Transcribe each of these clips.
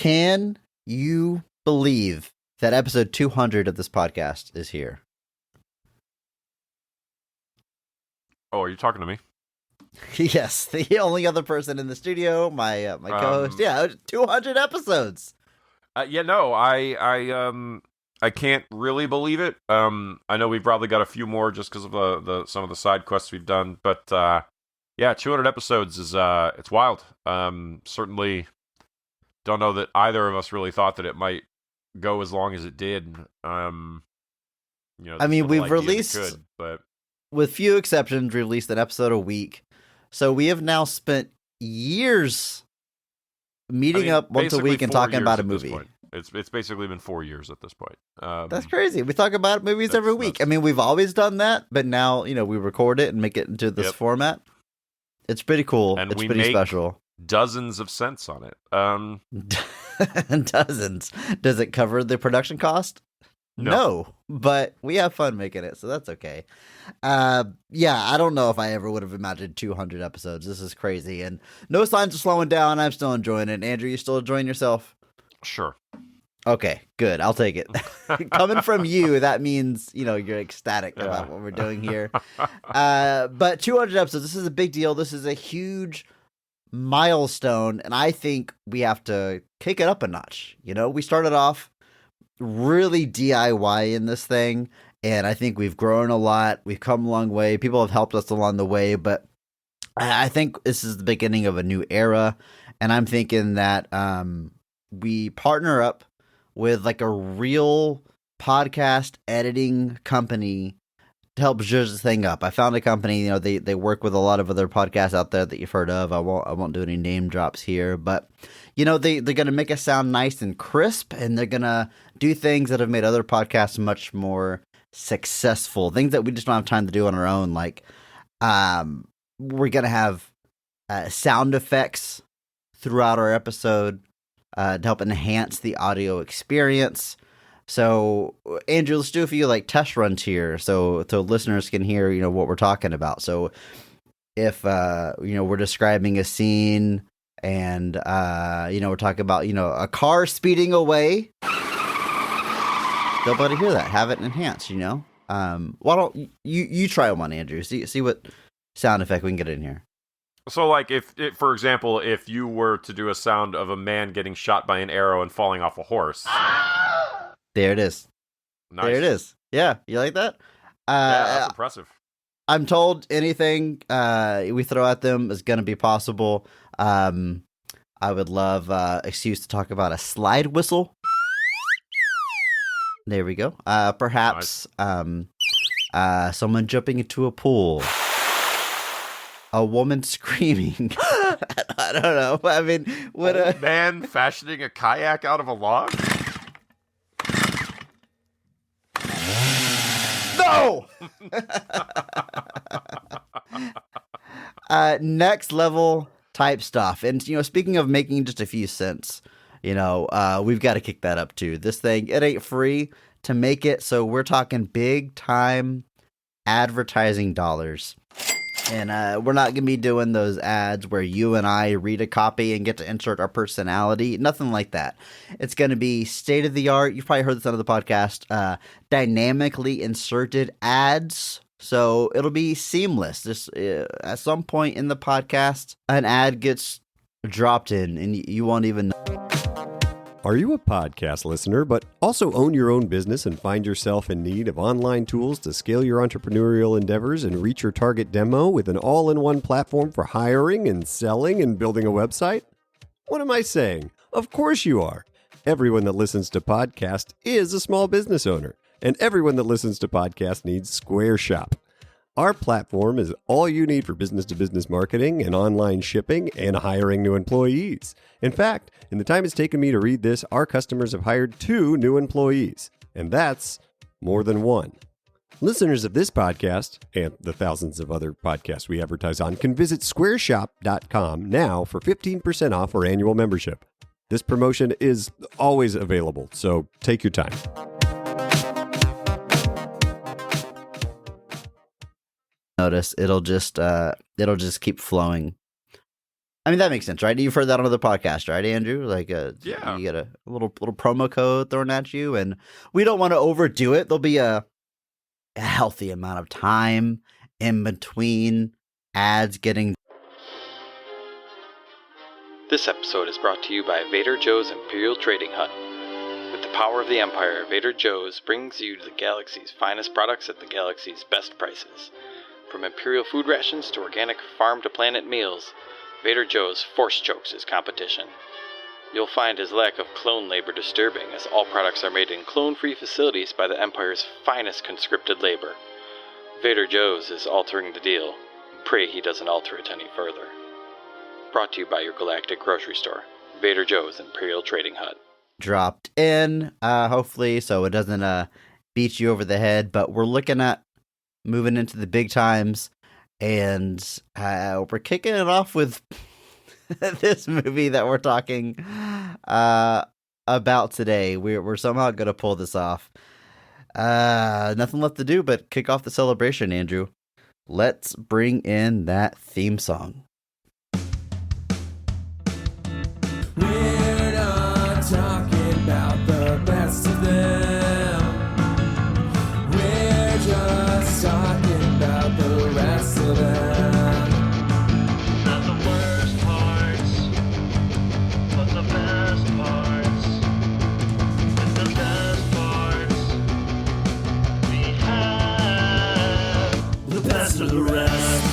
Can you believe that episode 200 of this podcast is here? Oh, are you talking to me? Yes, the only other person in the studio, my co-host. Yeah, 200 episodes. I can't really believe it. I know we've probably got a few more just because of the some of the side quests we've done, but 200 episodes is it's wild. Certainly don't know that either of us really thought that it might go as long as it did. I mean, we've released, but with few exceptions, released an episode a week. So we have now spent years meeting up once a week and talking about a movie. It's basically been 4 years at this point. That's crazy. We talk about movies every week. I mean, we've always done that, but now, we record it and make it into this format. It's pretty cool. And it's pretty special. Dozens of cents on it. Dozens. Does it cover the production cost? No, but we have fun making it, so that's okay. I don't know if I ever would have imagined 200 episodes. This is crazy, and no signs of slowing down. I'm still enjoying it. Andrew, you still enjoying yourself? Sure. Okay, good. I'll take it. Coming from you, that means, you're ecstatic about what we're doing here. But 200 episodes, this is a big deal. This is a huge milestone, and I think we have to kick it up a notch. We started off really DIY in this thing, and I think we've grown a lot. We've come a long way. People have helped us along the way, but I think this is the beginning of a new era, and I'm thinking that we partner up with like a real podcast editing company to help zhuzh this thing up. I found a company, they work with a lot of other podcasts out there that you've heard of. I won't do any name drops here, but they're going to make us sound nice and crisp, and they're going to do things that have made other podcasts much more successful, things that we just don't have time to do on our own. Like, we're going to have sound effects throughout our episode to help enhance the audio experience. So, Andrew, let's do a few test runs here, so listeners can hear what we're talking about. So, if we're describing a scene, and we're talking about a car speeding away, they'll be able to hear that, have it enhanced. Why don't you try one, Andrew? See what sound effect we can get in here. So, for example, if you were to do a sound of a man getting shot by an arrow and falling off a horse. There it is. Nice. There it is. Yeah, you like that? Yeah, that's impressive. I'm told anything we throw at them is going to be possible. I would love excuse to talk about a slide whistle. There we go. Perhaps nice. Someone jumping into a pool. A woman screaming. I don't know. I mean, what a man fashioning a kayak out of a log? No! Next level type stuff. And, speaking of making just a few cents, we've got to kick that up too. This thing, it ain't free to make it. So we're talking big time advertising dollars. And we're not going to be doing those ads where you and I read a copy and get to insert our personality. Nothing like that. It's going to be state of the art. You've probably heard this on the podcast. Dynamically inserted ads. So it'll be seamless. Just at some point in the podcast, an ad gets dropped in and you won't even know. Are you a podcast listener, but also own your own business and find yourself in need of online tools to scale your entrepreneurial endeavors and reach your target demo with an all-in-one platform for hiring and selling and building a website? What am I saying? Of course you are. Everyone that listens to podcasts is a small business owner, and everyone that listens to podcasts needs Square Shop. Our platform is all you need for business-to-business marketing and online shipping and hiring new employees. In fact, in the time it's taken me to read this, our customers have hired 2 new employees, and that's more than one. Listeners of this podcast, and the thousands of other podcasts we advertise on, can visit squareshop.com now for 15% off our annual membership. This promotion is always available, so take your time. Notice it'll just keep flowing. I mean, that makes sense, right? You've heard that on other podcasts, right, Andrew? Like, Yeah. you get a little promo code thrown at you, and we don't want to overdo it. There'll be a healthy amount of time in between ads getting. This episode is brought to you by Vader Joe's Imperial Trading Hut. With the power of the Empire, Vader Joe's brings you the galaxy's finest products at the galaxy's best prices. From Imperial food rations to organic farm-to-planet meals, Vader Joe's force chokes his competition. You'll find his lack of clone labor disturbing, as all products are made in clone-free facilities by the Empire's finest conscripted labor. Vader Joe's is altering the deal. Pray he doesn't alter it any further. Brought to you by your galactic grocery store, Vader Joe's Imperial Trading Hut. Dropped in, hopefully, so it doesn't beat you over the head, but we're looking at moving into the big times, and we're kicking it off with this movie that we're talking about today. We're somehow going to pull this off. Nothing left to do but kick off the celebration, Andrew. Let's bring in that theme song. We're not talking about the best of them. We're just talking about the rest of them. Not the worst parts, but the best parts. And the best parts we have. The best of the rest.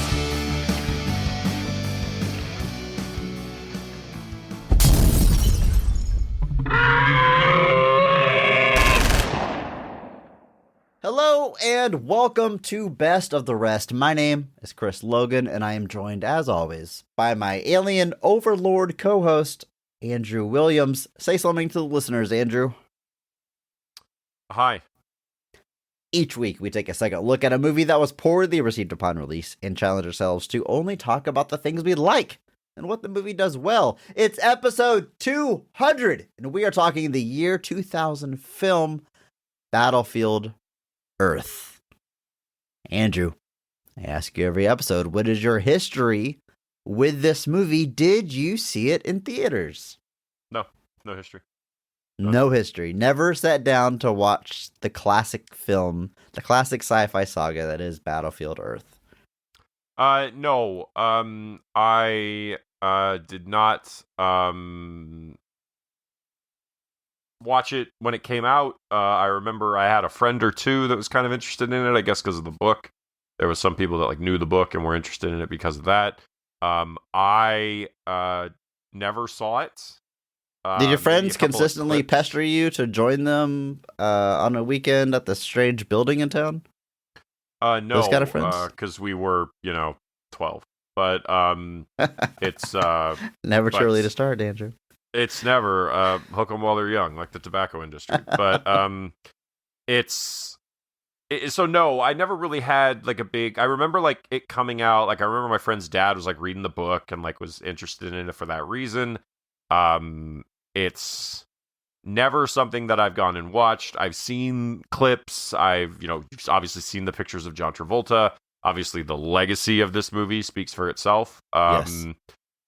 Hello and welcome to Best of the Rest. My name is Chris Logan, and I am joined, as always, by my alien overlord co-host, Andrew Williams. Say something to the listeners, Andrew. Hi. Each week, we take a second look at a movie that was poorly received upon release and challenge ourselves to only talk about the things we like and what the movie does well. It's episode 200, and we are talking the year 2000 film Battlefield Earth. Andrew, I ask you every episode, what is your history with this movie? Did you see it in theaters? No history. No history. Never sat down to watch the classic film, the classic sci-fi saga that is Battlefield Earth. No. I did not watch it when it came out. I remember I had a friend or two that was kind of interested in it, I guess because of the book. There was some people that like knew the book and were interested in it because of that. I never saw it. Did your friends consistently pester you to join them on a weekend at the strange building in town? No, those kind of friends? Because we were, 12. But it's never too early to start, Andrew. It's never hook 'em while they're young, like the tobacco industry. But so no, I never really had like a big. I remember like it coming out. Like I remember my friend's dad was like reading the book and like was interested in it for that reason. It's never something that I've gone and watched. I've seen clips. I've you've obviously seen the pictures of John Travolta. Obviously, the legacy of this movie speaks for itself. Yes.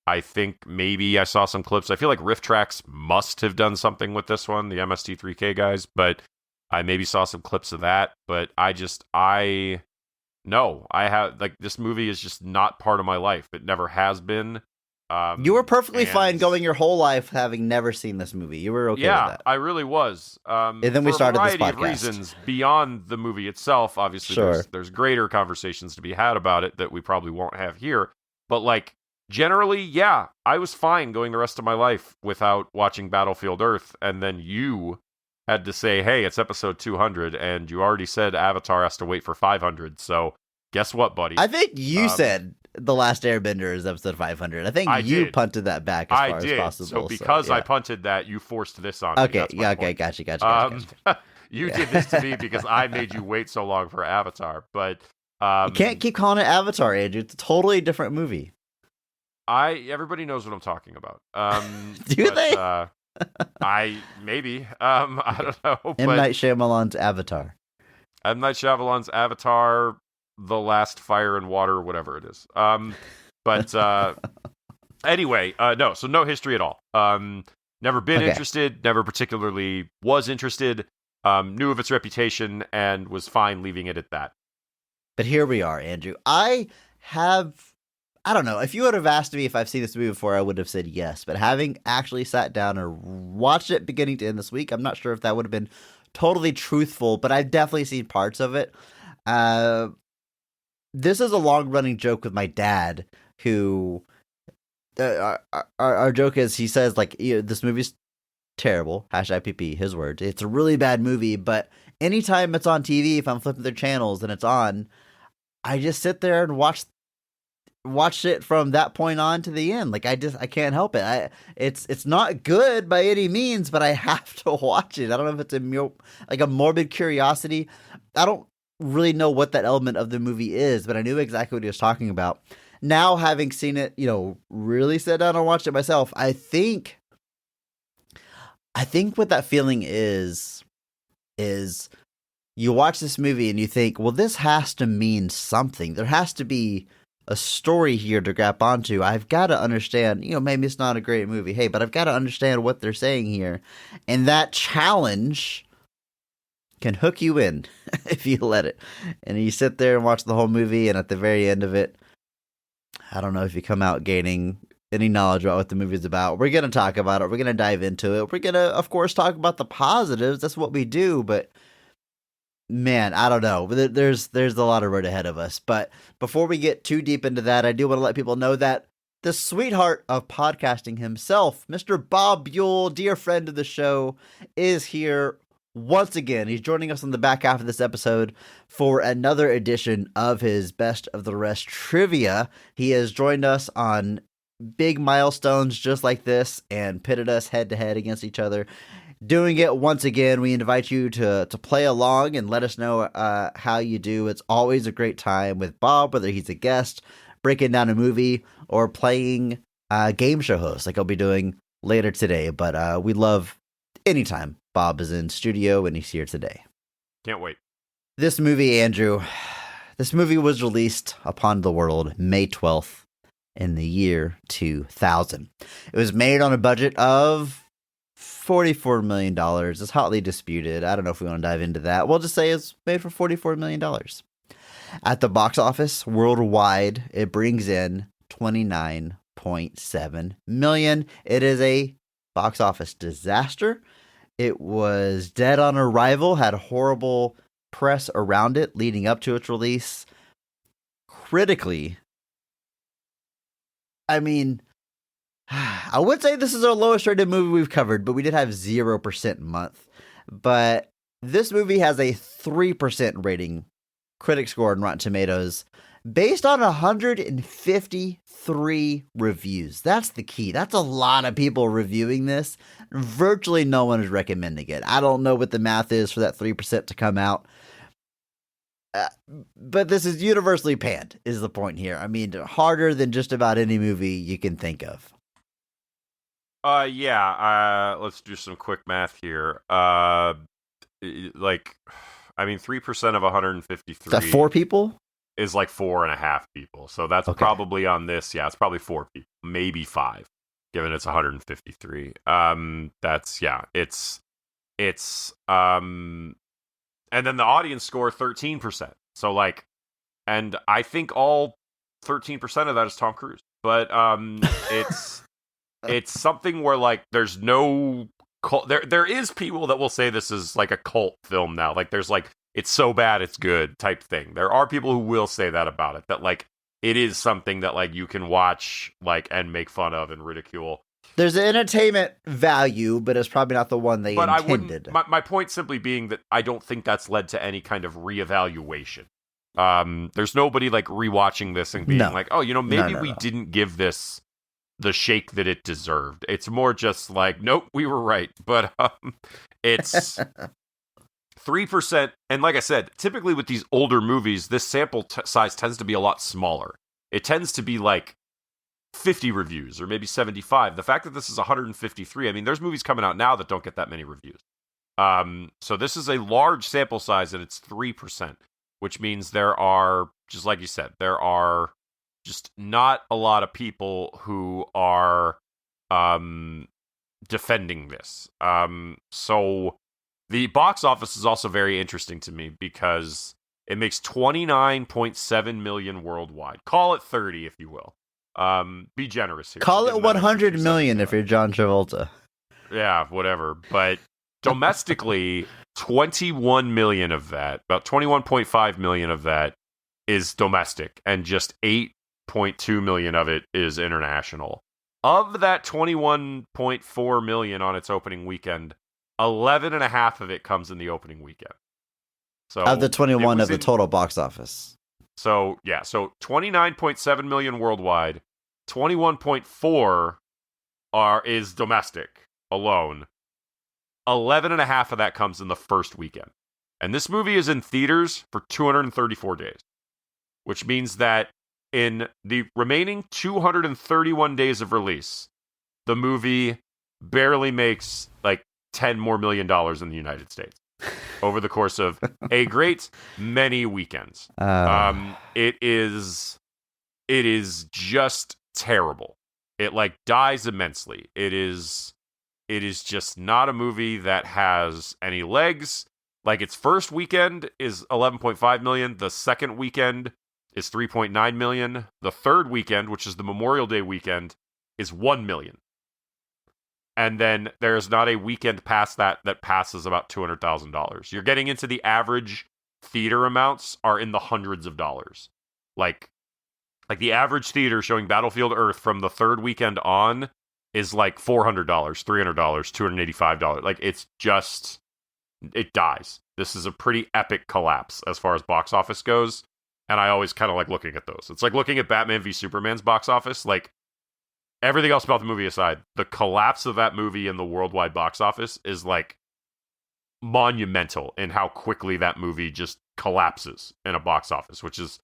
I think maybe I saw some clips. I feel like Riff Tracks must have done something with this one, the MST3K guys, but I maybe saw some clips of that. But I have, like, this movie is just not part of my life. It never has been. You were perfectly fine going your whole life having never seen this movie. You were okay with that. I really was. And then we started this podcast. For a variety of reasons beyond the movie itself. Obviously, sure. there's greater conversations to be had about it that we probably won't have here. But, like, generally, yeah, I was fine going the rest of my life without watching Battlefield Earth, and then you had to say, hey, it's episode 200, and you already said Avatar has to wait for 500, so guess what, buddy? I think you said The Last Airbender is episode 500. I think you punted that back as far as possible. So because I punted that, you forced this on me. Okay, gotcha. You did this to me because I made you wait so long for Avatar, but... you can't keep calling it Avatar, Andrew. It's a totally different movie. Everybody knows what I'm talking about. Do they? Maybe. I don't know. M. Night Shyamalan's Avatar. M. Night Shyamalan's Avatar, The Last Fire and Water, whatever it is. But Anyway, so no history at all. Never been interested, never particularly was interested, knew of its reputation, and was fine leaving it at that. But here we are, Andrew. I don't know. If you would have asked me if I've seen this movie before, I would have said yes. But having actually sat down and watched it beginning to end this week, I'm not sure if that would have been totally truthful, but I've definitely seen parts of it. This is a long-running joke with my dad, who... our joke is, he says, like, this movie's terrible, #PP, his words. It's a really bad movie, but anytime it's on TV, if I'm flipping their channels and it's on, I just sit there and watch it from that point on to the end. Like, I can't help it. It's not good by any means, but I have to watch it. I don't know if it's a morbid curiosity. I don't really know what that element of the movie is, but I knew exactly what he was talking about. Now, having seen it, really sat down and watched it myself, I think what that feeling is you watch this movie and you think, well, this has to mean something. There has to be a story here to grab onto. I've got to understand, maybe it's not a great movie, hey, but I've got to understand what they're saying here. And that challenge can hook you in if you let it. And you sit there and watch the whole movie, and at the very end of it, I don't know if you come out gaining any knowledge about what the movie is about. We're going to talk about it. We're going to dive into it. We're going to, of course, talk about the positives. That's what we do. But man, I don't know. There's a lot of road ahead of us. But before we get too deep into that, I do want to let people know that the sweetheart of podcasting himself, Mr. Bob Buel, dear friend of the show, is here once again. He's joining us on the back half of this episode for another edition of his Best of the Rest trivia. He has joined us on big milestones just like this and pitted us head to head against each other. Doing it once again, we invite you to play along and let us know how you do. It's always a great time with Bob, whether he's a guest, breaking down a movie, or playing game show host like I'll be doing later today. But we love anytime Bob is in studio and he's here today. Can't wait. This movie, Andrew, was released upon the world May 12th in the year 2000. It was made on a budget of $44 million. It's hotly disputed. I don't know if we want to dive into that. We'll just say it's made for $44 million. At the box office worldwide, it brings in $29.7 million. It is a box office disaster. It was dead on arrival, had horrible press around it leading up to its release. Critically, I mean, I would say this is our lowest rated movie we've covered, but we did have 0% month. But this movie has a 3% rating, critic score on Rotten Tomatoes, based on 153 reviews. That's the key. That's a lot of people reviewing this. Virtually no one is recommending it. I don't know what the math is for that 3% to come out. But this is universally panned, is the point here. I mean, harder than just about any movie you can think of. Let's do some quick math here. 3% of 153. Is that 4 people? Is like 4.5 people. So that's probably on this. Yeah, it's probably 4 people, maybe 5, given it's 153. And then the audience score 13%. So and I think all 13% of that is Tom Cruise. But it's something where there's no cult. There is people that will say this is like a cult film now. There's it's so bad it's good type thing. There are people who will say that about it, that it is something that you can watch and make fun of and ridicule. There's an entertainment value, but it's probably not the one they intended. My point simply being that I don't think that's led to any kind of reevaluation. There's nobody rewatching this and being maybe we didn't give this the shake that it deserved. It's more just nope, we were right. But it's 3%. And like I said, typically with these older movies, this sample size tends to be a lot smaller. It tends to be 50 reviews or maybe 75. The fact that this is 153, I mean, there's movies coming out now that don't get that many reviews. So this is a large sample size and it's 3%, which means there are, just like you said, there are just not a lot of people who are defending this. So the box office is also very interesting to me because it makes 29.7 million worldwide. Call it 30, if you will. Be generous here. Call Give it them that 100 extra million 70. if you're John Travolta. Yeah, whatever. But domestically, 21 million of that, about 21.5 million of that is domestic, and just 8.2 million of it is international. Of that 21.4 million on its opening weekend, 11 and a half of it comes in the opening weekend. So Of the 21 it of the was total box office. So 29.7 million worldwide, 21.4 is domestic alone. 11 and a half of that comes in the first weekend. And this movie is in theaters for 234 days, which means that in the remaining 231 days of release, the movie barely makes like $10 more million in the United States over the course of a great many weekends. It is just terrible. It like dies immensely. It is just not a movie that has any legs. Like, its first weekend is 11.5 million. The second weekend is 3.9 million. The third weekend, which is the Memorial Day weekend, is 1 million. And then there's not a weekend past that passes about $200,000. You're getting into the average theater amounts are in the hundreds of dollars. Like the average theater showing Battlefield Earth from the third weekend on is like $400, $300, $285. Like, it's just, it dies. This is a pretty epic collapse as far as box office goes. And I always kind of like looking at those. It's like looking at Batman v Superman's box office. Like, everything else about the movie aside, the collapse of that movie in the worldwide box office is like monumental in how quickly that movie just collapses in a box office, which is,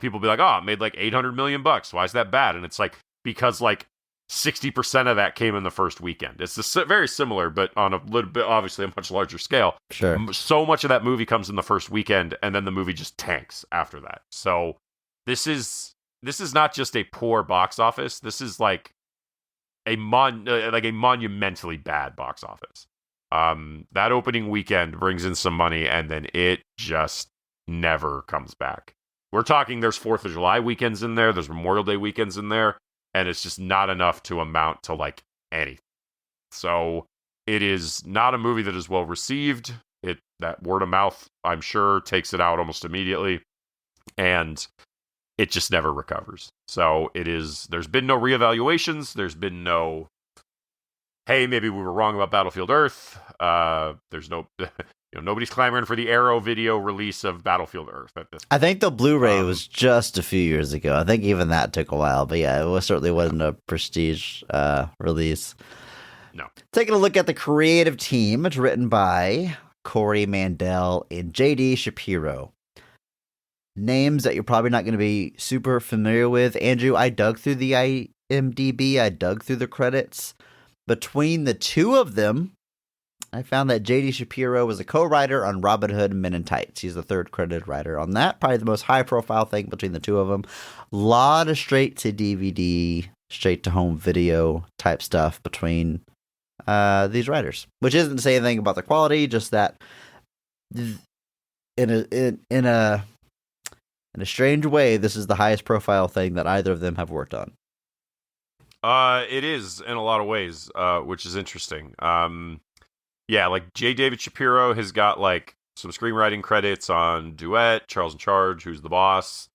people be like, oh, it made like $800 million. Why is that bad? And it's like, because like 60% of that came in the first weekend. It's very similar, but on a little bit, obviously a much larger scale. Sure. So much of that movie comes in the first weekend, and then the movie just tanks after that. So this is not just a poor box office. This is like a monumentally bad box office. That opening weekend brings in some money, and then it just never comes back. We're talking there's 4th of July weekends in there, there's Memorial Day weekends in there, and it's just not enough to amount to like anything. So it is not a movie that is well received. That word of mouth, I'm sure, takes it out almost immediately, and it just never recovers. So there's been no reevaluations. There's been no, hey, maybe we were wrong about Battlefield Earth. There's no, nobody's clamoring for the Arrow video release of Battlefield Earth at this point. I think the Blu-ray was just a few years ago. I think even that took a while, but yeah, it certainly wasn't a prestige release. No. Taking a look at the creative team, it's written by Corey Mandel and J.D. Shapiro. Names that you're probably not going to be super familiar with. Andrew, I dug through the IMDb. I dug through the credits. Between the two of them, I found that J.D. Shapiro was a co-writer on Robin Hood Men in Tights. He's the third credited writer on that. Probably the most high-profile thing between the two of them. A lot of straight-to-DVD, straight-to-home video type stuff between these writers. Which isn't to say anything about the quality, just that in a strange way, this is the highest profile thing that either of them have worked on. It is in a lot of ways, which is interesting. Yeah, like J. David Shapiro has got like some screenwriting credits on Duet, Charles in Charge, Who's the Boss.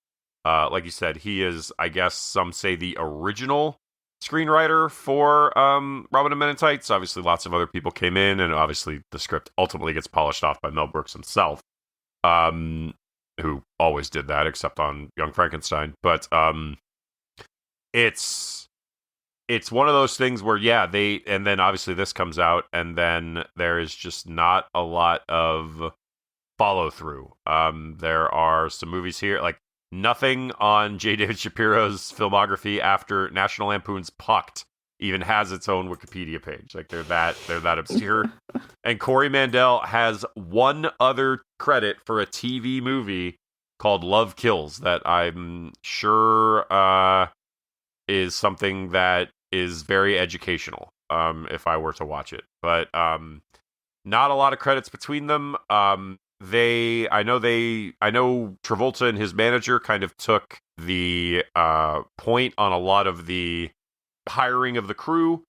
Like you said, he is, I guess some say, the original screenwriter for Robin Hood Men in Tights. Obviously, lots of other people came in, and obviously the script ultimately gets polished off by Mel Brooks himself. Who always did that, except on Young Frankenstein. But it's one of those things where, yeah, and then obviously this comes out, and then there is just not a lot of follow through. There are some movies here, like nothing on J. David Shapiro's filmography after National Lampoon's Pucked even has its own Wikipedia page. Like they're that obscure. And Corey Mandel has one other credit for a TV movie called Love Kills that I'm sure is something that is very educational if I were to watch it. But not a lot of credits between them. I know Travolta and his manager kind of took the point on a lot of the hiring of the crew.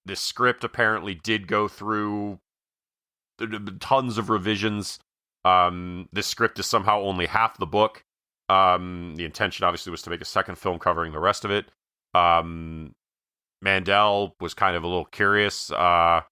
This script apparently did go through tons of revisions. This script is somehow only half the book. The intention obviously was to make a second film covering the rest of it. Mandel was kind of a little curious about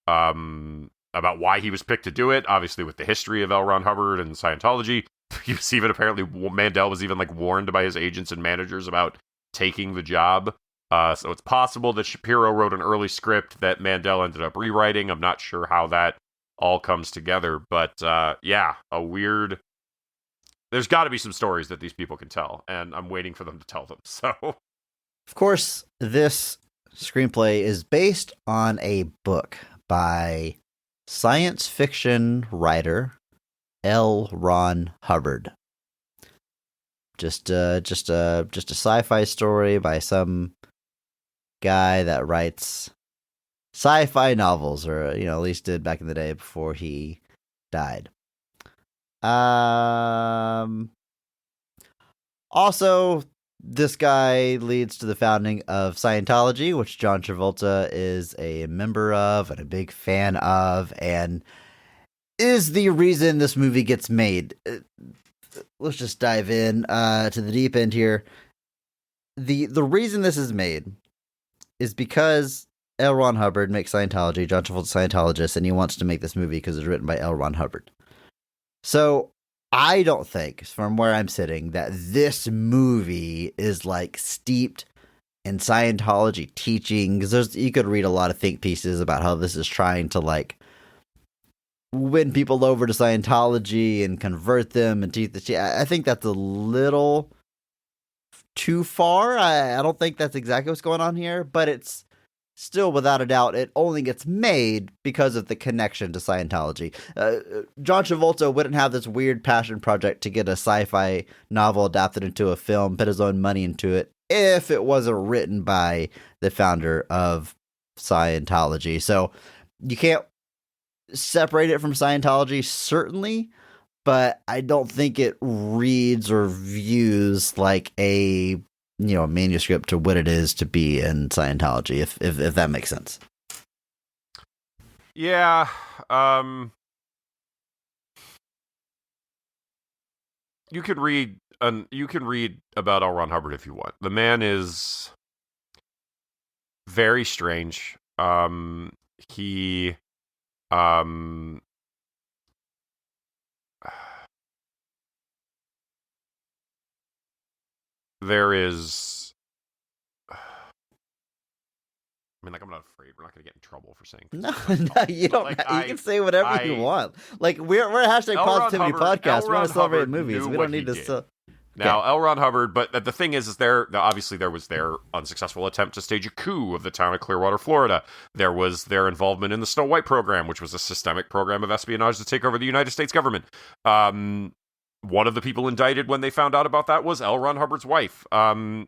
why he was picked to do it. Obviously, with the history of L. Ron Hubbard and Scientology, he was even apparently Mandel was even like warned by his agents and managers about taking the job. So it's possible that Shapiro wrote an early script that Mandel ended up rewriting. I'm not sure how that all comes together, but yeah, a weird. There's got to be some stories that these people can tell, and I'm waiting for them to tell them. So, of course, this screenplay is based on a book by science fiction writer L. Ron Hubbard. Just a sci-fi story by some guy that writes sci-fi novels, or at least did back in the day before he died. Also, this guy leads to the founding of Scientology, which John Travolta is a member of and a big fan of, and is the reason this movie gets made. Let's just dive in to the deep end here. The reason this is made is because L. Ron Hubbard makes Scientology, John Travolta's a Scientologist, and he wants to make this movie because it's written by L. Ron Hubbard. So I don't think, from where I'm sitting, that this movie is like steeped in Scientology teaching. Because you could read a lot of think pieces about how this is trying to like win people over to Scientology and convert them and teach the. I think that's a little too far. I don't think that's exactly what's going on here, but it's still, without a doubt, it only gets made because of the connection to Scientology. John Travolta wouldn't have this weird passion project to get a sci-fi novel adapted into a film, put his own money into it, if it wasn't written by the founder of Scientology. So you can't separate it from Scientology, certainly, but I don't think it reads or views like a manuscript to what it is to be in Scientology, if that makes sense. Yeah, you can read about L. Ron Hubbard if you want. The man is very strange. He there is, I'm not afraid. We're not going to get in trouble for saying no, you don't. Like, you can say whatever you want. Like we're a hashtag positivity podcast. We want to celebrate movies. We don't need to. Now, L. Ron Hubbard, but the thing is obviously there was their unsuccessful attempt to stage a coup of the town of Clearwater, Florida. There was their involvement in the Snow White program, which was a systemic program of espionage to take over the United States government. One of the people indicted when they found out about that was L. Ron Hubbard's wife.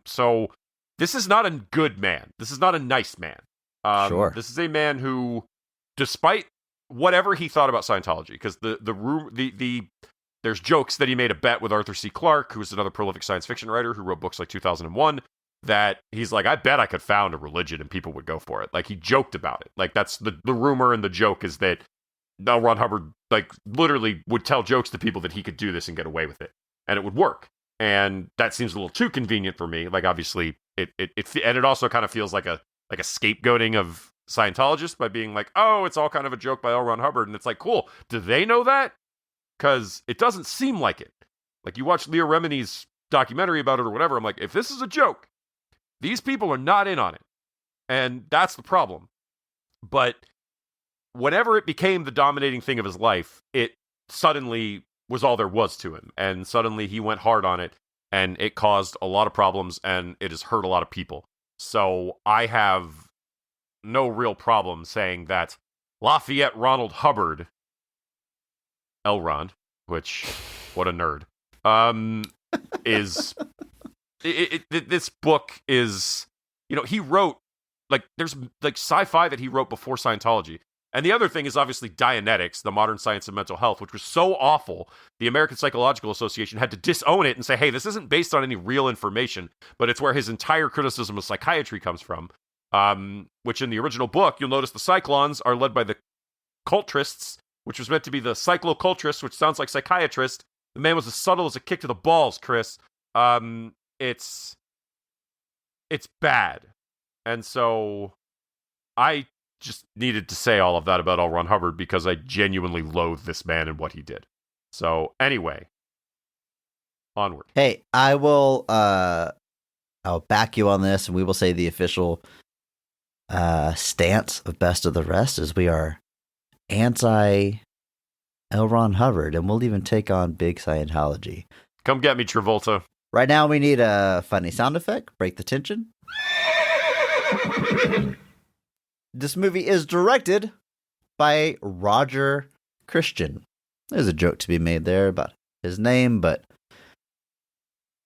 So this is not a good man. This is not a nice man. Sure. This is a man who, despite whatever he thought about Scientology, because there's jokes that he made a bet with Arthur C. Clarke, who's another prolific science fiction writer who wrote books like 2001, that he's like, I bet I could found a religion and people would go for it. Like, he joked about it. Like, that's the rumor and the joke is that L. Ron Hubbard, like, literally would tell jokes to people that he could do this and get away with it. And it would work. And that seems a little too convenient for me. Like, obviously, it also kind of feels like a scapegoating of Scientologists by being like, oh, it's all kind of a joke by L. Ron Hubbard. And it's like, cool. Do they know that? Because it doesn't seem like it. Like, you watch Leah Remini's documentary about it or whatever. I'm like, if this is a joke, these people are not in on it. And that's the problem. But whenever it became the dominating thing of his life, it suddenly was all there was to him. And suddenly he went hard on it. And it caused a lot of problems. And it has hurt a lot of people. So I have no real problem saying that Lafayette Ronald Hubbard, L. Ron, which what a nerd. Is this book is, he wrote, like, there's like sci-fi that he wrote before Scientology. And the other thing is obviously Dianetics, the modern science of mental health, which was so awful, the American Psychological Association had to disown it and say, hey, this isn't based on any real information, but it's where his entire criticism of psychiatry comes from. Which in the original book, you'll notice the Cyclons are led by the cultrists, which was meant to be the cyclocultrist, which sounds like psychiatrist. The man was as subtle as a kick to the balls, Chris. It's bad. And so I just needed to say all of that about L. Ron Hubbard because I genuinely loathe this man and what he did. So anyway, onward. Hey, I'll back you on this, and we will say the official stance of Best of the Rest is we are anti L. Ron Hubbard, and we'll even take on Big Scientology. Come get me, Travolta. Right now, we need a funny sound effect. Break the tension. This movie is directed by Roger Christian. There's a joke to be made there about his name, but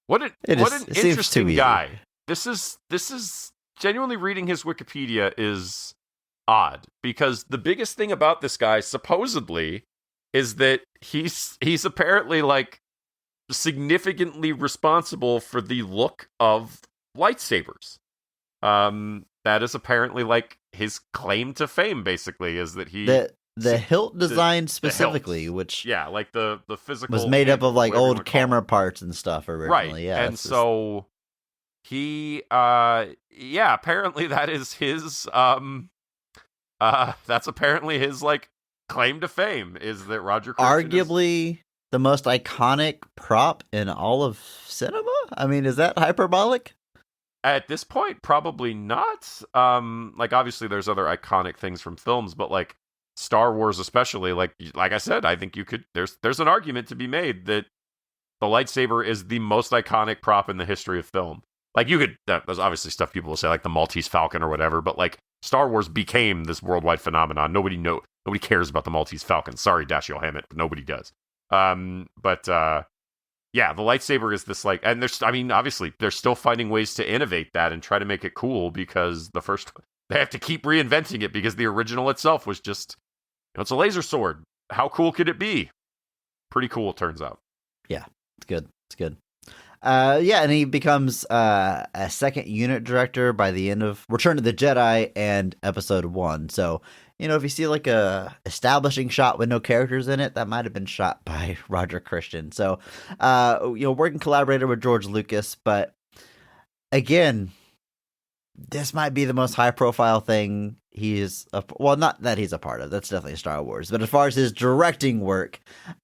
what an it seems interesting too guy. easy. This is genuinely, reading his Wikipedia is odd, because the biggest thing about this guy supposedly is that he's apparently like significantly responsible for the look of lightsabers. That is apparently like his claim to fame, basically, is that he the hilt design specifically, which like the physical was made up of like whatever you wanna old call camera it. parts and stuff originally. Right. Yeah, And so he apparently that is his that's apparently his like claim to fame, is that Roger Christian arguably the most iconic prop in all of cinema. I mean, is that hyperbolic? At this point, probably not. Like, obviously there's other iconic things from films, but like Star Wars especially, like I said, I think you could, there's an argument to be made that the lightsaber is the most iconic prop in the history of film. Like, you could, there's obviously stuff people will say, like the Maltese Falcon or whatever, but like Star Wars became this worldwide phenomenon. Nobody cares about the Maltese Falcon. Sorry, Dashiell Hammett, but nobody does. Yeah, the lightsaber is this like, and obviously they're still finding ways to innovate that and try to make it cool, because they have to keep reinventing it, because the original itself was just, it's a laser sword. How cool could it be? Pretty cool, it turns out. Yeah, it's good. It's good. And he becomes a second unit director by the end of Return of the Jedi and Episode 1. So, if you see like a establishing shot with no characters in it, that might have been shot by Roger Christian. So, working collaborator with George Lucas, but again, this might be the most high profile thing not that he's a part of. That's definitely Star Wars. But as far as his directing work,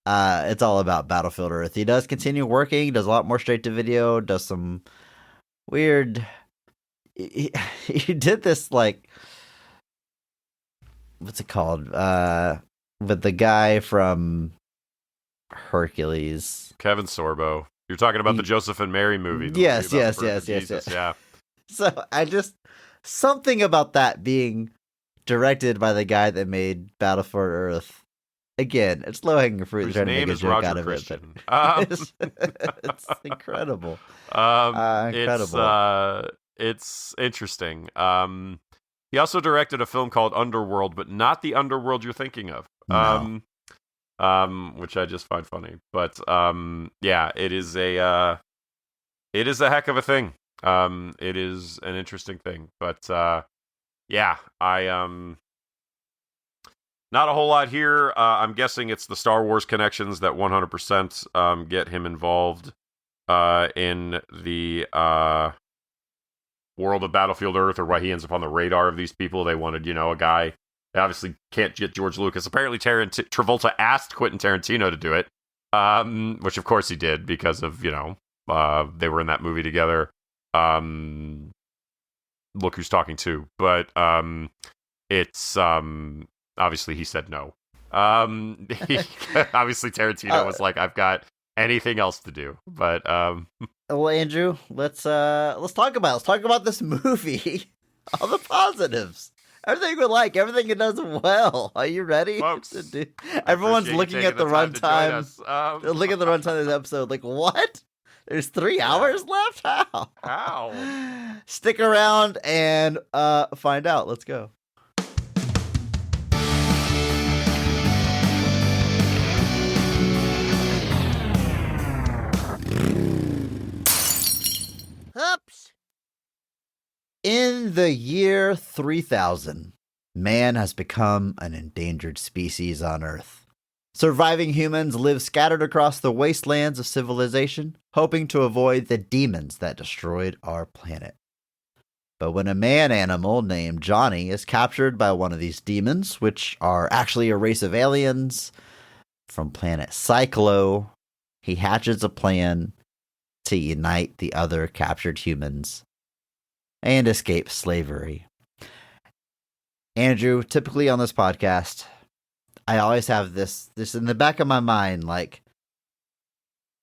it's all about Battlefield Earth. He does continue working, does a lot more straight to video, does some weird. He did this like, what's it called? With the guy from Hercules, Kevin Sorbo. You're talking about the Joseph and Mary movie. Yes. Yeah. So something about that being directed by the guy that made Battlefield Earth. Again, it's low hanging fruit. His Trying to name make a is joke Roger out of Christian. it, but it's incredible. Incredible. It's interesting. He also directed a film called Underworld, but not the Underworld you're thinking of. No. Which I just find funny. But it is a heck of a thing. It is an interesting thing. But not a whole lot here. I'm guessing it's the Star Wars connections that 100% get him involved in the world of Battlefield Earth, or why he ends up on the radar of these people. They wanted, a guy. They obviously can't get George Lucas. Apparently, Travolta asked Quentin Tarantino to do it, which of course he did, because of, they were in that movie together. Look Who's Talking To. But it's obviously he said no. Obviously Tarantino was like, I've got anything else to do. But well, Andrew, let's talk about this movie. All the positives. Everything we like, everything it does well. Are you ready? Folks, Everyone's appreciate you looking taking at the the time to join runtime. us. Look at the runtime of this episode. Like, what? There's 3 hours left? How? How? Stick around and find out. Let's go. Oops. In the year 3000, man has become an endangered species on Earth. Surviving humans live scattered across the wastelands of civilization, hoping to avoid the demons that destroyed our planet. But when a man animal named Johnny is captured by one of these demons, which are actually a race of aliens from planet Cyclo, he hatches a plan to unite the other captured humans and escape slavery. Andrew, typically on this podcast, I always have this in the back of my mind, like,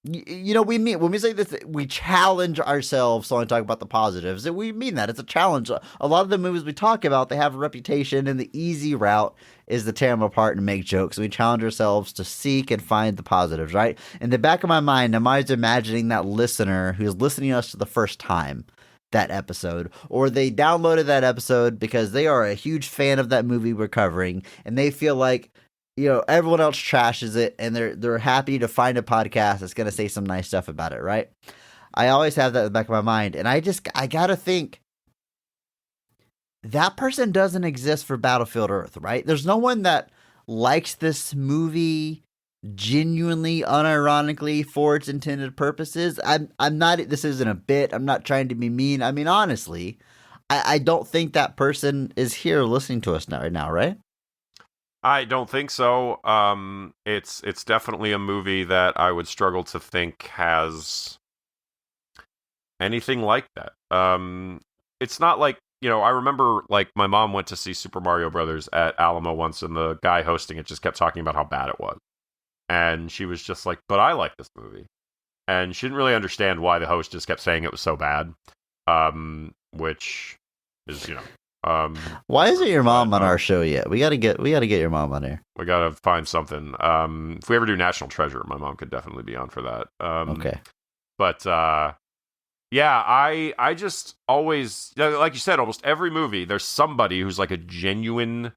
you know, when we say this, we challenge ourselves to only talk about the positives, and we mean that. It's a challenge. A lot of the movies we talk about, they have a reputation, and the easy route is to tear them apart and make jokes. We challenge ourselves to seek and find the positives, right? In the back of my mind, I'm always imagining that listener who's listening to us for the first time, that episode, or they downloaded that episode because they are a huge fan of that movie we're covering, and they feel like, you know, everyone else trashes it, and they're happy to find a podcast that's going to say some nice stuff about it, right? I always have that in the back of my mind, and I gotta think, that person doesn't exist for Battlefield Earth, right? There's no one that likes this movie genuinely, unironically, for its intended purposes. I'm not, this isn't a bit, I'm not trying to be mean. I mean, honestly, I don't think that person is here listening to us right now, right? I don't think so. It's definitely a movie that I would struggle to think has anything like that. It's not like, you know, I remember, like, my mom went to see Super Mario Brothers at Alamo once, and the guy hosting it just kept talking about how bad it was. And she was just like, but I like this movie. And she didn't really understand why the host just kept saying it was so bad. Which is, you know, why isn't your mom on our show yet? We gotta get your mom on here. We gotta find something. If we ever do National Treasure, my mom could definitely be on for that. Okay. But yeah, I just always, like you said, almost every movie, there's somebody who's like a genuine,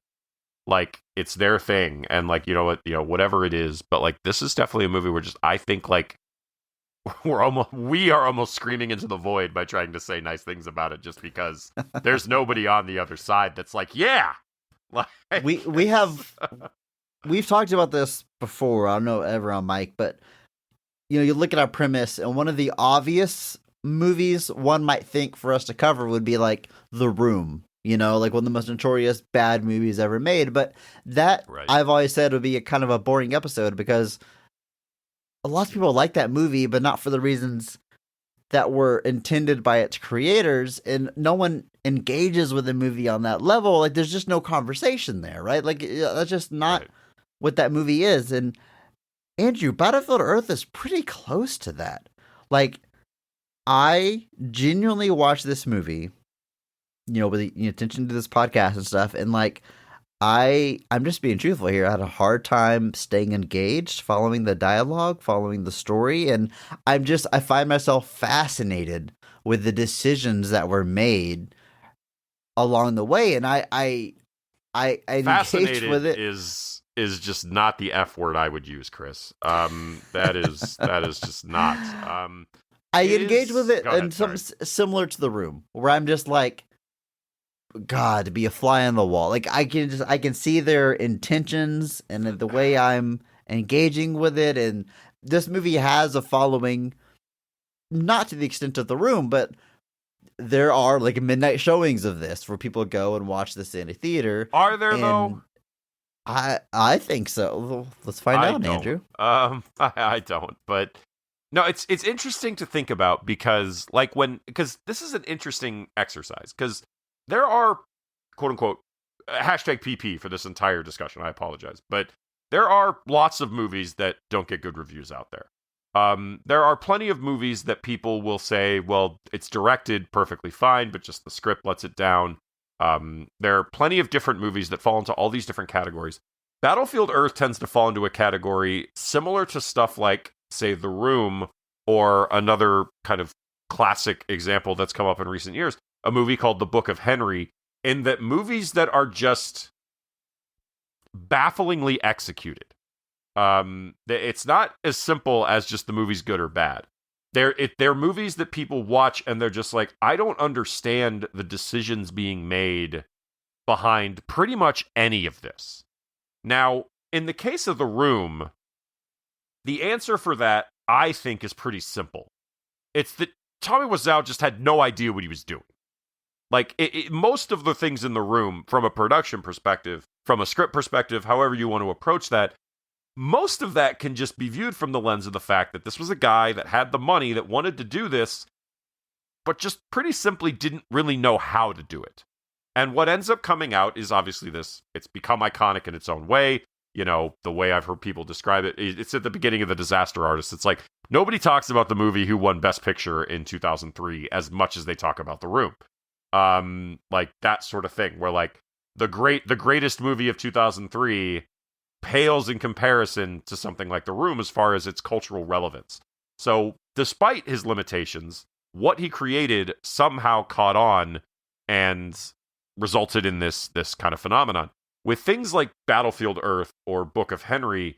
like, it's their thing, and like, you know what, whatever it is. But like, this is definitely a movie where just, I think, like, we are almost screaming into the void by trying to say nice things about it, just because there's nobody on the other side that's like, yeah. Like, we've talked about this before. I don't know ever on mic, but you know, you look at our premise, and one of the obvious movies one might think for us to cover would be like The Room. You know, like one of the most notorious bad movies ever made. But that, right, I've always said, would be a kind of a boring episode, because a lot of people like that movie, but not for the reasons that were intended by its creators, and no one engages with the movie on that level. Like, there's just no conversation there, right? Like, that's just not what that movie is. And Andrew, Battlefield Earth is pretty close to that. Like, I genuinely watched this movie, you know, with the attention to this podcast and stuff, and like, I'm just being truthful here. I had a hard time staying engaged, following the dialogue, following the story, and I find myself fascinated with the decisions that were made along the way, and I engaged with it. Is just not the F word I would use, Chris. That is just not. I engage with it in some similar to The Room, where I'm just like, God, to be a fly on the wall. Like, I can see their intentions and the way I'm engaging with it. And this movie has a following, not to the extent of The Room, but there are like midnight showings of this where people go and watch this in a theater. Are there though? I think so. Let's find out, Andrew. I don't, but no, it's interesting to think about, because this is an interesting exercise, because there are, quote unquote, hashtag PP for this entire discussion. I apologize. But there are lots of movies that don't get good reviews out there. There are plenty of movies that people will say, well, it's directed perfectly fine, but just the script lets it down. There are plenty of different movies that fall into all these different categories. Battlefield Earth tends to fall into a category similar to stuff like, say, The Room, or another kind of classic example that's come up in recent years, a movie called The Book of Henry, in that movies that are just bafflingly executed. It's not as simple as just the movie's good or bad. They're movies that people watch and they're just like, I don't understand the decisions being made behind pretty much any of this. Now, in the case of The Room, the answer for that, I think, is pretty simple. It's that Tommy Wiseau just had no idea what he was doing. Like, most of the things in The Room, from a production perspective, from a script perspective, however you want to approach that, most of that can just be viewed from the lens of the fact that this was a guy that had the money, that wanted to do this, but just pretty simply didn't really know how to do it. And what ends up coming out is obviously this. It's become iconic in its own way. You know, the way I've heard people describe it, it's at the beginning of The Disaster Artist. It's like, nobody talks about the movie who won Best Picture in 2003 as much as they talk about The Room. Like that sort of thing, where like the greatest movie of 2003 pales in comparison to something like The Room as far as its cultural relevance. So, despite his limitations, what he created somehow caught on and resulted in this kind of phenomenon. With things like Battlefield Earth or Book of Henry,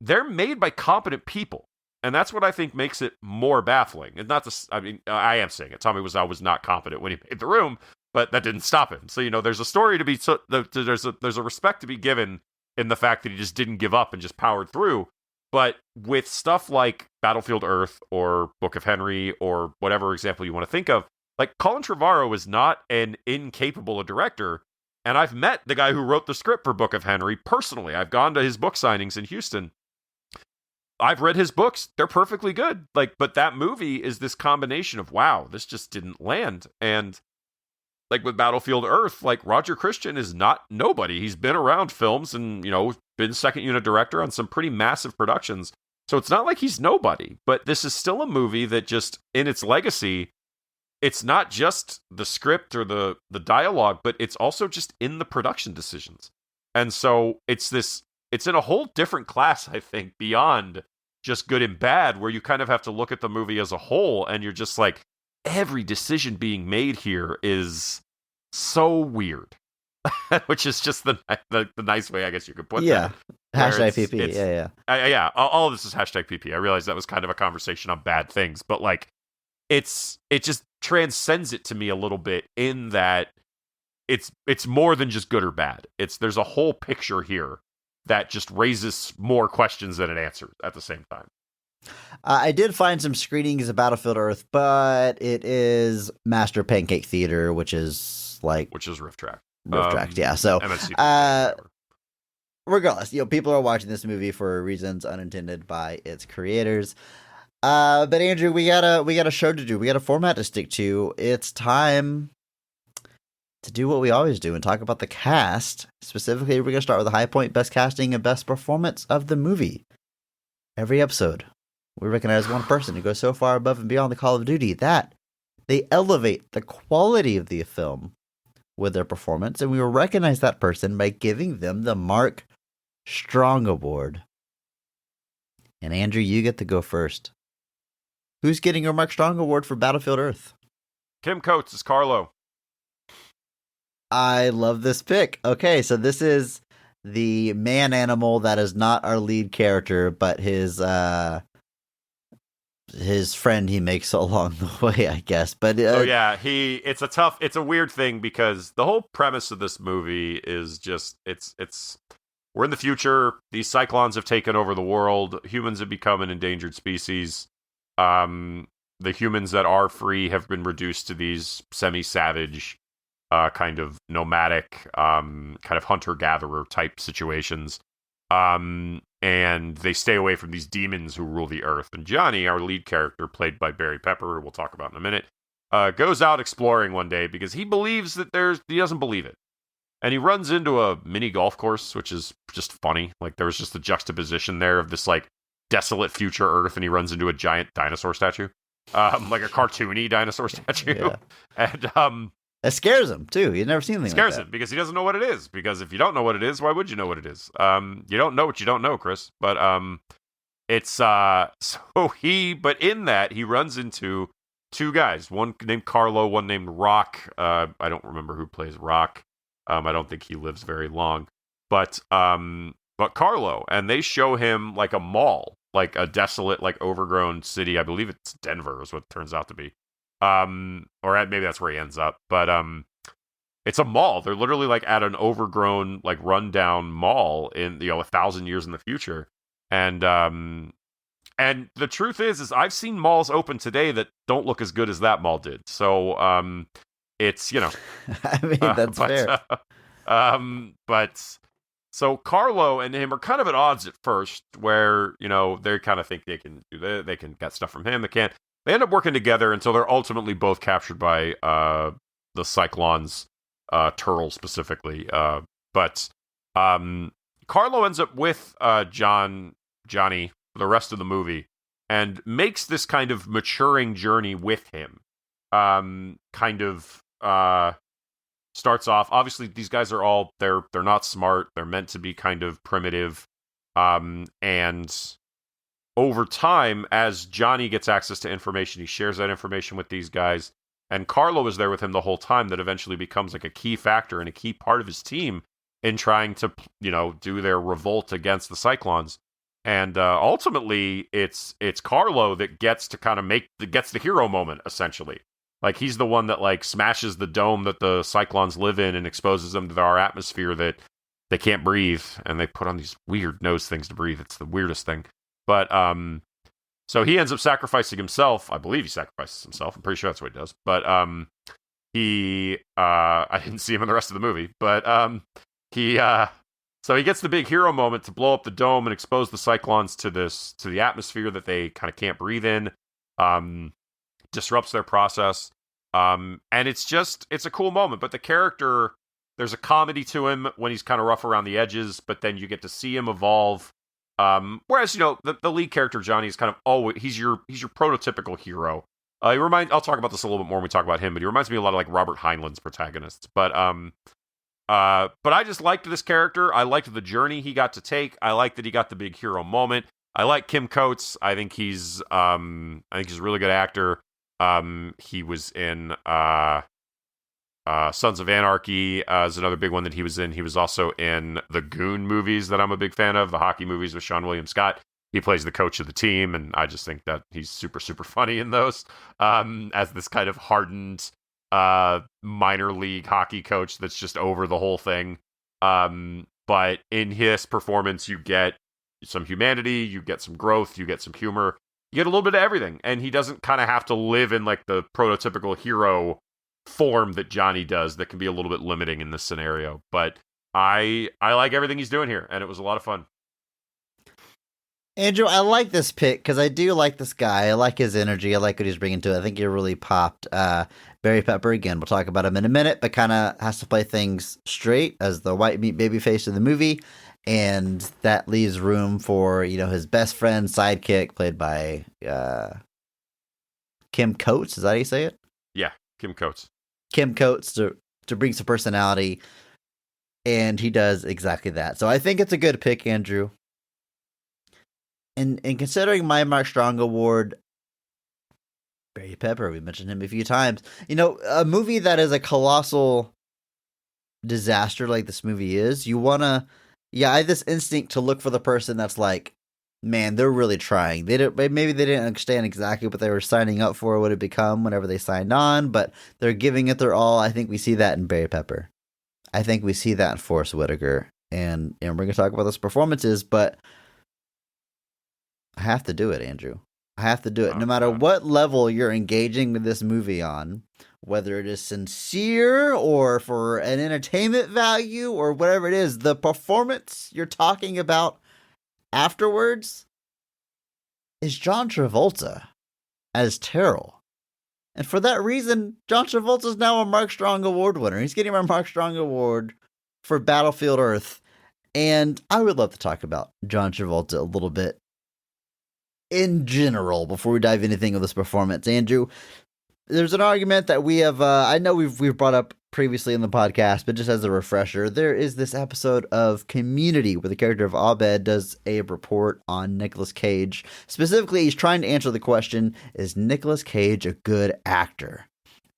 they're made by competent people. And that's what I think makes it more baffling. And not to, I mean, I am saying it. Tommy Wiseau was not competent when he made The Room, but that didn't stop him. So, you know, there's a story to be, there's a respect to be given in the fact that he just didn't give up and just powered through. But with stuff like Battlefield Earth or Book of Henry or whatever example you want to think of, like, Colin Trevorrow is not an incapable director. And I've met the guy who wrote the script for Book of Henry personally. I've gone to his book signings in Houston. I've read his books. They're perfectly good. Like, but that movie is this combination of, wow, this just didn't land. And like with Battlefield Earth, like, Roger Christian is not nobody. He's been around films and, you know, been second unit director on some pretty massive productions. So it's not like he's nobody, but this is still a movie that just, in its legacy, it's not just the script or the dialogue, but it's also just in the production decisions. And so it's in a whole different class, I think, beyond just good and bad, where you kind of have to look at the movie as a whole, and you're just like, every decision being made here is so weird. Which is just the nice way, I guess you could put that. Hashtag PP. Yeah. All of this is hashtag PP. I realize that was kind of a conversation on bad things, but like, it just transcends it to me a little bit in that it's more than just good or bad. There's a whole picture here that just raises more questions than it answers at the same time. I did find some screenings of Battlefield Earth, but it is Master Pancake Theater, which is Riff Track. Yeah. So, MSC, regardless, you know, people are watching this movie for reasons unintended by its creators. But Andrew, we got a show to do. We got a format to stick to. It's time to do what we always do and talk about the cast. Specifically, we're going to start with the high point, best casting, and best performance of the movie. Every episode, we recognize one person who goes so far above and beyond the call of duty that they elevate the quality of the film with their performance, and we will recognize that person by giving them the Mark Strong Award. And Andrew, you get to go first. Who's getting your Mark Strong Award for Battlefield Earth? Kim Coates is Carlo. I love this pick. Okay, so this is the man animal that is not our lead character, but his friend he makes along the way, I guess. But it's a weird thing, because the whole premise of this movie is just we're in the future. These cyclones have taken over the world. Humans have become an endangered species. The humans that are free have been reduced to these semi-savage, kind of nomadic, kind of hunter-gatherer type situations. And they stay away from these demons who rule the earth. And Johnny, our lead character, played by Barry Pepper, who we'll talk about in a minute, goes out exploring one day because he believes that he doesn't believe it. And he runs into a mini golf course, which is just funny. Like, there was just a juxtaposition there of this, like, desolate future Earth, and he runs into a giant dinosaur statue. Like a cartoony dinosaur statue. Yeah. And That scares him too. He's never seen anything Scares like that. him because he doesn't know what it is. Because if you don't know what it is, why would you know what it is? You don't know what you don't know, Chris. But it's so but in that he runs into two guys, one named Carlo, one named Rock. I don't remember who plays Rock. I don't think he lives very long. But Carlo, and they show him like a mall, like a desolate, like overgrown city. I believe it's Denver is what it turns out to be. Or maybe that's where he ends up. But it's a mall. They're literally like at an overgrown, like rundown mall in 1,000 years in the future. And the truth is I've seen malls open today that don't look as good as that mall did. So it's I mean, that's fair. But so Carlo and him are kind of at odds at first, where they kind of think they can they can get stuff from him. They can't. They end up working together until they're ultimately both captured by the Cyclones, Turtle specifically. But Carlo ends up with Johnny for the rest of the movie and makes this kind of maturing journey with him. Starts off, obviously these guys are all they're not smart. They're meant to be kind of primitive. And over time, as Johnny gets access to information, he shares that information with these guys. And Carlo is there with him the whole time. That eventually becomes like a key factor and a key part of his team in trying to, do their revolt against the Cyclones. And ultimately, it's Carlo that gets to kind of gets the hero moment, essentially. Like, he's the one that, like, smashes the dome that the Cyclones live in and exposes them to our atmosphere that they can't breathe. And they put on these weird nose things to breathe. It's the weirdest thing. But, so he ends up sacrificing himself. I believe he sacrifices himself. I'm pretty sure that's what he does. But, I didn't see him in the rest of the movie. But, so he gets the big hero moment to blow up the dome and expose the Cyclones to the atmosphere that they kind of can't breathe in. Disrupts their process. And it's a cool moment. But the character, there's a comedy to him when he's kind of rough around the edges, but then you get to see him evolve. Whereas, the lead character, Johnny, is kind of always, he's your prototypical hero. I'll talk about this a little bit more when we talk about him, but he reminds me a lot of like Robert Heinlein's protagonists. But I just liked this character. I liked the journey he got to take. I liked that he got the big hero moment. I like Kim Coates. I think he's a really good actor. He was in Sons of Anarchy is another big one that he was in. He was also in the Goon movies that I'm a big fan of, the hockey movies with Sean William Scott. He plays the coach of the team, and I just think that he's super, super funny in those as this kind of hardened minor league hockey coach that's just over the whole thing. But in his performance, you get some humanity, you get some growth, you get some humor, you get a little bit of everything. And he doesn't kind of have to live in like the prototypical hero form that Johnny does that can be a little bit limiting in this scenario. But I like everything he's doing here, and it was a lot of fun. Andrew, I like this pick because I do like this guy. I like his energy. I like what he's bringing to it. I think he really popped. Barry Pepper, again, we'll talk about him in a minute, but kind of has to play things straight as the white meat baby face of the movie. And that leaves room for, his best friend, sidekick, played by Kim Coates. Is that how you say it? Yeah, Kim Coates. Kim Coates to bring some personality. And he does exactly that. So I think it's a good pick, Andrew. And considering my Mark Strong award, Barry Pepper, we mentioned him a few times. A movie that is a colossal disaster like this movie is, I have this instinct to look for the person that's like, man, they're really trying. Maybe they didn't understand exactly what they were signing up for, what it become whenever they signed on, but they're giving it their all. I think we see that in Barry Pepper. I think we see that in Forrest Whitaker. And we're going to talk about those performances, but I have to do it, Andrew. I have to do it. No matter what level you're engaging with this movie on, whether it is sincere or for an entertainment value or whatever it is, the performance you're talking about afterwards is John Travolta as Terrell. And for that reason, John Travolta is now a Mark Strong Award winner. He's getting our Mark Strong Award for Battlefield Earth. And I would love to talk about John Travolta a little bit in general before we dive into anything of this performance. Andrew, There's an argument that we have. I know we've brought up previously in the podcast, but just as a refresher, there is this episode of Community where the character of Abed does a report on Nicolas Cage. Specifically, he's trying to answer the question: is Nicolas Cage a good actor?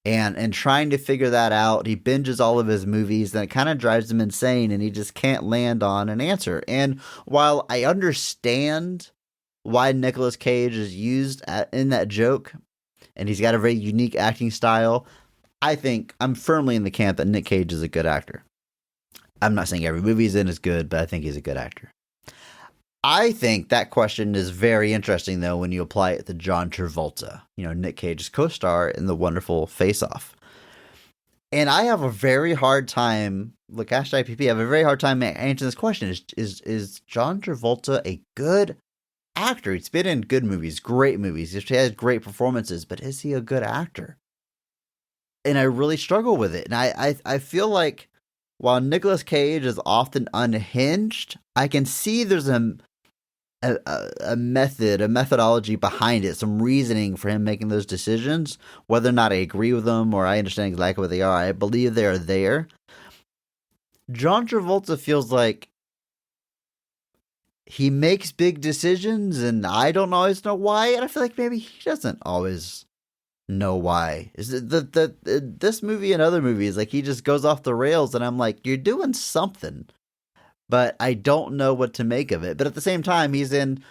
And trying to figure that out, he binges all of his movies, and it kind of drives him insane, and he just can't land on an answer. And while I understand why Nicolas Cage is used in that joke, and he's got a very unique acting style, I think I'm firmly in the camp that Nick Cage is a good actor. I'm not saying every movie he's in is good, but I think he's a good actor. I think that question is very interesting, though, when you apply it to John Travolta, Nick Cage's co-star in the wonderful Face Off. And I have a very hard time, look, Ask IPP, I have a very hard time answering this question. Is John Travolta a good actor? He's been in good movies, great movies. He has great performances, but is he a good actor? And I really struggle with it. And I feel like while Nicolas Cage is often unhinged, I can see there's a methodology behind it, some reasoning for him making those decisions. Whether or not I agree with them or I understand exactly what they are, I believe they are there. John Travolta feels like he makes big decisions, and I don't always know why, and I feel like maybe he doesn't always know why. Is it this movie and other movies, like he just goes off the rails, and I'm like, you're doing something, but I don't know what to make of it. But at the same time, he's in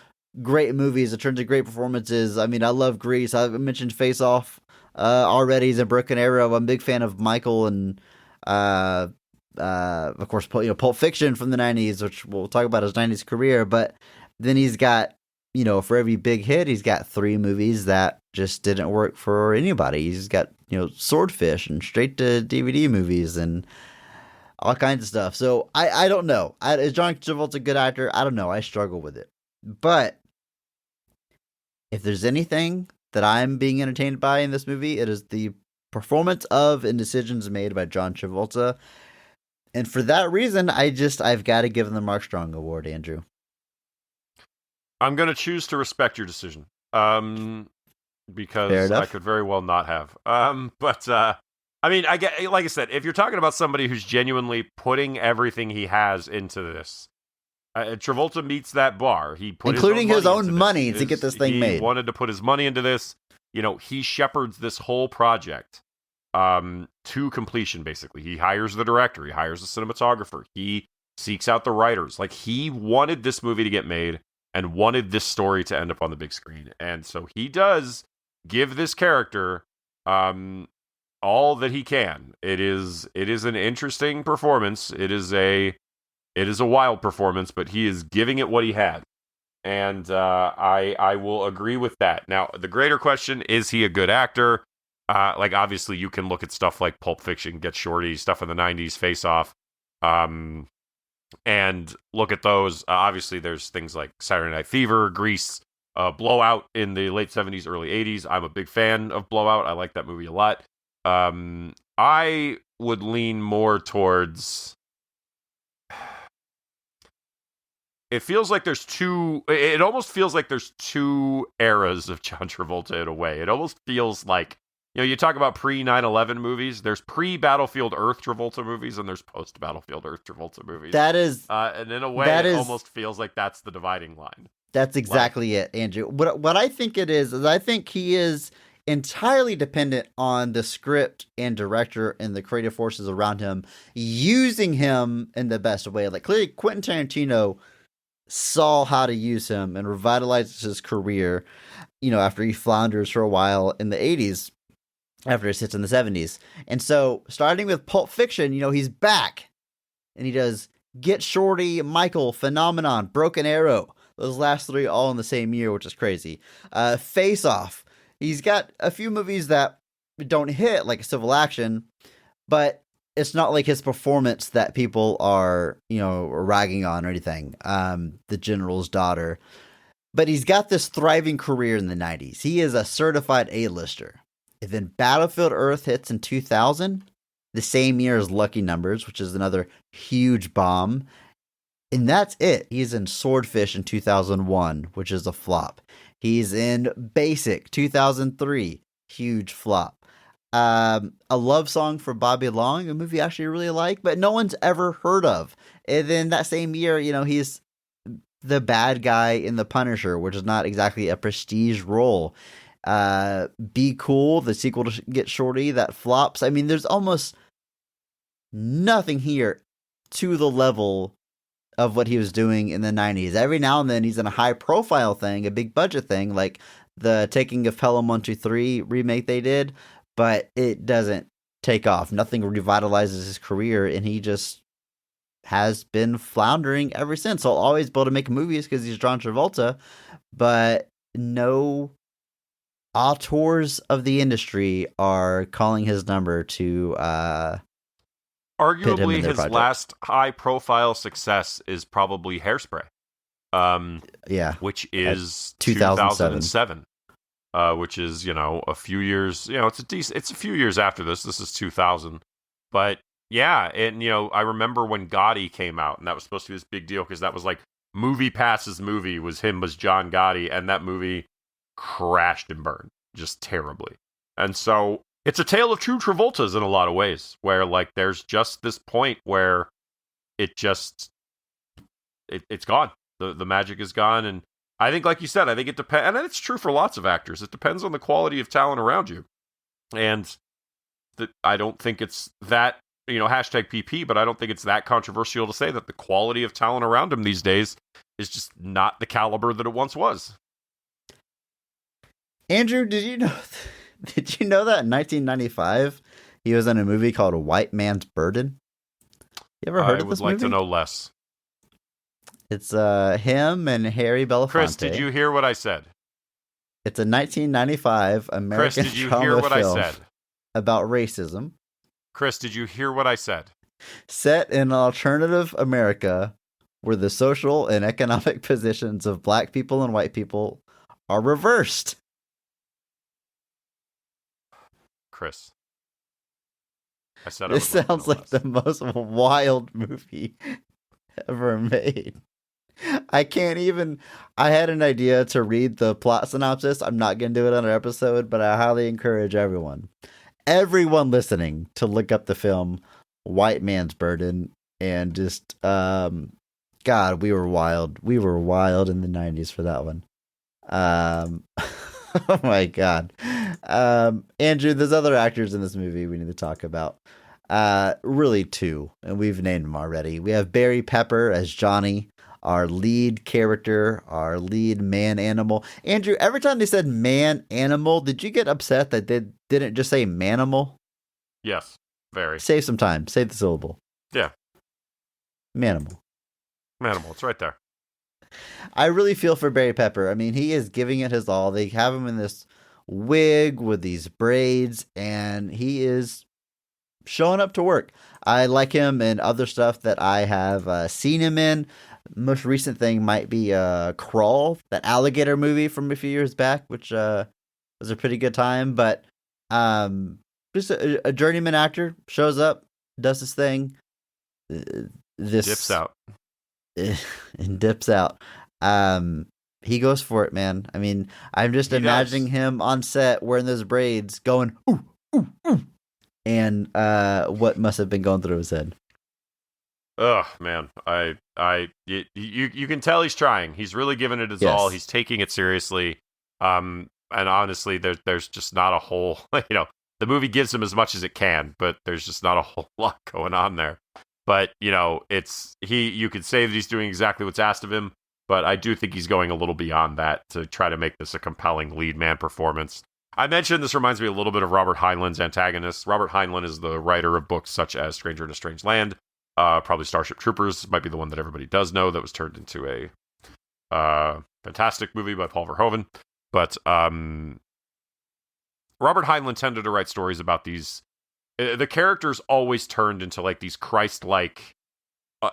great movies in terms of great performances. I mean, I love Grease. I mentioned Face Off already. He's in Broken Arrow. I'm a big fan of Michael, and of course, Pulp Fiction from the 90s, which we'll talk about his 90s career. But then he's got, for every big hit, he's got 3 movies that just didn't work for anybody. He's got, Swordfish and straight to DVD movies and all kinds of stuff. So I don't know. Is John Travolta a good actor? I don't know. I struggle with it. But if there's anything that I'm being entertained by in this movie, it is the performance of and decisions made by John Travolta. And for that reason, I've got to give him the Mark Strong Award, Andrew. I'm going to choose to respect your decision. Because I could very well not have. I mean, I get, like I said, if you're talking about somebody who's genuinely putting everything he has into this, Travolta meets that bar. He put including his own money to get this thing made. He wanted to put his money into this. He shepherds this whole project to completion, basically. He hires the director. He hires the cinematographer. He seeks out the writers. Like, he wanted this movie to get made and wanted this story to end up on the big screen. And so he does give this character all that he can. It is an interesting performance. It is a wild performance, but he is giving it what he had. And I will agree with that. Now, the greater question, is he a good actor? Like, obviously, you can look at stuff like Pulp Fiction, Get Shorty, stuff in the 90s, Face Off, and look at those. Obviously, there's things like Saturday Night Fever, Grease, Blowout in the late 70s, early 80s. I'm a big fan of Blowout. I like that movie a lot. I would lean more towards... It feels like there's two... It almost feels like there's 2 eras of John Travolta in a way. It almost feels like... you talk about pre-9/11 movies. There's pre-Battlefield Earth Travolta movies, and there's post-Battlefield Earth Travolta movies. That is... and in a way, it almost feels like that's the dividing line. That's exactly it, Andrew. What I think it is I think he is entirely dependent on the script and director and the creative forces around him using him in the best way. Like, clearly, Quentin Tarantino saw how to use him and revitalized his career, after he flounders for a while in the 80s, after his hits in the 70s. And so, starting with Pulp Fiction, he's back. And he does Get Shorty, Michael, Phenomenon, Broken Arrow. Those last 3 all in the same year, which is crazy. Face Off. He's got a few movies that don't hit, like Civil Action, but it's not like his performance that people are, ragging on or anything. The General's Daughter. But he's got this thriving career in the 90s. He is a certified A-lister. And then Battlefield Earth hits in 2000, the same year as Lucky Numbers, which is another huge bomb. And that's it. He's in Swordfish in 2001, which is a flop. He's in Basic 2003, huge flop. A Love Song for Bobby Long, a movie I actually really like, but no one's ever heard of. And then that same year, he's the bad guy in The Punisher, which is not exactly a prestige role. Be Cool, the sequel to Get Shorty, that flops. I mean, there's almost nothing here to the level of what he was doing in the 90s. Every now and then he's in a high profile thing, a big budget thing, like the Taking of Pelham 123 remake they did, but it doesn't take off. Nothing revitalizes his career, and he just has been floundering ever since. He'll always be able to make movies because he's John Travolta, but no auteurs of the industry are calling his number to Arguably, his project. last high-profile success is probably Hairspray, yeah, which is 2007. 2007, which is a few years. It's a few years after this. This is 2000, but yeah, and I remember when Gotti came out, and that was supposed to be this big deal because that was like Movie Pass's movie was him as John Gotti, and that movie crashed and burned just terribly, and so. It's a tale of two Travoltas in a lot of ways, where like there's just this point where it's gone. The magic is gone, and I think, like you said, I think it depends, and it's true for lots of actors. It depends on the quality of talent around you, and I don't think it's that hashtag PP, but I don't think it's that controversial to say that the quality of talent around him these days is just not the caliber that it once was. Andrew, did you know? Did you know that in 1995 he was in a movie called White Man's Burden? You ever heard of this movie? I would like to know less. It's him and Harry Belafonte. Chris, did you hear what I said? It's a 1995 American Chris, did you drama hear what film I said? About racism. Chris, did you hear what I said? Set in an alternative America where the social and economic positions of black people and white people are reversed. Chris. I said This sounds like the most wild movie ever made. I can't even. I had an idea to read the plot synopsis. I'm not going to do it on our episode, but I highly encourage everyone listening to look up the film White Man's Burden and just, God, we were wild. We were wild in the 90s for that one. Oh my God. Andrew, there's other actors in this movie we need to talk about. Really two, and we've named them already. We have Barry Pepper as Johnny, our lead character, our lead man animal. Andrew, every time they said man animal, did you get upset that they didn't just say manimal? Yes, very. Save some time. Save the syllable. Yeah. Manimal. Manimal, it's right there. I really feel for Barry Pepper. I mean, he is giving it his all. They have him in this wig with these braids, and he is showing up to work. I like him in other stuff that I have seen him in. Most recent thing might be Crawl, that alligator movie from a few years back, which was a pretty good time. But just a journeyman actor shows up, does his thing. Dips out. And dips out. He goes for it, man. I mean, I'm just imagining him on set wearing those braids, going ooh, ooh, ooh, and what must have been going through his head. Ugh, man. You can tell he's trying. He's really giving it his all. He's taking it seriously. And honestly, there's just not a whole, the movie gives him as much as it can, but there's just not a whole lot going on there. But, you could say that he's doing exactly what's asked of him, but I do think he's going a little beyond that to try to make this a compelling lead man performance. I mentioned this reminds me a little bit of Robert Heinlein's antagonist. Robert Heinlein is the writer of books such as Stranger in a Strange Land, probably Starship Troopers might be the one that everybody does know that was turned into a fantastic movie by Paul Verhoeven. But Robert Heinlein tended to write stories about these. The characters always turned into like these Christ-like,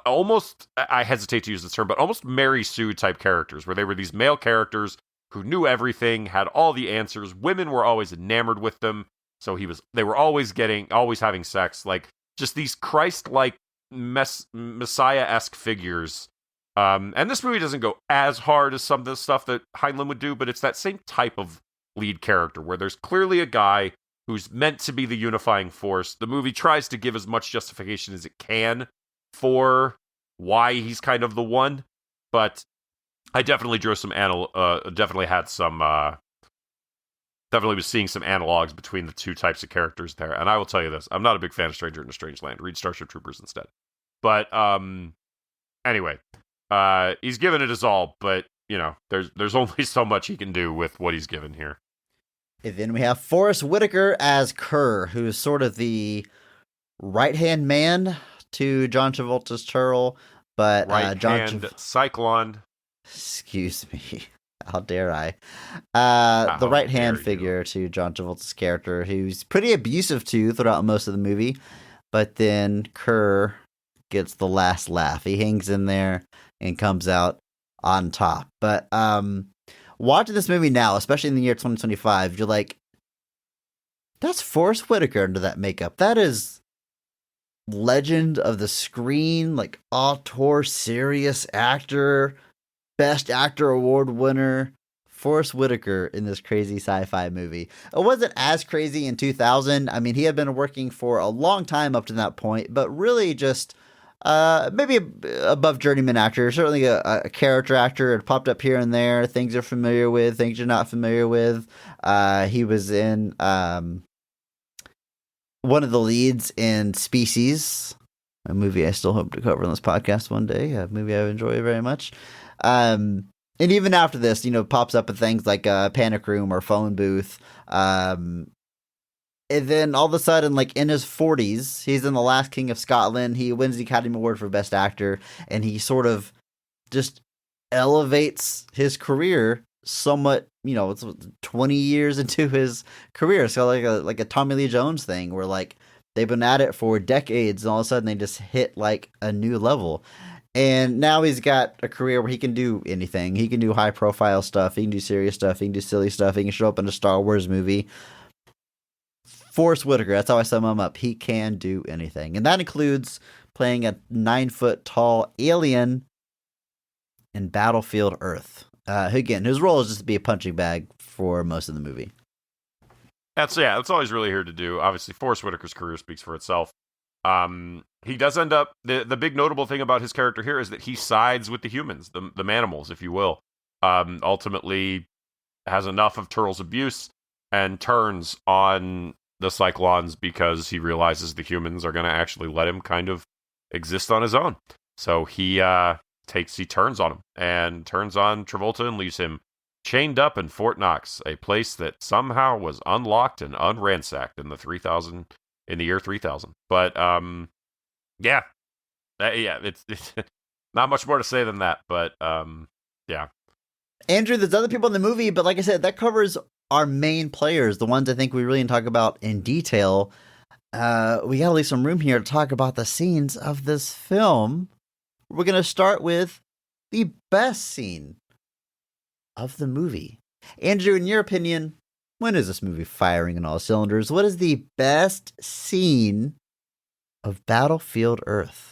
almost, I hesitate to use this term, but almost Mary Sue type characters, where they were these male characters who knew everything, had all the answers. Women were always enamored with them, so they were always having sex, like just these Christ-like Messiah-esque figures. And this movie doesn't go as hard as some of the stuff that Heinlein would do, but it's that same type of lead character where there's clearly a guy who's meant to be the unifying force. The movie tries to give as much justification as it can for why he's kind of the one, but I definitely drew some definitely was seeing some analogs between the two types of characters there. And I will tell you this, I'm not a big fan of Stranger in a Strange Land. Read Starship Troopers instead. But anyway, he's given it his all, but there's only so much he can do with what he's given here. And then we have Forrest Whitaker as Kerr, who's sort of the right-hand man to John Travolta's Turl, but right-hand Cyclone. Excuse me. How dare I? The right-hand figure to John Travolta's character, who's pretty abusive to throughout most of the movie, but then Kerr gets the last laugh. He hangs in there and comes out on top. But watching this movie now, especially in the year 2025, you're like, that's Forrest Whitaker under that makeup. That is legend of the screen, like auteur, serious actor, best actor award winner, Forrest Whitaker in this crazy sci-fi movie. It wasn't as crazy in 2000. I mean, he had been working for a long time up to that point, but really just maybe above journeyman actor, certainly a character actor. It popped up here and there. Things you're familiar with, things you're not familiar with. He was in one of the leads in Species, a movie I still hope to cover on this podcast one day, a movie I enjoy very much. And even after this, pops up in things like Panic Room or Phone Booth. And then all of a sudden, like in his 40s, he's in The Last King of Scotland. He wins the Academy Award for Best Actor, and he sort of just elevates his career somewhat. It's 20 years into his career, so like a Tommy Lee Jones thing, where like they've been at it for decades, and all of a sudden they just hit like a new level. And now he's got a career where he can do anything. He can do high profile stuff. He can do serious stuff. He can do silly stuff. He can show up in a Star Wars movie. Forrest Whitaker, that's how I sum him up. He can do anything. And that includes playing a 9-foot-tall alien in Battlefield Earth. Again, his role is just to be a punching bag for most of the movie. That's all he's really here to do. Obviously, Forrest Whitaker's career speaks for itself. He does end up, the big notable thing about his character here is that he sides with the humans, the manimals, if you will. Ultimately has enough of Turl's abuse and turns on the Cyclones because he realizes the humans are going to actually let him kind of exist on his own. So he turns on him and turns on Travolta and leaves him chained up in Fort Knox, a place that somehow was unlocked and unransacked in the year 3000. But it's not much more to say than that. But yeah. Andrew, there's other people in the movie, but like I said, that covers our main players, the ones I think we really need to talk about in detail. We gotta leave some room here to talk about the scenes of this film. We're gonna start with the best scene of the movie. Andrew, in your opinion, when is this movie firing on all cylinders? What is the best scene of Battlefield Earth?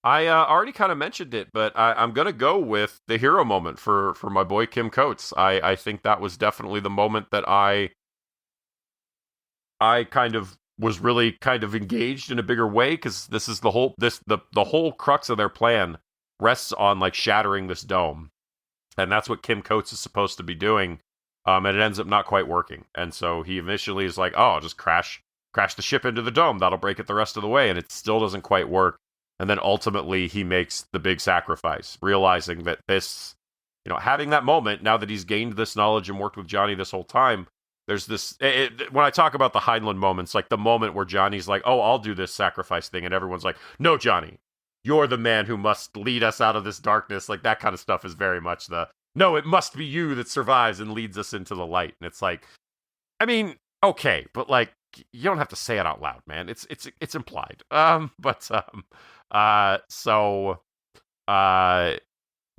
I already kind of mentioned it, but I'm going to go with the hero moment for my boy Kim Coates. I think that was definitely the moment that I kind of was really kind of engaged in a bigger way, because this is the whole crux of their plan rests on like shattering this dome. And that's what Kim Coates is supposed to be doing. And it ends up not quite working. And so he initially is like, oh, I'll just crash the ship into the dome. That'll break it the rest of the way. And it still doesn't quite work. And then ultimately he makes the big sacrifice, realizing that this, having that moment, now that he's gained this knowledge and worked with Johnny this whole time, there's this, when I talk about the Heinlein moments, like the moment where Johnny's like, oh, I'll do this sacrifice thing. And everyone's like, no, Johnny, you're the man who must lead us out of this darkness. Like that kind of stuff is very much no, it must be you that survives and leads us into the light. And it's like, I mean, okay, but like, you don't have to say it out loud, man. It's implied.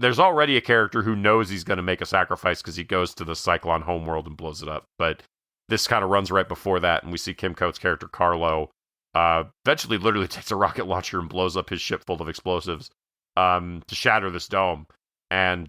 There's already a character who knows he's going to make a sacrifice because he goes to the Cyclone homeworld and blows it up. But this kind of runs right before that, and we see Kim Coates' character Carlo eventually literally takes a rocket launcher and blows up his ship full of explosives to shatter this dome. And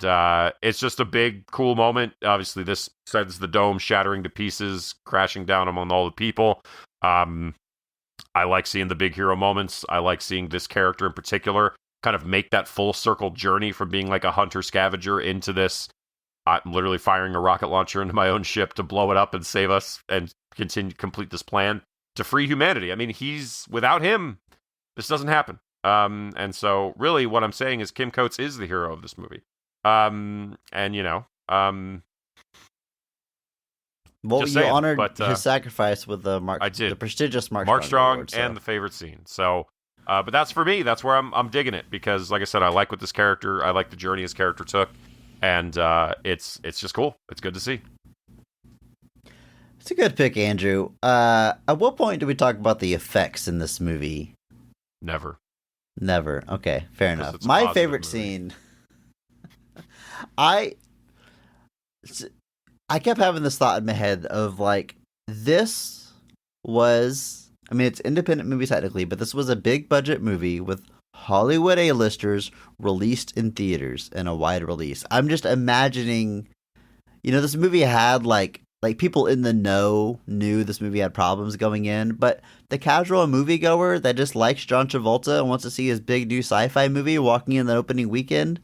it's just a big, cool moment. Obviously, this sends the dome shattering to pieces, crashing down among all the people. I like seeing the big hero moments. I like seeing this character in particular kind of make that full circle journey from being like a hunter scavenger into this. I'm literally firing a rocket launcher into my own ship to blow it up and save us and complete this plan to free humanity. I mean, without him, this doesn't happen. And so really what I'm saying is Kim Coates is the hero of this movie. And well, just you saying, honored but, his sacrifice with the I did. the prestigious Mark Strong Award, and the favorite scene. So, but that's for me. That's where I'm digging it because, like I said, I like what this character. I like the journey his character took, and it's just cool. It's good to see. It's a good pick, Andrew. At what point do we talk about the effects in this movie? Never. Okay, fair enough. It's a My positive favorite movie. scene. I kept having this thought in my head of like, this was, I mean, it's independent movie technically, but this was a big budget movie with Hollywood A-listers released in theaters in a wide release. I'm just imagining, this movie had like people in the know knew this movie had problems going in, but the casual moviegoer that just likes John Travolta and wants to see his big new sci-fi movie walking in the opening weekend,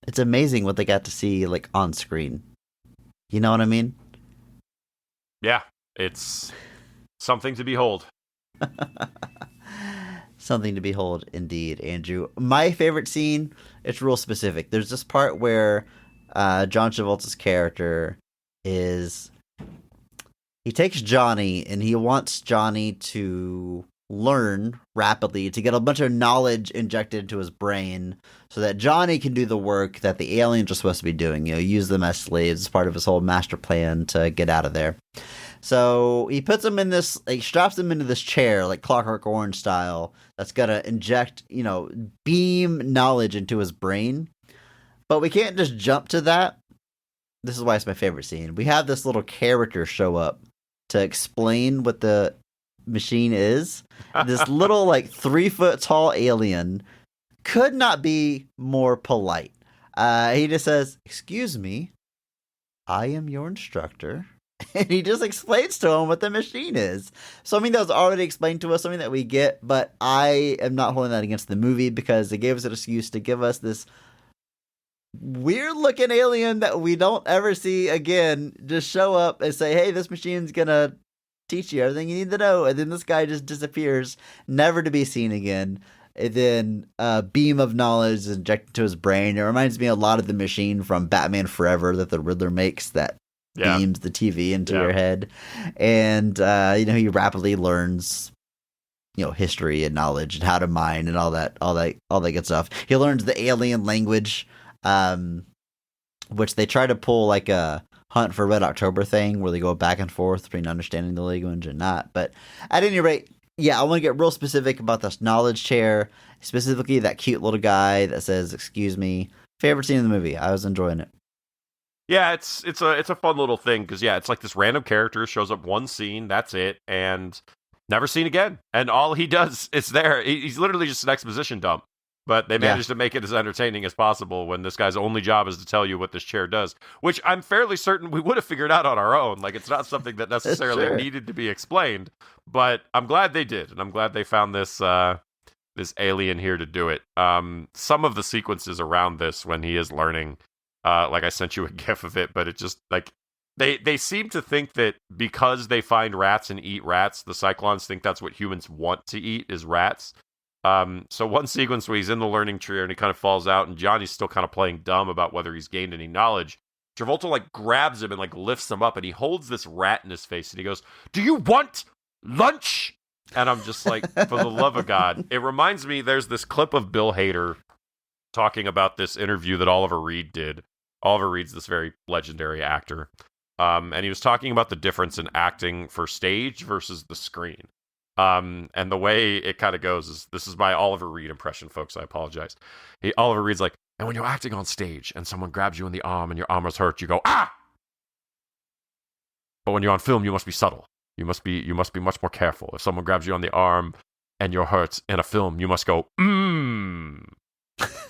it's amazing what they got to see like on screen. You know what I mean? Yeah, it's something to behold. Something to behold, indeed, Andrew. My favorite scene, it's real specific. There's this part where John Travolta's character he takes Johnny and he wants Johnny to learn rapidly, to get a bunch of knowledge injected into his brain so that Johnny can do the work that the aliens are supposed to be doing, use them as slaves as part of his whole master plan to get out of there. So he puts him in this, straps him into this chair, like Clockwork Orange style, that's gonna inject, beam knowledge into his brain. But we can't just jump to that. This is why it's my favorite scene. We have this little character show up to explain what the machine is. This little 3-foot tall alien could not be more polite. He just says, "Excuse me, I am your instructor." And he just explains to him what the machine is. Something that was already explained to us, something that we get, but I am not holding that against the movie because it gave us an excuse to give us this weird looking alien that we don't ever see again just show up and say, "Hey, this machine's gonna teach you everything you need to know," and then this guy just disappears, never to be seen again. And then a beam of knowledge is injected to his brain. It reminds me a lot of the machine from Batman Forever that the Riddler makes that beams the TV into your head. And he rapidly learns history and knowledge and how to mine and all that good stuff. He learns the alien language, which they try to pull like a Hunt for Red October thing where they go back and forth between understanding the language and not. But at any rate, I want to get real specific about this knowledge chair, specifically that cute little guy that says, "Excuse me." Favorite scene in the movie. I was enjoying it. Yeah, it's a fun little thing because it's like this random character shows up one scene, that's it, and never seen again. And all he does is there. He's literally just an exposition dump. But they managed to make it as entertaining as possible when this guy's only job is to tell you what this chair does, which I'm fairly certain we would have figured out on our own. Like, it's not something that necessarily needed to be explained, but I'm glad they did, and I'm glad they found this this alien here to do it. Some of the sequences around this when he is learning, like I sent you a gif of it, but it just like they seem to think that because they find rats and eat rats, the Cyclones think that's what humans want to eat is rats. So one sequence where he's in the learning tree and he kind of falls out and Johnny's still kind of playing dumb about whether he's gained any knowledge. Travolta grabs him and lifts him up and he holds this rat in his face and he goes, "Do you want lunch?" And I'm just like, for the love of God. It reminds me, there's this clip of Bill Hader talking about this interview that Oliver Reed did. Oliver Reed's this very legendary actor. And he was talking about the difference in acting for stage versus the screen. And the way it kind of goes is, this is my Oliver Reed impression, folks. I apologize. Oliver Reed's like, "And when you're acting on stage and someone grabs you in the arm and your arm is hurt, you go, 'Ah!' But when you're on film, you must be subtle. You must be much more careful. If someone grabs you on the arm and you're hurt in a film, you must go, 'Mmm.'"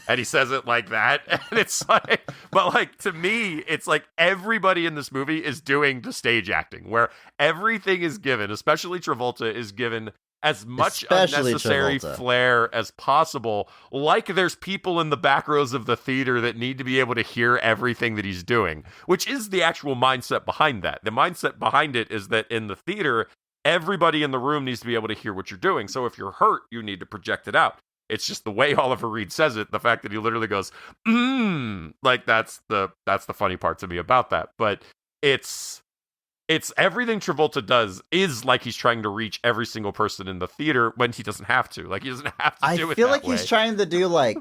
And he says it like that. And it's like, but like, to me, it's like everybody in this movie is doing the stage acting where everything is given, especially Travolta is given as much Especially unnecessary Travolta. flair as possible. Like there's people in the back rows of the theater that need to be able to hear everything that he's doing, which is the actual mindset behind that. The mindset behind it is that in the theater, everybody in the room needs to be able to hear what you're doing. So if you're hurt, you need to project it out. It's just the way Oliver Reed says it, the fact that he literally goes, like that's the funny part to me about that. But it's everything Travolta does is like he's trying to reach every single person in the theater when he doesn't have to. Like he doesn't have to do it. I feel that like way. he's trying to do like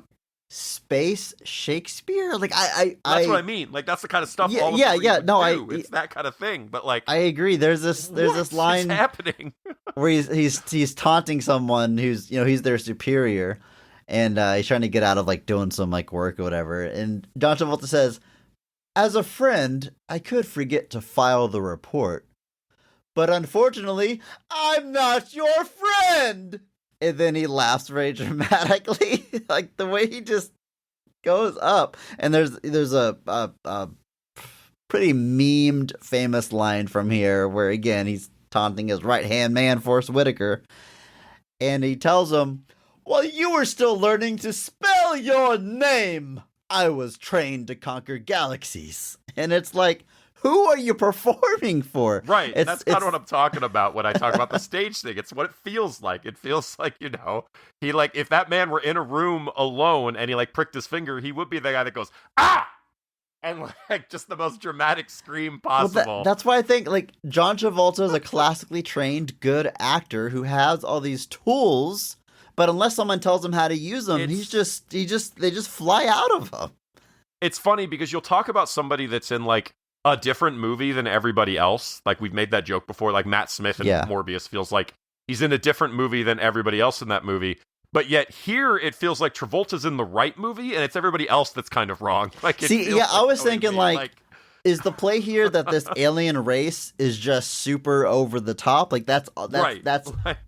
space Shakespeare. Like That's what I mean. Like that's the kind of stuff. Yeah, Oliver yeah, Reed yeah. would No, do. It's that kind of thing. But like, I agree. There's this what line is happening. where he's taunting someone who's he's their superior, and he's trying to get out of like doing some like work or whatever. And John Travolta says, "As a friend, I could forget to file the report, but unfortunately, I'm not your friend." And then he laughs very dramatically, like the way he just goes up. And there's a pretty memed famous line from here where again he's taunting his right hand man, Forrest Whitaker, and he tells him, "While you were still learning to spell your name, I was trained to conquer galaxies." And it's like, who are you performing for? Right. It's- That's kind it's- of what I'm talking about when I talk about the stage thing. It's what it feels like. It feels like, he like, if that man were in a room alone and he like pricked his finger, he would be the guy that goes, "Ah!" And like just the most dramatic scream Well, possible. that's why I think like John Travolta is a classically trained good actor who has all these tools, but unless someone tells him how to use them, they just fly out of him. It's funny because you'll talk about somebody that's in like a different movie than everybody else. Like we've made that joke before, like Matt Smith in Yeah. Morbius feels like he's in a different movie than everybody else in that movie. But yet here it feels like Travolta's in the right movie and it's everybody else that's kind of wrong. Like it See, feels yeah, I was totally thinking me. like, is the play here that this alien race is just super over the top? Like that's right.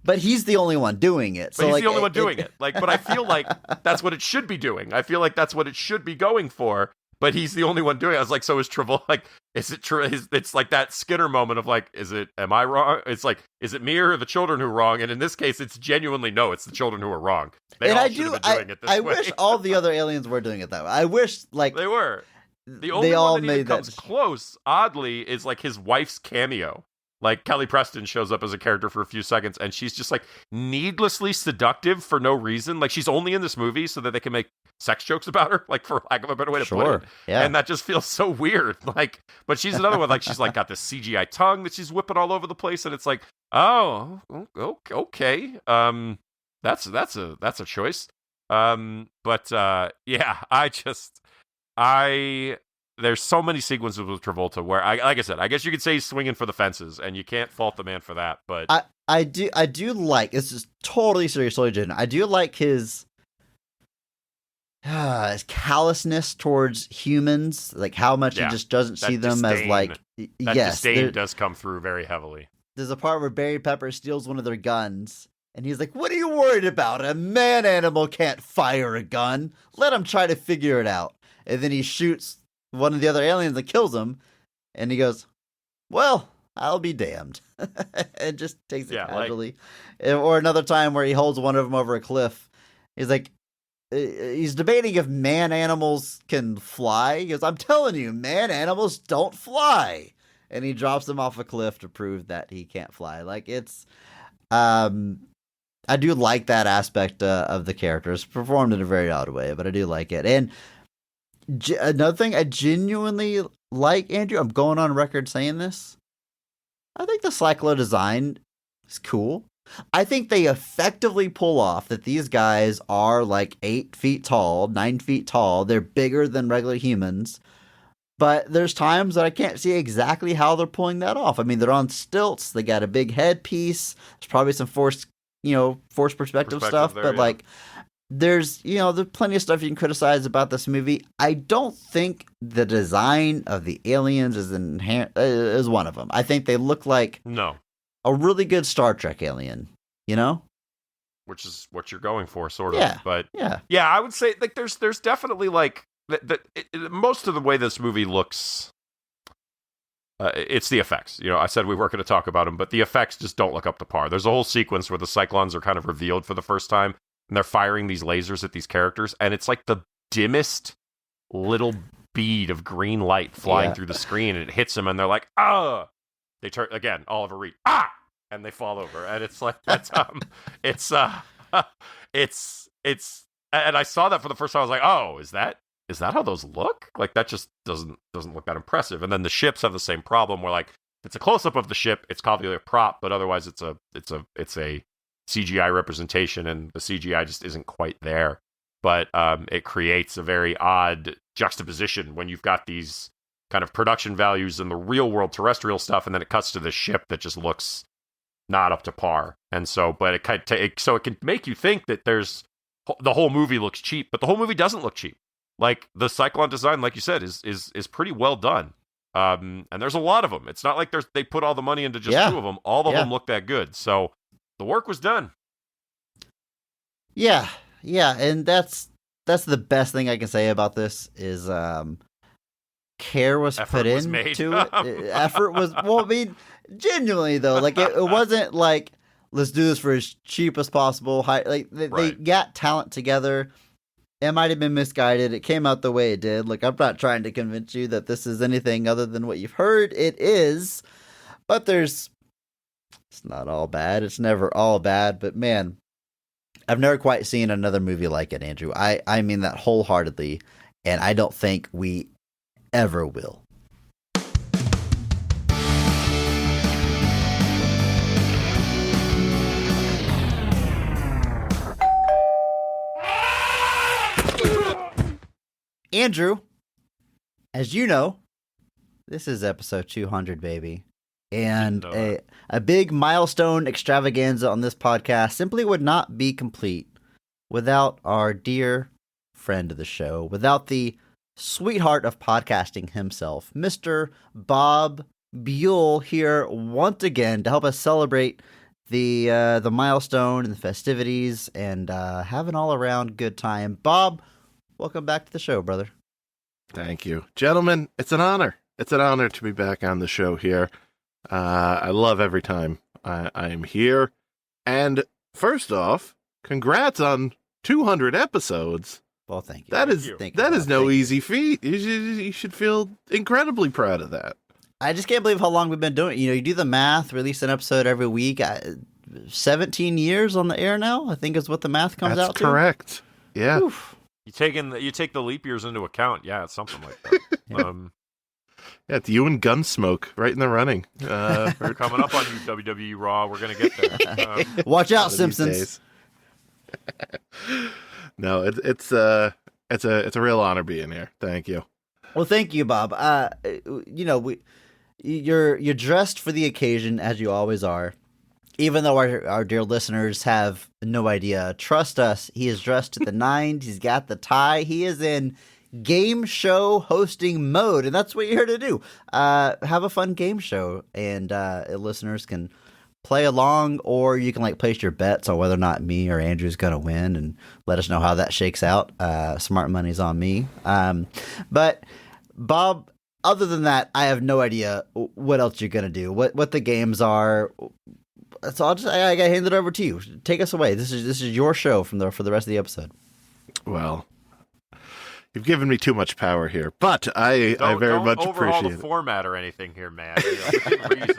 but he's the only one doing it. But So he's like, the only one doing it. Like, but I feel like that's what it should be doing. I feel like that's what it should be going for. But he's the only one doing it. I was like, so is Travolta? Like, is it true? It's like that Skinner moment of like, am I wrong? It's like, is it me or the children who are wrong? And in this case, it's genuinely no, it's the children who are wrong. They and all I should do. have been doing it this I way. wish all the other aliens were doing it that way. I wish like They were. The only they all one that even made comes that. close, oddly, is like his wife's cameo. Like Kelly Preston shows up as a character for a few seconds, and she's just like needlessly seductive for no reason. Like she's only in this movie so that they can make sex jokes about her, like for lack of a better way to put it. Yeah. And that just feels so weird. Like, but she's another one. Like she's like got this CGI tongue that she's whipping all over the place, and it's like, oh, okay. That's a choice. But yeah, there's so many sequences with Travolta where like I said, I guess you could say he's swinging for the fences, and you can't fault the man for that. But I do like, this is totally serious, totally genuine. I do like his callousness towards humans, like how much he just doesn't see them as like, that yes, disdain does come through very heavily. there's a part where Barry Pepper steals one of their guns, and he's like, "What are you worried about? A man animal can't fire a gun. Let him try to figure it out." And then he shoots one of the other aliens and kills him, and he goes, "Well, I'll be damned," and just takes it casually. Or another time where he holds one of them over a cliff. He's like, he's debating if man animals can fly. He goes, "I'm telling you, man animals don't fly." And he drops him off a cliff to prove that he can't fly. Like it's, I do like that aspect of the character. It's performed in a very odd way, but I do like it. And another thing I genuinely like, Andrew, I'm going on record saying this, I think the Cyclo design is cool. I think they effectively pull off that these guys are like 8 feet tall, 9 feet tall. They're bigger than regular humans. But there's times that I can't see exactly how they're pulling that off. I mean, they're on stilts. They got a big headpiece. There's probably some forced perspective stuff. there, But yeah. like, there's plenty of stuff you can criticize about this movie. I don't think the design of the aliens is one of them. I think they look like No. a really good Star Trek alien, you know? which is what you're going for, sort of. Yeah. But Yeah. I would say like there's definitely like most of the way this movie looks. It's the effects. You know, I said we weren't going to talk about them, but the effects just don't look up to par. There's a whole sequence where the Cyclones are kind of revealed for the first time, and they're firing these lasers at these characters, and it's like the dimmest little bead of green light flying through the screen, and it hits them, and they're like, ah! They turn, again, Oliver Reed, ah! And they fall over, and it's like, that's, and I saw that for the first time, I was like, oh, is that how those look? Like, that just doesn't look that impressive. And then the ships have the same problem where, like, if it's a close-up of the ship, it's probably a prop, but otherwise it's a CGI representation, and the CGI just isn't quite there. But it creates a very odd juxtaposition when you've got these kind of production values in the real-world terrestrial stuff, and then it cuts to the ship that just looks not up to par. And so, but it can make you think that the whole movie looks cheap, but the whole movie doesn't look cheap. Like, the Cyclone design, like you said, is pretty well done. And there's a lot of them. It's not like they put all the money into just two of them. All of them look that good. So the work was done. Yeah, and that's the best thing I can say about this is care was put into it. Effort was, well, I mean, genuinely though, like it wasn't like, let's do this for as cheap as possible. They got talent together. It might have been misguided. It came out the way it did. Like, I'm not trying to convince you that this is anything other than what you've heard. It is, but it's not all bad. It's never all bad, but man, I've never quite seen another movie like it, Andrew. I mean that wholeheartedly, and I don't think we ever will. Andrew, as you know, this is episode 200, baby. And a big milestone extravaganza on this podcast simply would not be complete without our dear friend of the show, without the sweetheart of podcasting himself, Mr. Bob Buel, here once again to help us celebrate the milestone and the festivities and have an all-around good time. Bob, welcome back to the show, brother. Thank you. Gentlemen, it's an honor. It's an honor to be back on the show here. I love every time I am here. And first off, congrats on 200 episodes. Well, thank you. That is no easy feat. You should feel incredibly proud of that. I just can't believe how long we've been doing it. You know, you do the math, release an episode every week. 17 years on the air now, I think is what the math comes out to. That's correct. Yeah. Oof. You take the leap years into account. Yeah, it's something like that. Yeah, it's you and Gunsmoke right in the running. We're coming up on you, WWE Raw. We're gonna get there. Watch out, Simpsons. No, it's a real honor being here. Thank you. Well, thank you, Bob. You know, you're dressed for the occasion as you always are. Even though our dear listeners have no idea, trust us, he is dressed to the nines. He's got the tie. He is in game show hosting mode, and that's what you're here to do. Have a fun game show, and listeners can play along, or you can place your bets on whether or not me or Andrew's going to win, and let us know how that shakes out. Smart money's on me. But Bob, other than that, I have no idea what else you're going to do, what the games are. So I got to hand it over to you. Take us away. This is your show for the rest of the episode. Well, you've given me too much power here, but I very much appreciate it. Don't overhaul the format or anything here, man. Within reason.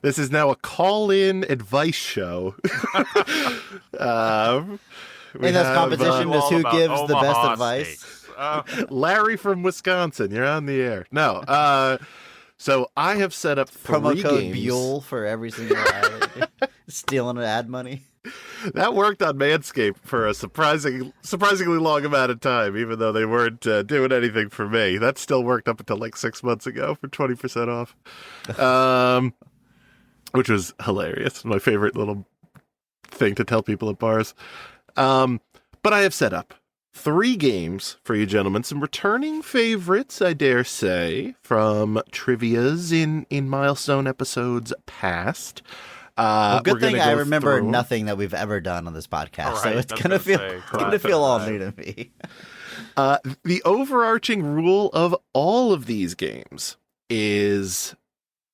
This is now a call-in advice show. In this competition is who gives the best advice. Larry from Wisconsin, you're on the air. No. So I have set up promo code games. Buel for every single ad. Stealing ad money. That worked on Manscaped for a surprisingly long amount of time, even though they weren't doing anything for me. That still worked up until 6 months ago for 20% off, which was hilarious. My favorite little thing to tell people at bars. But I have set up 3 games for you gentlemen, some returning favorites, I dare say, from trivias in milestone episodes past. Good we're thing gonna I go remember through. nothing that we've ever done on this podcast, so Right, it's I was gonna feel say, gonna feel all new to me. The overarching rule of all of these games is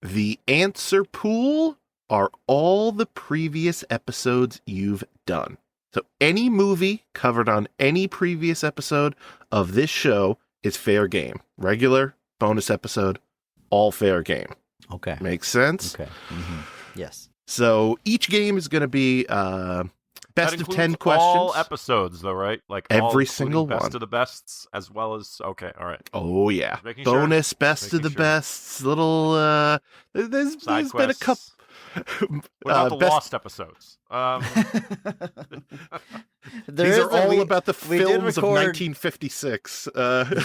the answer pool are all the previous episodes you've done. So any movie covered on any previous episode of this show is fair game. Regular, bonus episode, all fair game. Okay. Makes sense? Okay. Yes. So each game is going to be best That of 10 includes questions. all episodes, though, right? Like all, Every including single best one. of the bests, as well as okay, all right. Oh yeah, Just making sure. bonus best Just of the making sure. bests. Little there's Side been a couple. quests. What about the best- lost episodes? These are all about the we did films of record 1956.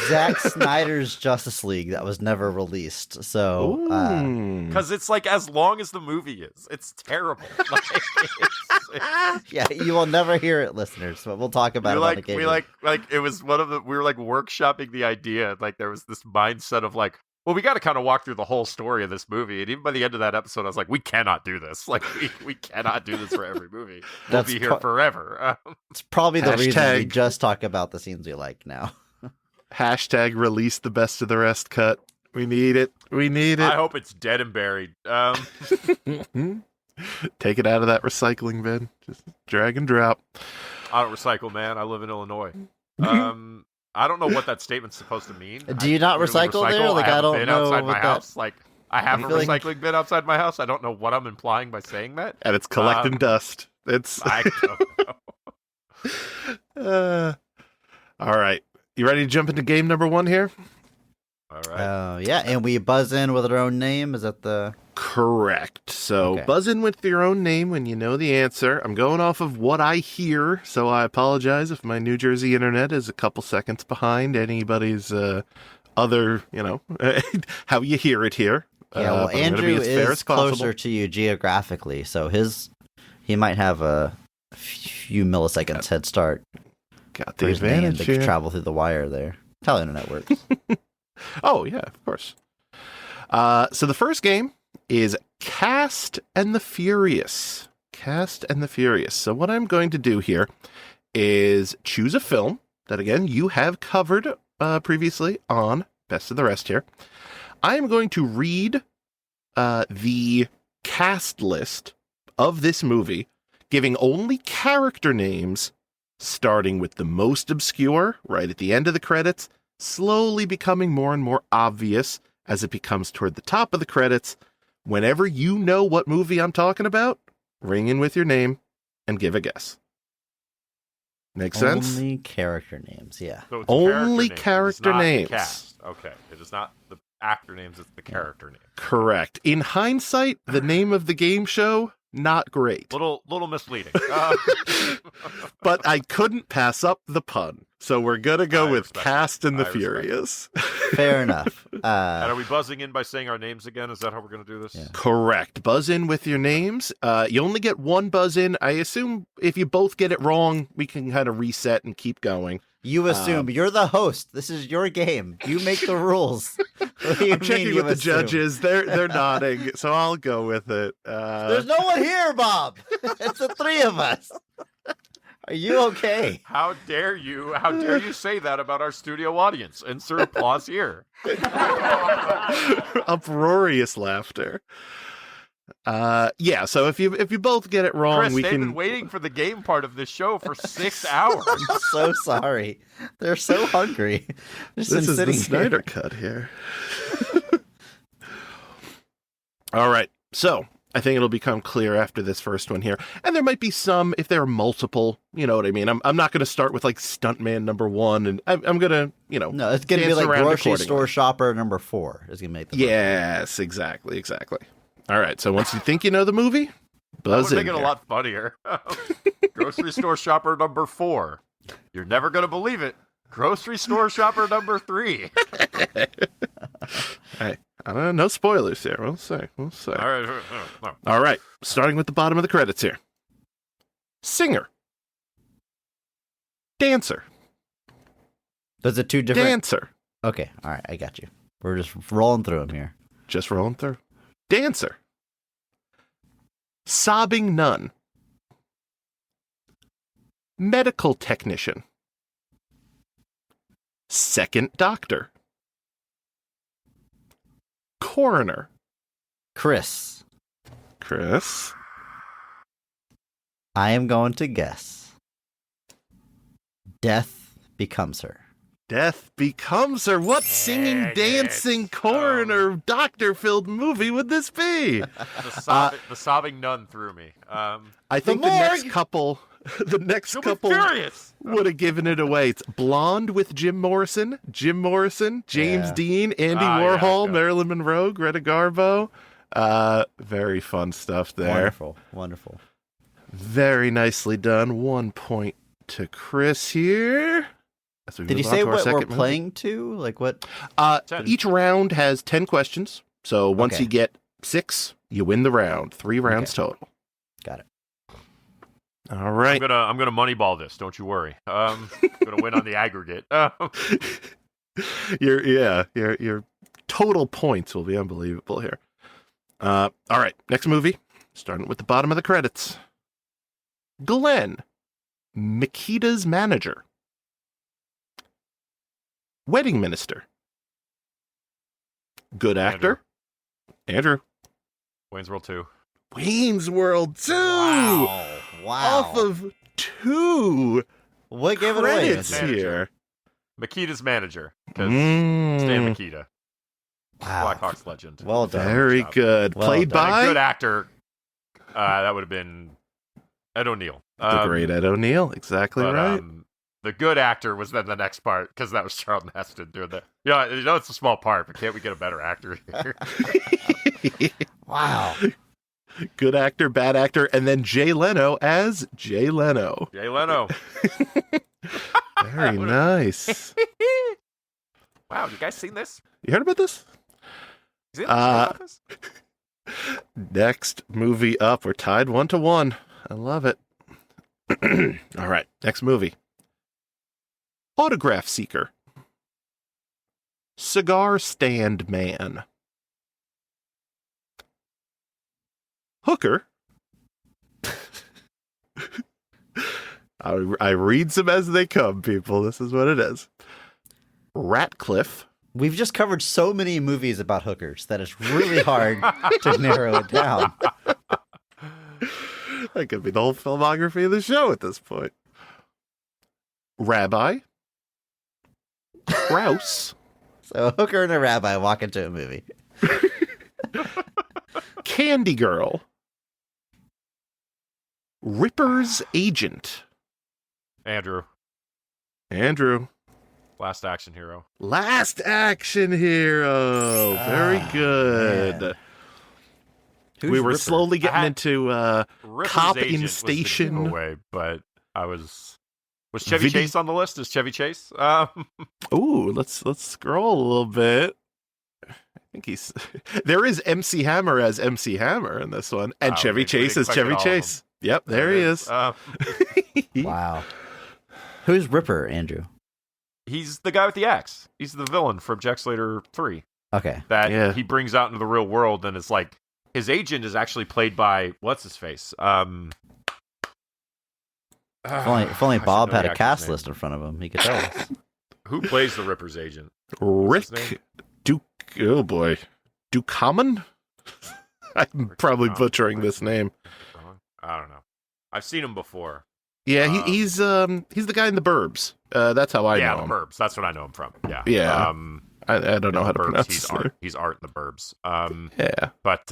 Zack Snyder's Justice League that was never released. So Ooh. Because it's like as long as the movie is, it's terrible. Like, yeah, you will never hear it, listeners. But we'll talk about it on occasion. we like it was one of the we were like workshopping the idea. Like there was this mindset of like, well, we got to kind of walk through the whole story of this movie. And even by the end of that episode, I was like, we cannot do this. Like we cannot do this for every movie. We'll That's be here forever. It's probably the reason we Hashtag- just talk about the scenes we like now. Hashtag release the best of the rest cut. We need it. We need I it. hope it's dead and buried. Take it out of that recycling bin. Just drag and drop. I don't recycle, man. I live in Illinois. I don't know what that statement's supposed to mean. Do you not I really recycle there? Like, I have I don't a bin know outside what my that- house. Like I have I a feel like- recycling bin outside my house. I don't know what I'm implying by saying that. And it's collecting dust. It's I don't know. all right. You ready to jump into game number 1 here? All right. Yeah, and we buzz in with our own name. Is that the... Correct. So Okay. buzz in with your own name when you know the answer. I'm going off of what I hear, so I apologize if my New Jersey internet is a couple seconds behind anybody's other, how you hear it here. Yeah, well, but I'm gonna be Andrew as fair is as possible. closer to you geographically, so he might have a few milliseconds head start Got for the his name advantage to here. travel through the wire there. Tell internet works. Oh, yeah, of course. So the first game is Cast and the Furious. Cast and the Furious. So what I'm going to do here is choose a film that, again, you have covered previously on Best of the Rest here. I am going to read the cast list of this movie, giving only character names, starting with the most obscure, right at the end of the credits, slowly becoming more and more obvious as it becomes toward the top of the credits. Whenever you know what movie I'm talking about, ring in with your name and give a guess. Make sense? Only character names, yeah. So it's only name. It is character not the names. cast. Okay, it is not the actor names. It's the character name. Correct. In hindsight, the name of the game show, not great. Little misleading. But I couldn't pass up the pun. So we're going to go I with respect Cast and the I respect Furious. Fair enough. And are we buzzing in by saying our names again? Is that how we're going to do this? Yeah. Correct. Buzz in with your names. You only get one buzz in. I assume if you both get it wrong, we can kind of reset and keep going. You assume. You're the host. This is your game. You make the rules. What do you I'm checking mean with you the assume? judges. They're nodding, so I'll go with it. There's no one here, Bob. It's the three of us. Are you okay? How dare you? How dare you say that about our studio audience? Insert applause here. Uproarious laughter. Yeah. So if you both get it wrong, Chris, we they've can. been waiting for the game part of this show for 6 hours. I'm so sorry. They're so hungry. Just This been is the sitting Snyder here. cut here. All right. So I think it'll become clear after this first one here. And there might be some, if there are multiple, you know what I mean? I'm not going to start with like Stuntman number 1. And I'm going to, No, it's going to be dance like around grocery accordingly. store shopper number 4 is going to make the Yes, exactly. All right. So once you think you know the movie, That buzz would in make it a here. lot funnier. Grocery store shopper number 4. You're never going to believe it. Grocery store shopper number 3. Hey, I don't know. No spoilers here. We'll see. All right. All right. Starting with the bottom of the credits here. Singer. Dancer. Those are two different. Dancer. Okay, all right, I got you. We're just rolling through them here. Just rolling through. Dancer. Sobbing nun. Medical technician. Second doctor. Coroner. Chris. Chris. I am going to guess. Death becomes her. Death becomes her. What singing, Dang dancing, it. coroner, doctor-filled movie would this be? The sobbing nun threw me. I think the next couple, Furious. would have given it away. It's Blonde with Jim Morrison, James Yeah. Dean, Andy Ah, yeah, Warhol, okay. Marilyn Monroe, Greta Garbo. Very fun stuff there. Wonderful. Wonderful. Very nicely done. 1 point to Chris here. As we Did you move on say to our what we're second movie. playing to? Like what? 10. Each round has 10 questions. So once Okay. you get 6, you win the round. 3 rounds total. Got it. All right. I'm gonna moneyball this. Don't you worry. I'm gonna win on the aggregate. Your total points will be unbelievable here. All right, next movie, starting with the bottom of the credits. Glenn, Makita's manager. Wedding minister. Good actor. Andrew. Wayne's World 2. Wayne's World 2. Wow. Off of 2 What gave it away? credits Manager. here. Makita's manager. Because Stan Makita. Wow. Blackhawks legend. Well done. Very job. good. Well Played done. And a by good actor. That would have been Ed O'Neill. the great Ed O'Neill. Exactly But, right. the good actor was then the next part because that was Charlton Heston doing that. Yeah, you know it's a small part, but can't we get a better actor here? Wow. Good actor, bad actor, and then Jay Leno as Jay Leno. Jay Leno. Very nice. Wow, you guys seen this? You heard about this? Is it about this? Next movie up. We're tied 1-1. I love it. All right, next movie. Autograph Seeker. Cigar Stand Man. Hooker. I read them as they come, people. This is what it is. Ratcliffe. We've just covered so many movies about hookers that it's really hard to narrow it down. That could be the whole filmography of the show at this point. Rabbi. Kraus. So a hooker and a rabbi walk into a movie. Candy Girl. Ripper's Agent. Andrew, Andrew. Last Action Hero. Last Action Hero. Very good. man. Who's We were Ripper? slowly getting into Ripper's Cop Agent in was the Station. giveaway, but was Chevy Video- Chase on the list? Is Chevy Chase? Ooh, let's scroll a little bit. I think he's there is MC Hammer as MC Hammer in this one, and Wow, Chevy we Chase as expected Chevy all of Chase. Yep, there he is. Wow. Who's Ripper, Andrew? He's the guy with the axe. He's the villain from Jack Slater 3 Okay. that Yeah. he brings out into the real world, and it's like his agent is actually played by what's his face. If only I should Bob know had the a actor's cast name. list in front of him, he could tell us. Who plays the Ripper's agent? Rick What's his name? Duke. Oh boy, Dukeman. I'm probably Dukeman. butchering this name. I don't know. I've seen him before. Yeah, Um, he's the guy in the Burbs. That's how I yeah, know the him. Burbs. That's what I know him from. Yeah. Yeah. I don't know how to Burbs, pronounce he's his art. name. He's Art in the Burbs. Yeah. But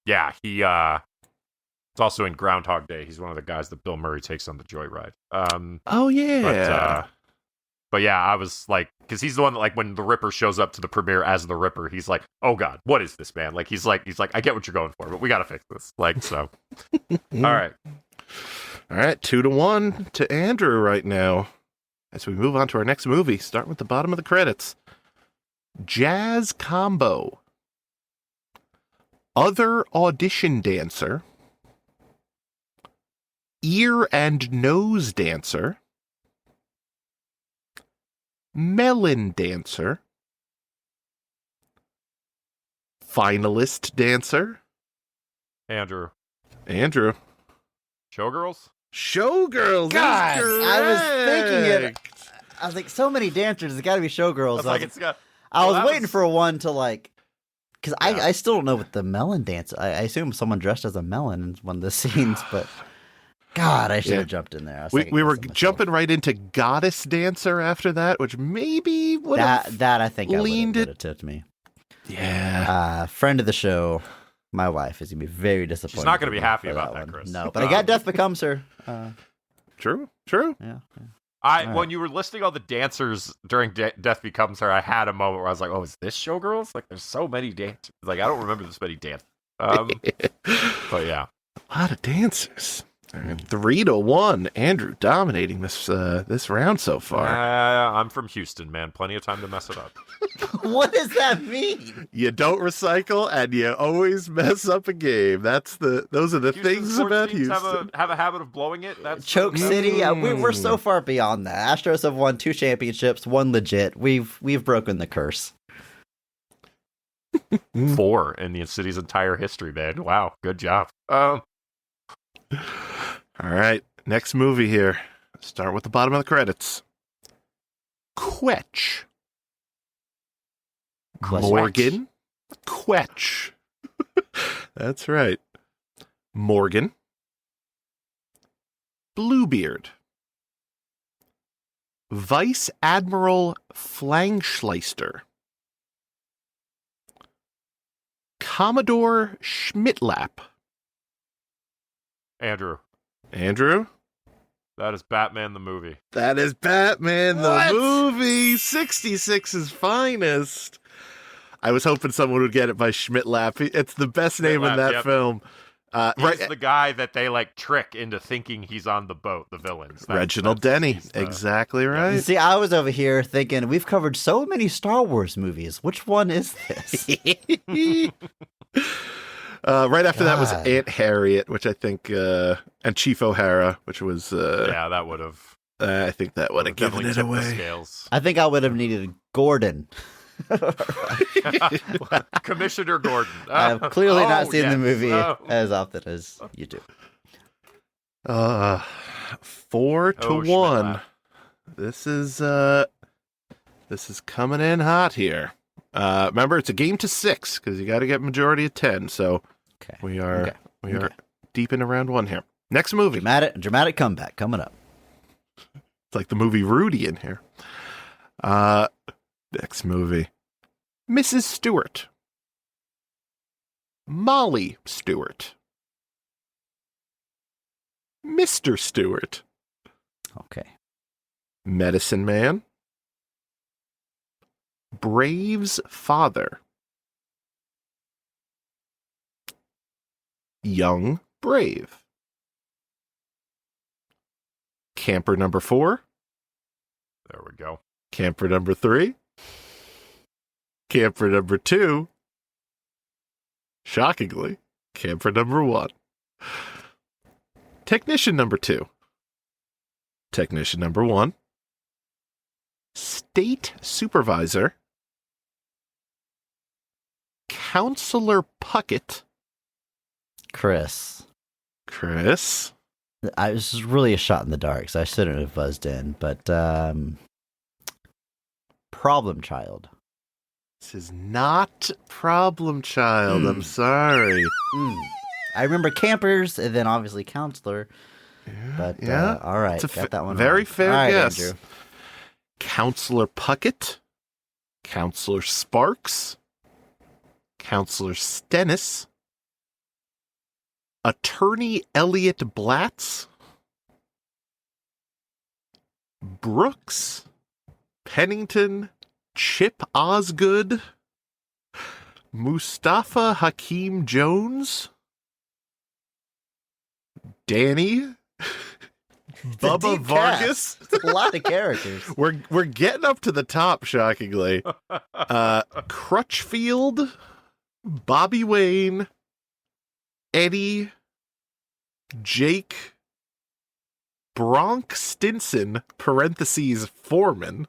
yeah, he it's also in Groundhog Day. He's one of the guys that Bill Murray takes on the joyride. Oh yeah. But yeah, I was like, because he's the one that, like, when the Ripper shows up to the premiere as the Ripper, he's like, "Oh God, what is this, man?" Like, he's like, I get what you're going for, but we gotta fix this. Like, so. All right. All right, 2-1 to Andrew right now. As we move on to our next movie, starting with the bottom of the credits. Jazz Combo. Other Audition Dancer. Ear and Nose Dancer. Melon Dancer. Finalist Dancer. Andrew, Andrew. Showgirls? Showgirls. God, is I was thinking it. correct. I was like, so many dancers. It's got to be showgirls. It's like it's got. I was well, that waiting was- for one to like, because Yeah. I still don't know what the melon dance. I assume someone dressed as a melon in one of the scenes, but God, I should have jumped in there. I was We second were guessing myself. jumping right into Goddess Dancer after that, which maybe would have. That I think leaned would it- have tipped me. Yeah. Friend of the show, my wife is gonna be very disappointed. not gonna with be me happy for about that, one. Chris. No, but I got Death Becomes Her. True. Yeah. When you were listing all the dancers during Death Becomes Her, I had a moment where I was like, "Oh, is this Showgirls? Like, there's so many dancers. Like, I don't remember this many dancers." But yeah, A lot of dancers. 3-1. Andrew dominating this round so far. I'm from Houston, man. Plenty of time to mess it up. What does that mean? You don't recycle and you always mess up a game. Those are the Houston things sports about teams Houston. have a habit of blowing it. That's Choke City. We're so far beyond that. Astros have won 2 championships, one legit. We've broken the curse. 4 in the city's entire history, man. Wow, good job. All right. Next movie here. Start with the bottom of the credits. Quetch. Morgan. Quetch. That's right. Morgan. Bluebeard. Vice Admiral Flangschleister. Commodore Schmidtlap. Andrew, Andrew? that is Batman the movie. That is Batman What? the movie, 66's finest. I was hoping someone would get it by Schmidtlap. It's the best name in Schmidtlap, that yep. film. He's the guy that they like trick into thinking he's on the boat. The villains. Reginald Denny. he's the- Exactly right. See, I was over here thinking we've covered so many Star Wars movies. Which one is this? Right after that was God. Aunt Harriet, which I think, and Chief O'Hara, which was, Yeah, that would have I think that would have given definitely it tipped the away. scales. I think I would have needed Gordon. Commissioner Gordon. I've clearly not Oh, seen the yes. movie Oh. as often as you do. 4-1. Schmidtlap. This is coming in hot here. Remember, it's a game to 6 because you got to get majority of 10. So Okay. we are Okay. deep into round 1 here. Next movie. Dramatic comeback coming up. It's like the movie Rudy in here. Next movie. Mrs. Stewart. Molly Stewart. Mr. Stewart. Okay. Medicine Man. Brave's father. Young Brave. Camper number 4. There we go. Camper number 3. Camper number 2. Shockingly, camper number 1. Technician number 2. Technician number 1. State supervisor. Counselor Puckett. Chris. Chris. This is really a shot in the dark, so I shouldn't have buzzed in, but Problem Child. This is not Problem Child. I'm sorry. I remember Campers and then obviously Counselor. But all right, It's a got that one very wrong. fair All right, guess. Andrew. Counselor Puckett. Counselor Sparks. Counselor Stennis. Attorney Elliot Blatz. Brooks. Pennington. Chip Osgood. Mustafa Hakeem Jones. Danny. Bubba Deep Vargas. cast. It's a lot of characters. We're getting up to the top, shockingly. Crutchfield, Bobby Wayne, Eddie, Jake, Bronk Stinson, parentheses, Foreman,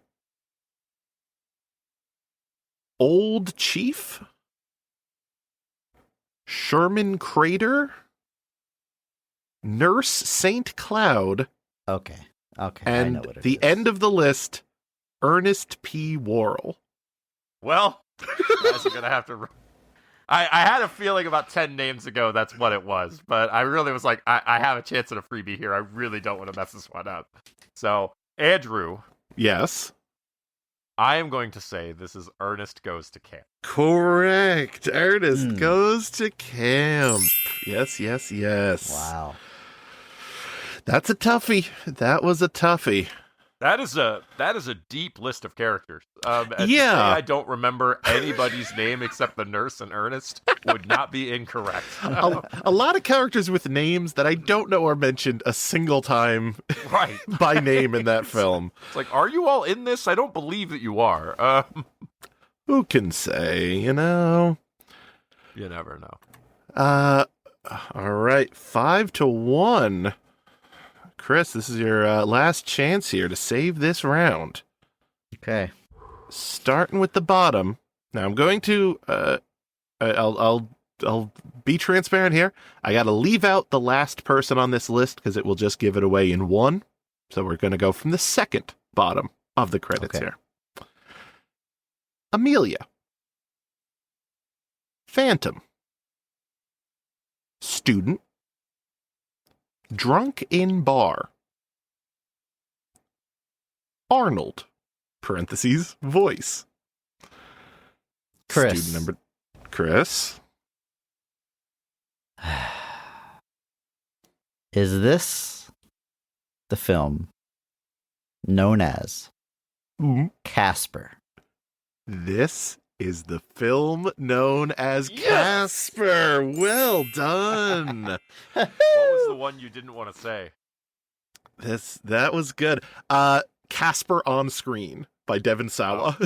Old Chief, Sherman Crater, Nurse St. Cloud, Okay. I know and what it the is. end of the list, Ernest P. Worrell. Well, you guys are gonna have to. I had a feeling about 10 names ago that's what it was, but I really was like, I have a chance at a freebie here. I really don't want to mess this one up. So, Andrew, Yes. I am going to say this is Ernest Goes to Camp. Correct. Ernest goes to camp. Yes. Wow. That's a toughie. That was a toughie. That is a deep list of characters. And to say Yeah. I don't remember anybody's name except the nurse and Ernest would not be incorrect. A lot of characters with names that I don't know are mentioned a single time Right. by name in that film. It's like, are you all in this? I don't believe that you are. Who can say, you know? You never know. All right. 5-1. Chris, this is your last chance here to save this round. Okay. Starting with the bottom. Now I'm going to I'll be transparent here. I got to leave out the last person on this list because it will just give it away in one. So we're going to go from the second bottom of the credits Okay. here. Amelia. Phantom. Student. Drunk in bar. Arnold. Parentheses. Voice. Chris. Student number. Chris. Is this the film known as Casper? This is the film known as Casper. Well done. What was the one you didn't want to say? That was good. Casper on Screen by Devon Sawa.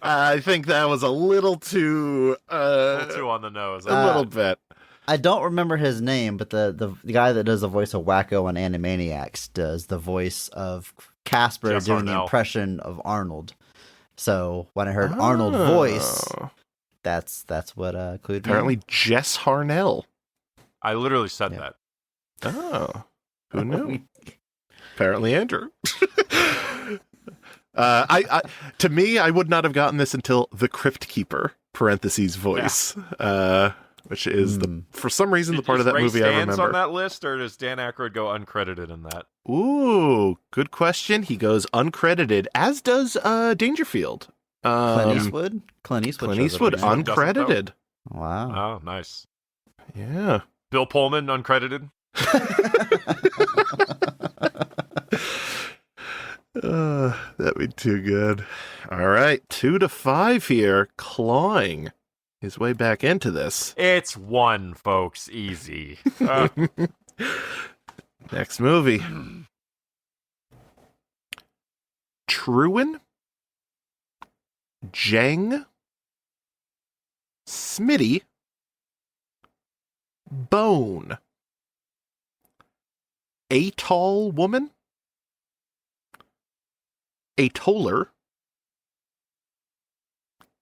I think that was a little too A little too on the nose. a little bit. I don't remember his name, but the guy that does the voice of Wacko on Animaniacs does the voice of Casper Jess doing the Harnell. impression of Arnold. So when I heard Arnold voice, that's what clued me. Apparently Jess Harnell. I literally said Yeah. that. Oh, who knew? Apparently Andrew. I to me, I would not have gotten this until the Crypt Keeper (parentheses voice), which is for some reason the part of that Ray movie I Stans remember. on that list, or does Dan Aykroyd go uncredited in that? Ooh, good question. He goes uncredited, as does Dangerfield. Clint Eastwood. Clint Eastwood. Clint shows up Eastwood in that. uncredited. Wow. Oh, nice. Yeah. Bill Pullman uncredited. That'd be too good. All right, 2-5 here, clawing his way back into this. It's one, folks. Easy. Next movie. Truan, Jeng, Smitty, Bone, A Tall Woman, A Toller,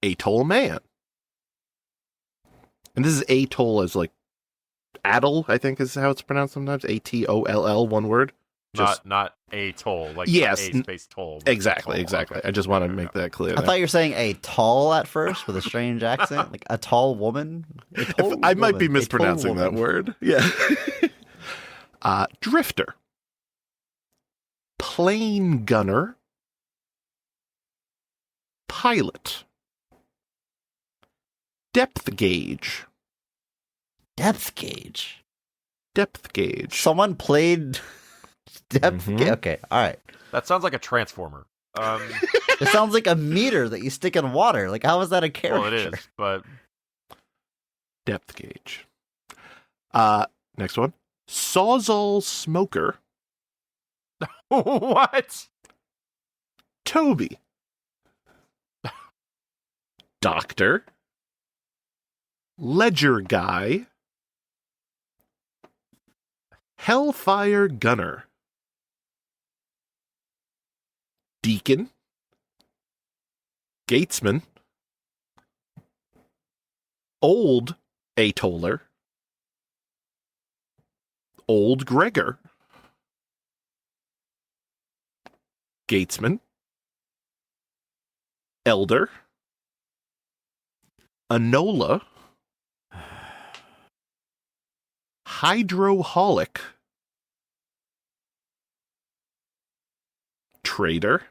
A Toll Man. And this is Atoll as like Atoll, I think is how it's pronounced sometimes. Atoll, one word. Not a toll, like Yes, a space toll. Exactly. Okay. I just want to make that clear. I thought you were saying a tall at first with a strange accent, like a tall woman. I might be mispronouncing that word. Yeah. Drifter. Plane Gunner. Pilot. Depth Gauge. Depth gauge. Depth Gauge. Someone played depth gauge. Okay, all right. That sounds like a transformer. It sounds like a meter that you stick in water. Like, how is that a character? Well, it is, but Depth Gauge. Next one. Sawzall Smoker. what? Toby. Doctor. Ledger Guy. Hellfire Gunner. Deacon. Gatesman. Old Atoller. Old Gregor, Gatesman, Elder, Anola, Hydroholic, Trader.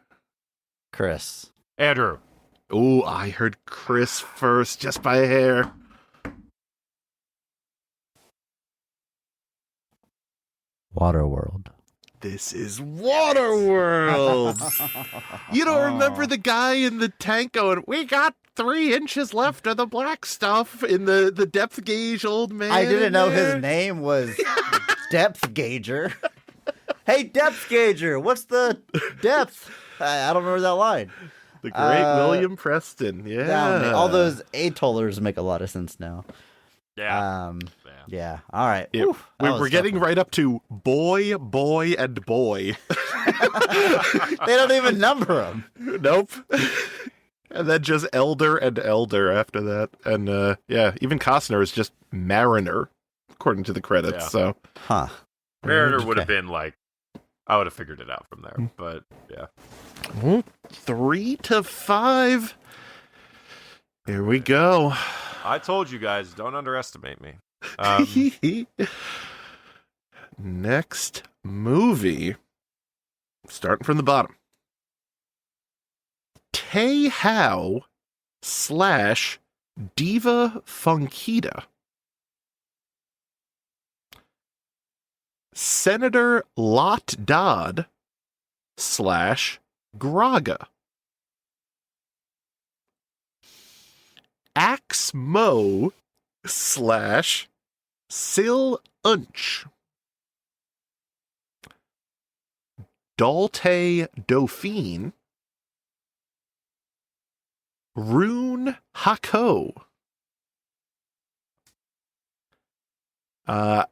Chris. Andrew. Oh, I heard Chris first, just by a hair. Waterworld. This is Waterworld. You don't remember the guy in the tank going, "We got 3 inches left of the black stuff," in the depth gauge old man? I didn't know there? his name was Depth Gauger. Hey, Depth Gauger, what's the depth? I don't remember that line. The great William Preston. Yeah. Now, all those atollers make a lot of sense now. Yeah. Yeah. All right. Yeah, Whew, that was we're a getting tough one. right up to boy, and boy. They don't even number them. Nope. And then just elder and elder after that. And yeah, even Costner is just Mariner, according to the credits. Yeah. So Huh. Mariner would have Okay. been like, I would have figured it out from there. But yeah. 3 to 5. Here we go. I told you guys, don't underestimate me. Next movie. Starting from the bottom. Tay How / Diva Funkita. Senator Lot Dodd / Graga. Axe Mo / Sil Unch. Dalte Dauphine. Rune Hako. Yeah,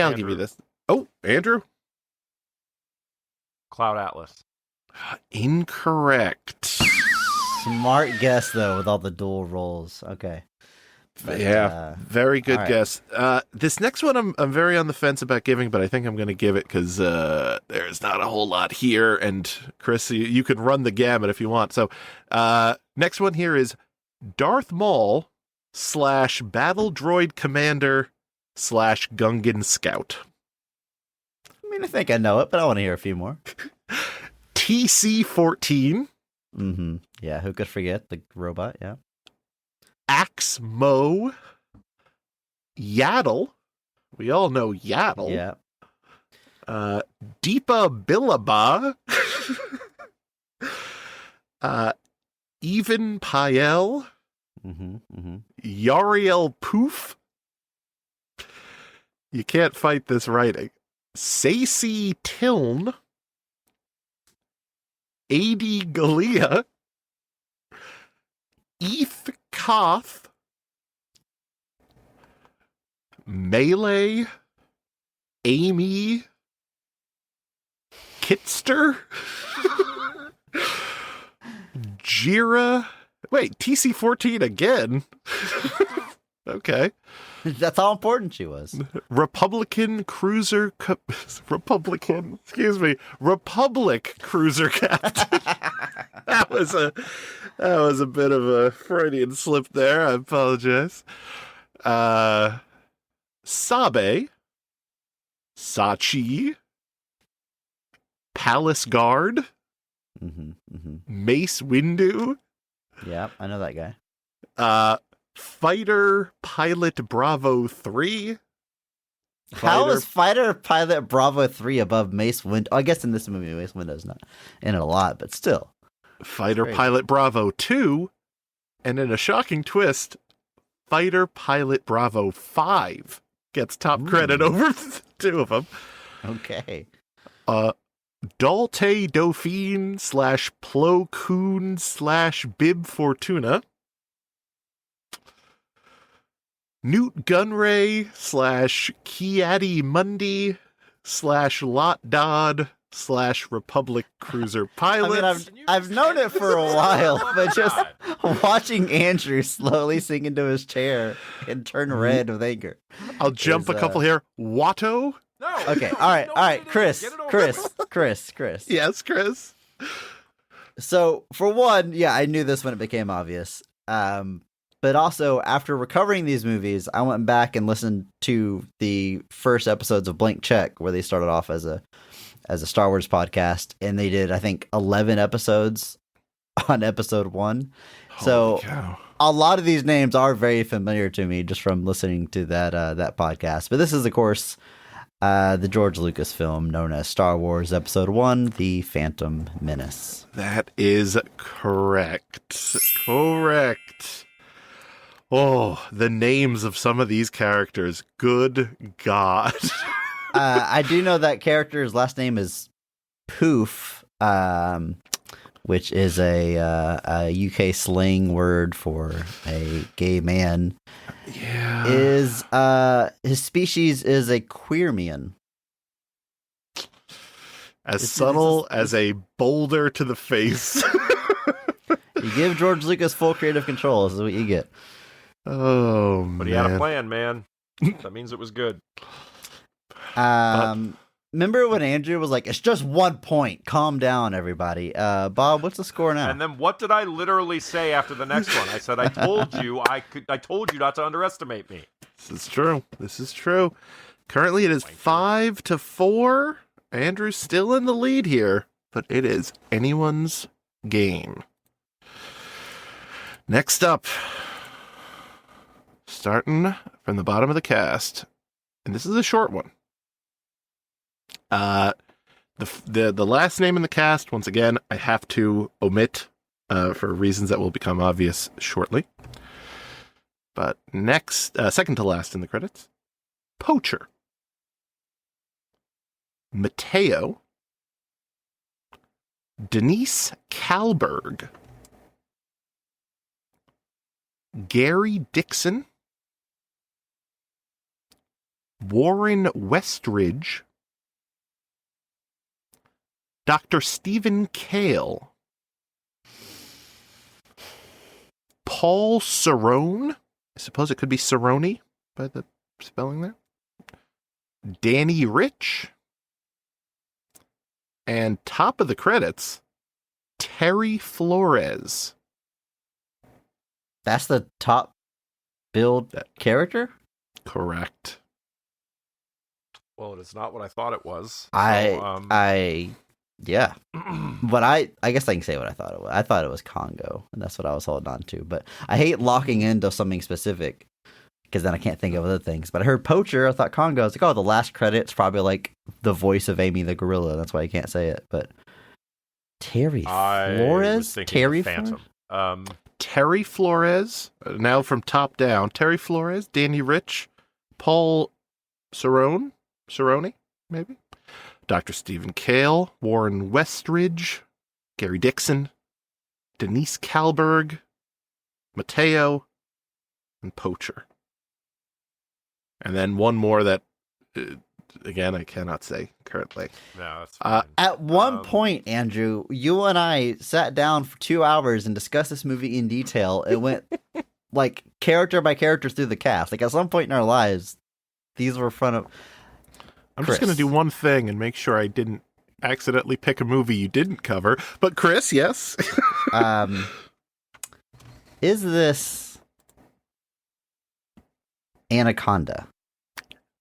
I'll give you Andrew. this. Oh, Andrew? Cloud Atlas. Incorrect. Smart guess, though, with all the dual rolls. Okay. But, Yeah, very good all right. guess. This next one I'm very on the fence about giving, but I think I'm going to give it because there's not a whole lot here. And Chris, you can run the gamut if you want. So next one here is Darth Maul / Battle Droid Commander / Gungan Scout. I mean, I think I know it, but I want to hear a few more. TC-14, Mm-hmm. Yeah, who could forget the robot? Yeah. Axe Mo, Yaddle. We all know Yaddle. Yeah. Deepa Billaba, Even Pael, Mm-hmm. Mm-hmm. Yariel Poof. You can't fight this writing. Sacy Tiln, A.D. Galea, Eth Koth, Melee, Amy, Kitster, Jira. Wait, TC-14 again? Okay. That's how important she was. Republic Cruiser Captain. That was a bit of a Freudian slip there. I apologize. Sabe, Sachi, Palace Guard, Mm-hmm. Mm-hmm. Mace Windu, Yeah, I know that guy. Fighter Pilot Bravo 3. How is Fighter Pilot Bravo 3 above Mace Windu? I guess in this movie, Mace Windu's not in it a lot, but still. Fighter Crazy. Pilot Bravo 2, and in a shocking twist, Fighter Pilot Bravo 5 gets top credit over the two of them. Okay. Dalte Dauphine / Plo Koon / Bib Fortuna. Newt Gunray / Kiadi Mundi / Lot Dodd Republic cruiser I pilots. mean, I've known it for a while, but just watching Andrew slowly sink into his chair and turn red with anger. I'll jump a couple here. Watto. No. Okay, no, all right, no, all right, it is. Chris, Get it over Chris, with. Chris. Yes, Chris. So for one, yeah, I knew this when it became obvious. But also after recovering these movies, I went back and listened to the first episodes of Blank Check, where they started off as a Star Wars podcast, and they did, I think, 11 episodes on episode 1. So Holy cow. a lot of these names are very familiar to me just from listening to that podcast. But this is, of course, the George Lucas film known as Star Wars Episode 1, The Phantom Menace. That is correct. Correct. Oh, the names of some of these characters. Good God. I do know that character's last name is Poof, which is a UK slang word for a gay man. Yeah. His species is a queerman. As subtle as a boulder to the face. You give George Lucas full creative control, this is what you get. Oh, But man. he had a plan, man. That means it was good. Remember when Andrew was like, "It's just 1 point. Calm down, everybody." Bob, what's the score now? And then what did I literally say after the next one? I said, I told you not to underestimate me. This is true. This is true. Currently, it is 5-4. Andrew's still in the lead here, but it is anyone's game. Next up, starting from the bottom of the cast, and this is a short one. The last name in the cast, once again, I have to omit for reasons that will become obvious shortly. But next, second to last in the credits, Poacher, Mateo, Denise Kalberg, Gary Dixon, Warren Westridge, Dr. Stephen Kale, Paul Cerrone, I suppose it could be Cerrone by the spelling there, Danny Rich, and top of the credits, Terry Flores. That's the top billed character? Correct. Well, it is not what I thought it was. Yeah. But I guess I can say what I thought it was. I thought it was Congo, and that's what I was holding on to. But I hate locking into something specific, because then I can't think of other things. But I heard Poacher, I thought Congo. I was like, oh, the last credit's probably like the voice of Amy the gorilla. That's why I can't say it. But Terry Flores? Terry Phantom. Terry Flores, now from top down. Terry Flores, Danny Rich, Paul Cerrone, maybe? Dr. Stephen Kale, Warren Westridge, Gary Dixon, Denise Kalberg, Mateo, and Poacher. And then one more that, again, I cannot say currently. No, that's fine. At one point, Andrew, you and I sat down for 2 hours and discussed this movie in detail. It went like character by character through the cast. Like at some point in our lives, these were front of. I'm Chris. just going to do one thing and make sure I didn't accidentally pick a movie you didn't cover. But Chris, yes. Is this Anaconda?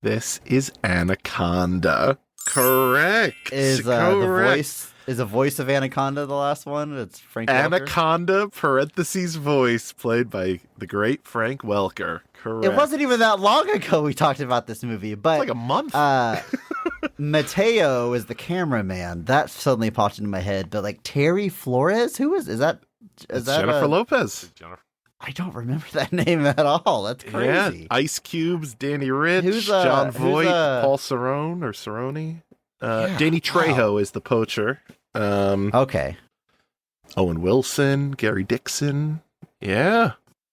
This is Anaconda. Correct. Is the voice of Anaconda the last one? It's Frank Welker? Anaconda parentheses voice played by the great Frank Welker. Correct. It wasn't even that long ago we talked about this movie, but It's like a month. Mateo is the cameraman. That suddenly popped into my head. But like Terry Flores, who is that? It's Jennifer Lopez. Jennifer. I don't remember that name at all. That's crazy. Yeah. Ice Cubes, Danny Rich, Who's, John who's, Voight, Paul Cerrone or Cerrone. Yeah, Danny Trejo is the poacher. Okay. Owen Wilson, Gary Dixon. Yeah.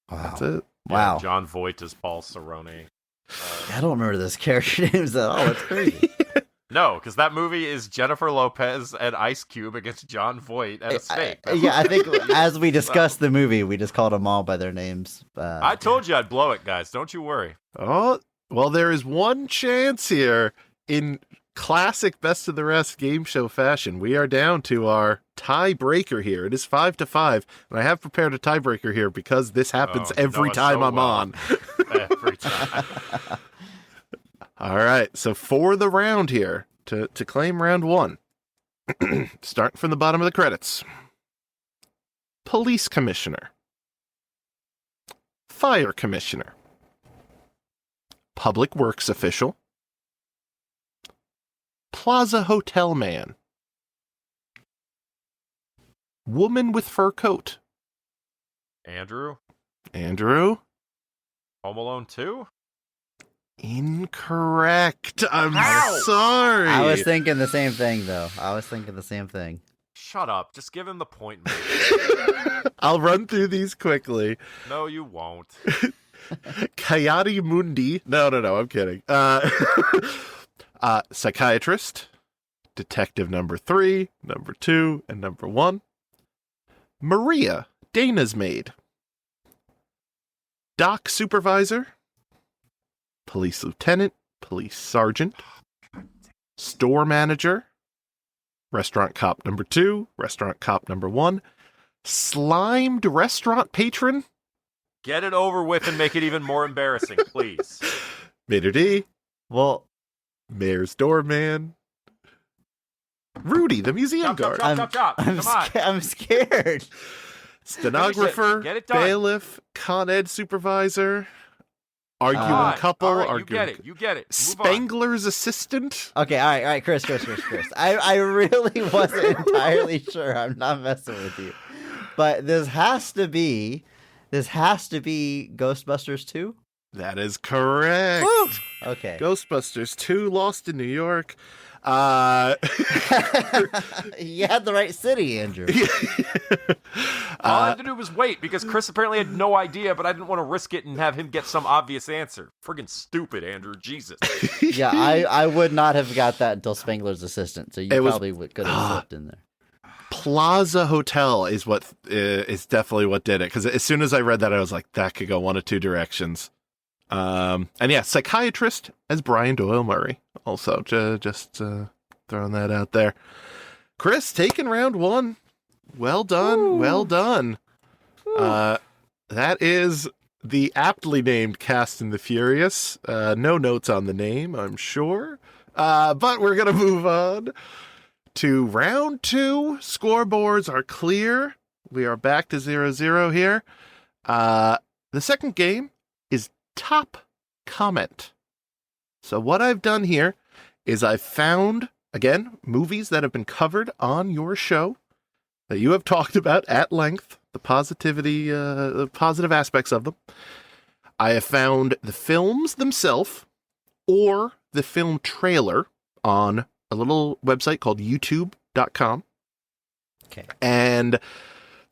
Wow. That's it. Wow. Yeah, John Voight is Paul Cerrone. I don't remember those character names at all. That's crazy. No, because that movie is Jennifer Lopez and Ice Cube against John Voight at a stake. Yeah, I think as we discussed the movie, we just called them all by their names. I told you I'd blow it, guys. Don't you worry. Oh, well, there is one chance here in classic Best of the Rest game show fashion. We are down to our tiebreaker here. It is 5-5, and I have prepared a tiebreaker here because this happens every time I'm on. Every time. All right, so for the round here, to claim round one, starting from the bottom of the credits. Police Commissioner. Fire Commissioner. Public Works Official. Plaza Hotel Man. Woman with Fur Coat. Andrew? Andrew? Home Alone 2? Incorrect. I'm How? sorry. I was thinking the same thing, though. Shut up. Just give him the point, man. I'll run through these quickly. No, you won't. Coyote Mundi. No, I'm kidding. Psychiatrist. Detective number 3, number 2, and number 1. Maria, Dana's maid. Dock Supervisor. Police Lieutenant. Police Sergeant. Store Manager. Restaurant Cop number 2. Restaurant Cop number 1. Slimed Restaurant Patron. Get it over with and make it even more embarrassing, please. Mater D. Well, Mayor's Doorman. Rudy, the museum guard. Chop. Come on. I'm scared. Stenographer. Get it done. Bailiff. Con Ed Supervisor. Arguing Come on. couple. All right, Arguing. You get it. Move on. Spangler's assistant. Okay, all right, Chris. I really wasn't entirely sure. I'm not messing with you, but this has to be Ghostbusters 2. That is correct. Woo! Okay. Ghostbusters 2, Lost in New York. You had the right city, Andrew. All I had to do was wait because Chris apparently had no idea, but I didn't want to risk it and have him get some obvious answer. Friggin' stupid, Andrew. Jesus. Yeah, I would not have got that until Spangler's assistant, so you probably could have slipped in there. Plaza Hotel is what is definitely what did it, because as soon as I read that, I was like, that could go one of two directions. And yeah, psychiatrist as Brian Doyle Murray. Also, just throwing that out there. Chris, taking round one. Well done. Ooh. Well done. That is the aptly named Cast and the Furious. No notes on the name, I'm sure. But we're going to move on to round two. Scoreboards are clear. We are back to 0-0 here. The second game is Top Comment. So what I've done here is I've found, again, movies that have been covered on your show that you have talked about at length, the positive aspects of them. I have found the films themselves or the film trailer on a little website called youtube.com. Okay. And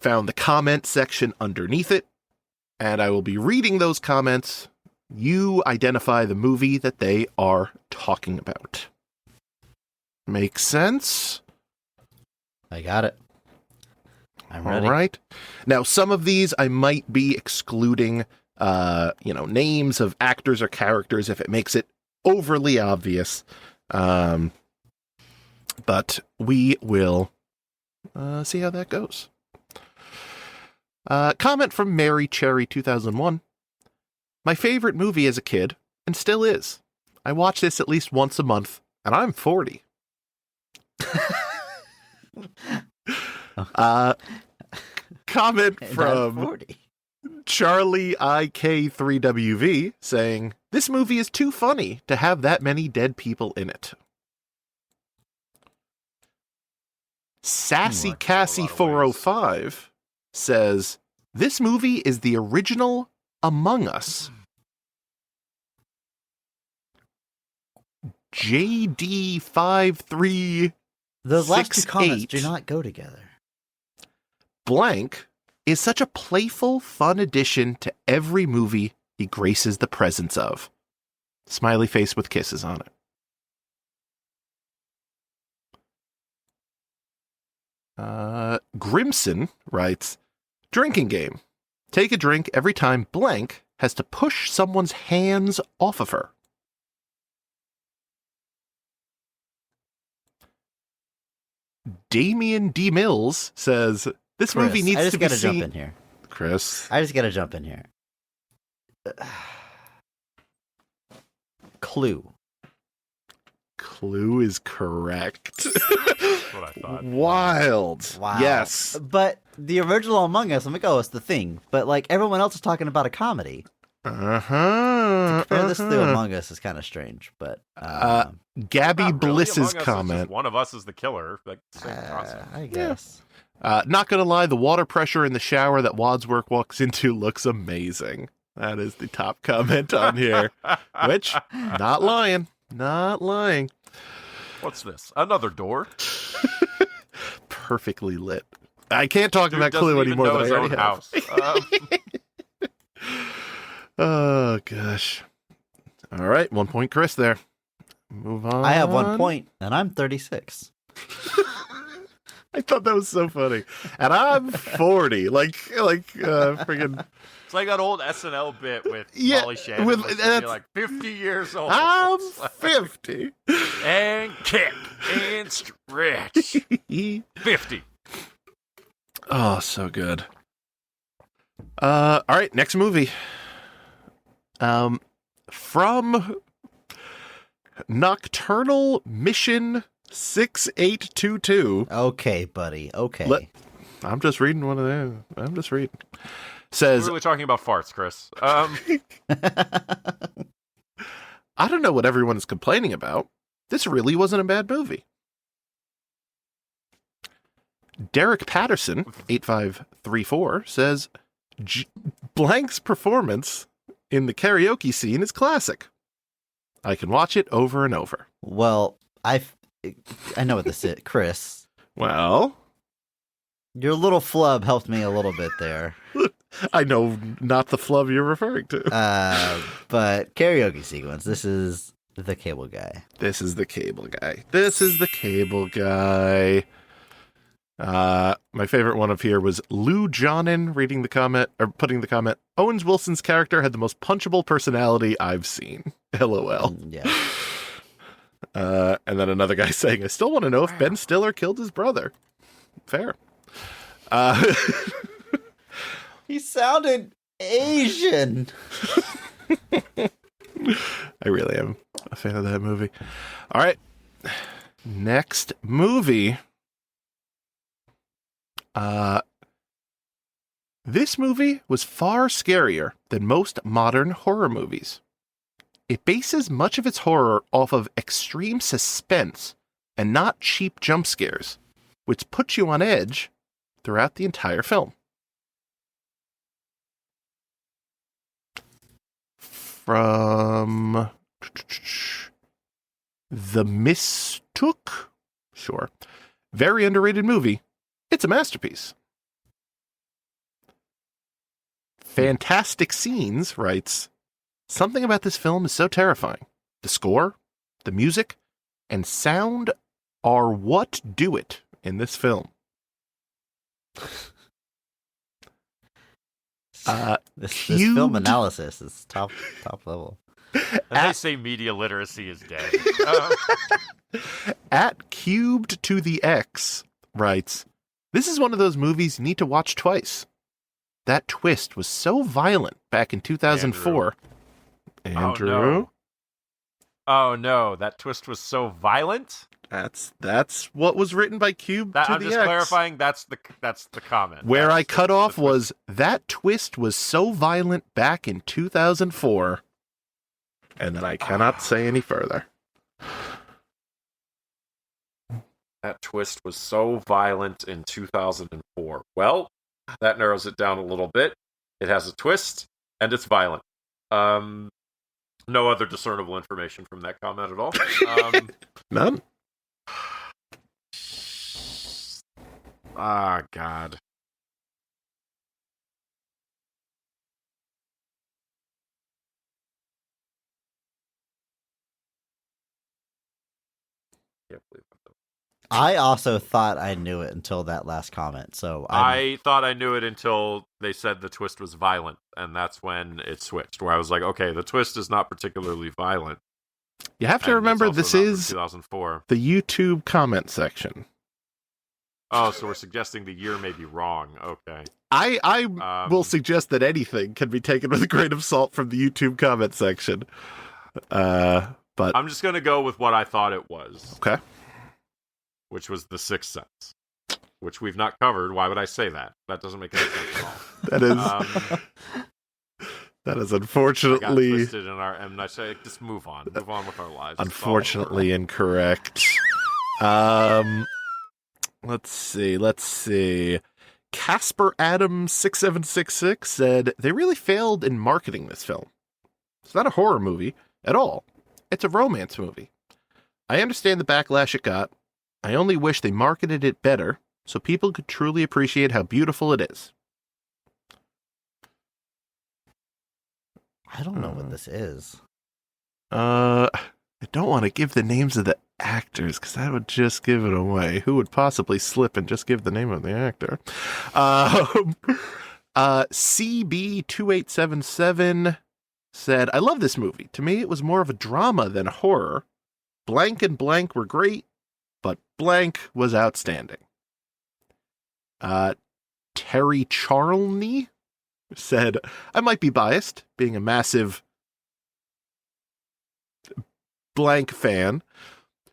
found the comment section underneath it. And I will be reading those comments. You identify the movie that they are talking about. Makes sense? I got it. I'm ready. All right. Now, some of these I might be excluding, names of actors or characters if it makes it overly obvious. But we will see how that goes. Comment from Mary Cherry 2001. My favorite movie as a kid, and still is. I watch this at least once a month, and I'm 40. Comment from Charlie IK3WV saying, this movie is too funny to have that many dead people in it. Sassy Cassie 405 says, this movie is the original Among Us. JD5368 Those last two comments do not go together. Blank is such a playful, fun addition to every movie he graces the presence of. Smiley face with kisses on it. Grimson writes, drinking game. Take a drink every time blank has to push someone's hands off of her. Damien D. Mills says, this Chris, movie needs to be I just gotta seen. jump in here. Chris. I just gotta jump in here. Clue. Clue is correct. That's what I thought. Wild. Wow. Yes. But the original Among Us, I'm like, oh, it's The Thing. But like everyone else is talking about a comedy. Uh-huh. Compare this to Among Us is kind of strange, but Gabby Not really. Bliss's Among Us is just comment. one of us is the killer. Like, same concept. I guess. Not gonna lie, the water pressure in the shower that Wadsworth walks into looks amazing. That is the top comment on here. Which, not lying. Not lying. What's this? Another door? Perfectly lit. I can't talk Dude about doesn't Clue even anymore know than his I own already have. house. Oh, gosh. All right, 1 point, Chris, there. Move on. I have 1 point, and I'm 36. I thought that was so funny. And I'm 40. Like friggin'. It's like that old SNL bit with Yeah, Molly Shannon. with- With, that's- like 50 years old. I'm 50. And kick and stretch. 50. Oh, so good. All right, next movie. From Nocturnal Mission 6822. Okay, buddy. Okay. I'm just reading one of them. I'm just reading. We're Says, really talking about farts, Chris. I don't know what everyone is complaining about. This really wasn't a bad movie. Derek Patterson, 8534, says, Blank's performance in the karaoke scene is classic. I can watch it over and over. Well, I know what this is. Chris, Well, your little flub helped me a little bit there. I know not the flub you're referring to. But karaoke sequence. This is the cable guy. This is the cable guy. This is the cable guy. My favorite one up here was Lou Johnnin reading the comment, or putting the comment, Owens Wilson's character had the most punchable personality I've seen. LOL. Yeah. And then another guy saying, I still want to know if Ben Stiller killed his brother. Fair. He sounded Asian. I really am a fan of that movie. All right. Next movie. This movie was far scarier than most modern horror movies. It bases much of its horror off of extreme suspense and not cheap jump scares, which puts you on edge throughout the entire film. From The Mistook? Sure. Very underrated movie. It's a masterpiece. Fantastic Scenes writes, something about this film is so terrifying. The score, the music, and sound are what do it in this film. This film Cubed- analysis is top level. As they say, media literacy is dead. At Cubed to the X writes, this is one of those movies you need to watch twice. That twist was so violent back in 2004. Andrew? Oh no, that twist was so violent. That's what was written by Cube to I'm the just X. clarifying. That's the comment. Where That's I cut off the was that twist was so violent back in 2004, and then I cannot say any further. That twist was so violent in 2004. Well, that narrows it down a little bit. It has a twist, and it's violent. No other discernible information from that comment at all. None? Ah, God. Can't believe it. I also thought I knew it until that last comment. So I thought I knew it until they said the twist was violent, and that's when it switched. Where I was like, okay, the twist is not particularly violent. You have to and remember it's also this not from is 2004. the YouTube comment section. Oh, so we're suggesting the year may be wrong. Okay. I will suggest that anything can be taken with a grain of salt from the YouTube comment section. But I'm just going to go with what I thought it was. Okay. Which was The Sixth Sense, which we've not covered. Why would I say that? That doesn't make any sense at all. That is I got unfortunately twisted in our M. Night Shyamalan. Just move on with our lives. It's unfortunately incorrect. Let's see. Casper Adams 6766 said they really failed in marketing this film. It's not a horror movie at all. It's a romance movie. I understand the backlash it got. I only wish they marketed it better so people could truly appreciate how beautiful it is. I don't know what this is. I don't want to give the names of the actors because that would just give it away. Who would possibly slip and just give the name of the actor? CB2877 said, I love this movie. To me, it was more of a drama than a horror. Blank and blank were great, but blank was outstanding. Terry Charlney said, I might be biased, being a massive blank fan,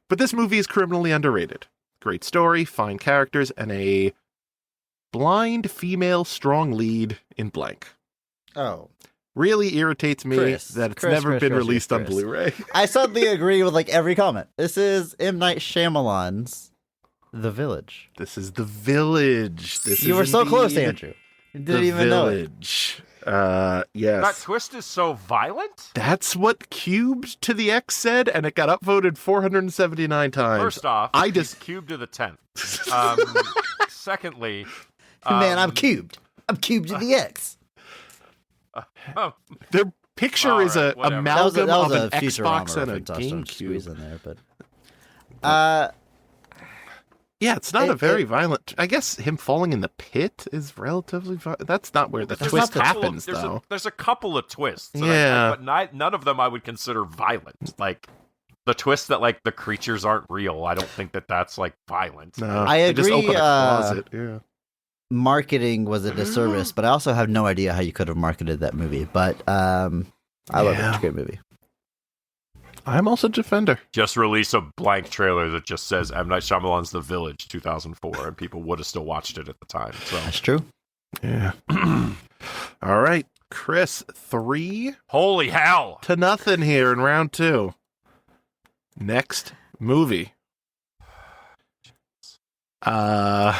but this movie is criminally underrated. Great story, fine characters, and a blind female strong lead in blank. Oh. Really irritates me that it's never been released on Blu-ray. I suddenly agree with like every comment. This is M. Night Shyamalan's The Village. This is The Village. You were so close, Andrew. You didn't even know it. Yes. That twist is so violent? That's what Cubed to the X said, and it got upvoted 479 times. First off, I just cubed to the 10th. Secondly, man, I'm cubed. I'm cubed to the X. Their picture is a whatever. amalgam of an Futurama Xbox and a reference I was trying to squeeze GameCube. in there, but Yeah, it's not a very violent. I guess him falling in the pit is relatively violent. That's not where the twist happens, though. There's a couple of twists. Yeah. But none of them I would consider violent. Like, the twist that, like, the creatures aren't real, I don't think that's, like, violent. No, I they just agree, open a closet. Yeah. marketing was a disservice, but I also have no idea how you could have marketed that movie. But I love it. It's a great movie. I'm also a Defender. Just release a blank trailer that just says M. Night Shyamalan's The Village 2004, and people would have still watched it at the time. So That's true. Yeah. All right, Chris, 3-0 holy hell! here in round 2. Next movie. Comment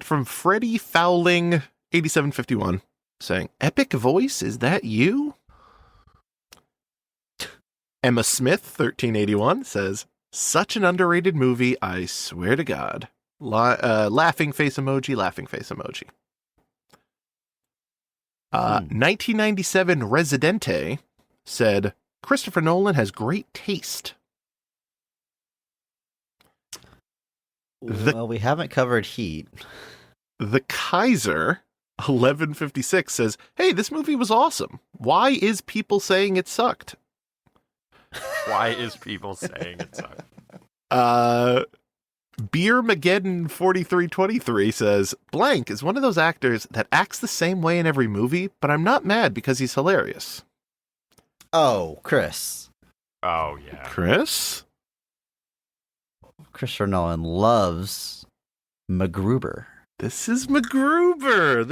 from Freddie Fowling 8751 saying, "Epic voice, is that you?" Emma Smith 1381 says, "Such an underrated movie, I swear to God." Laughing face emoji, laughing face emoji. 1997 Residente said, "Christopher Nolan has great taste." Well, we haven't covered Heat. The Kaiser 1156 says, "Hey, this movie was awesome. Why is people saying it sucked?" Why is people saying it sucked? Beermageddon 4323 says, "Blank is one of those actors that acts the same way in every movie, but I'm not mad because he's hilarious." Oh, Chris. Oh, yeah. Chris? Christopher Nolan loves MacGruber. This is MacGruber.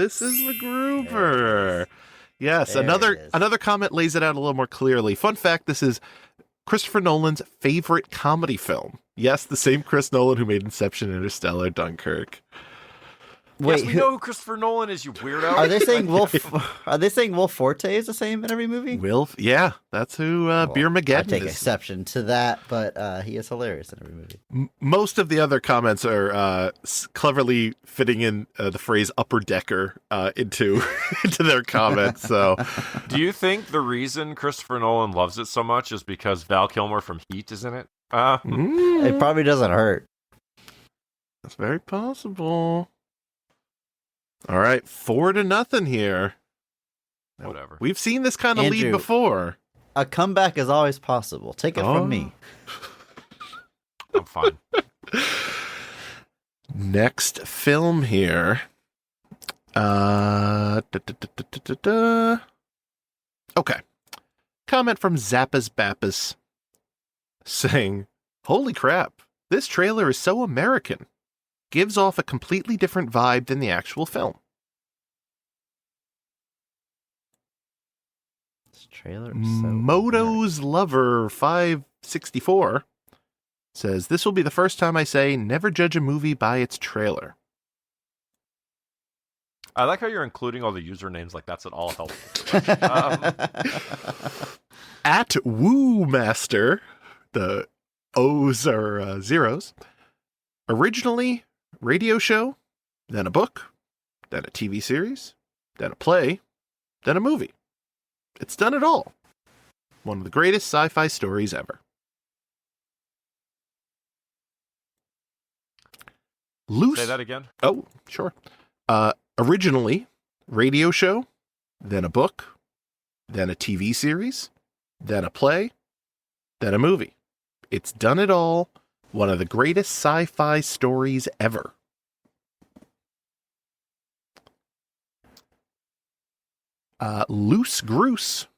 Yes, There another it is. another comment lays it out a little more clearly. Fun fact, this is Christopher Nolan's favorite comedy film. Yes, the same Chris Nolan who made Inception, Interstellar, Dunkirk. Yes, we know who Christopher Nolan is, you weirdo. Are they saying Will Forte is the same in every movie? Yeah, that's who Beermageddon I take is. exception to that, but he is hilarious in every movie. Most of the other comments are cleverly fitting in the phrase upper decker into into their comments. So, Do you think the reason Christopher Nolan loves it so much is because Val Kilmer from Heat is in it? It probably doesn't hurt. That's very possible. All right, 4-0 here. Whatever. We've seen this kind of lead Andrew. before. A comeback is always possible. Take it from me. I'm fine. Next film here. Okay. Comment from Zappas Bappas saying, "Holy crap, this trailer is so American. Gives off a completely different vibe than the actual film." This trailer is so Moto's Lover 564 says, "This will be the first time I say never judge a movie by its trailer." I like how you're including all the usernames like that's at all helpful. At Woo Master, the O's are zeros. Originally, radio show, then a book, then a TV series, then a play, then a movie. It's done it all. One of the greatest sci-fi stories ever. Loose. Say that again. Oh, sure. Originally, radio show, then a book, then a TV series, then a play, then a movie. It's done it all. One of the greatest sci-fi stories ever. Loose Groose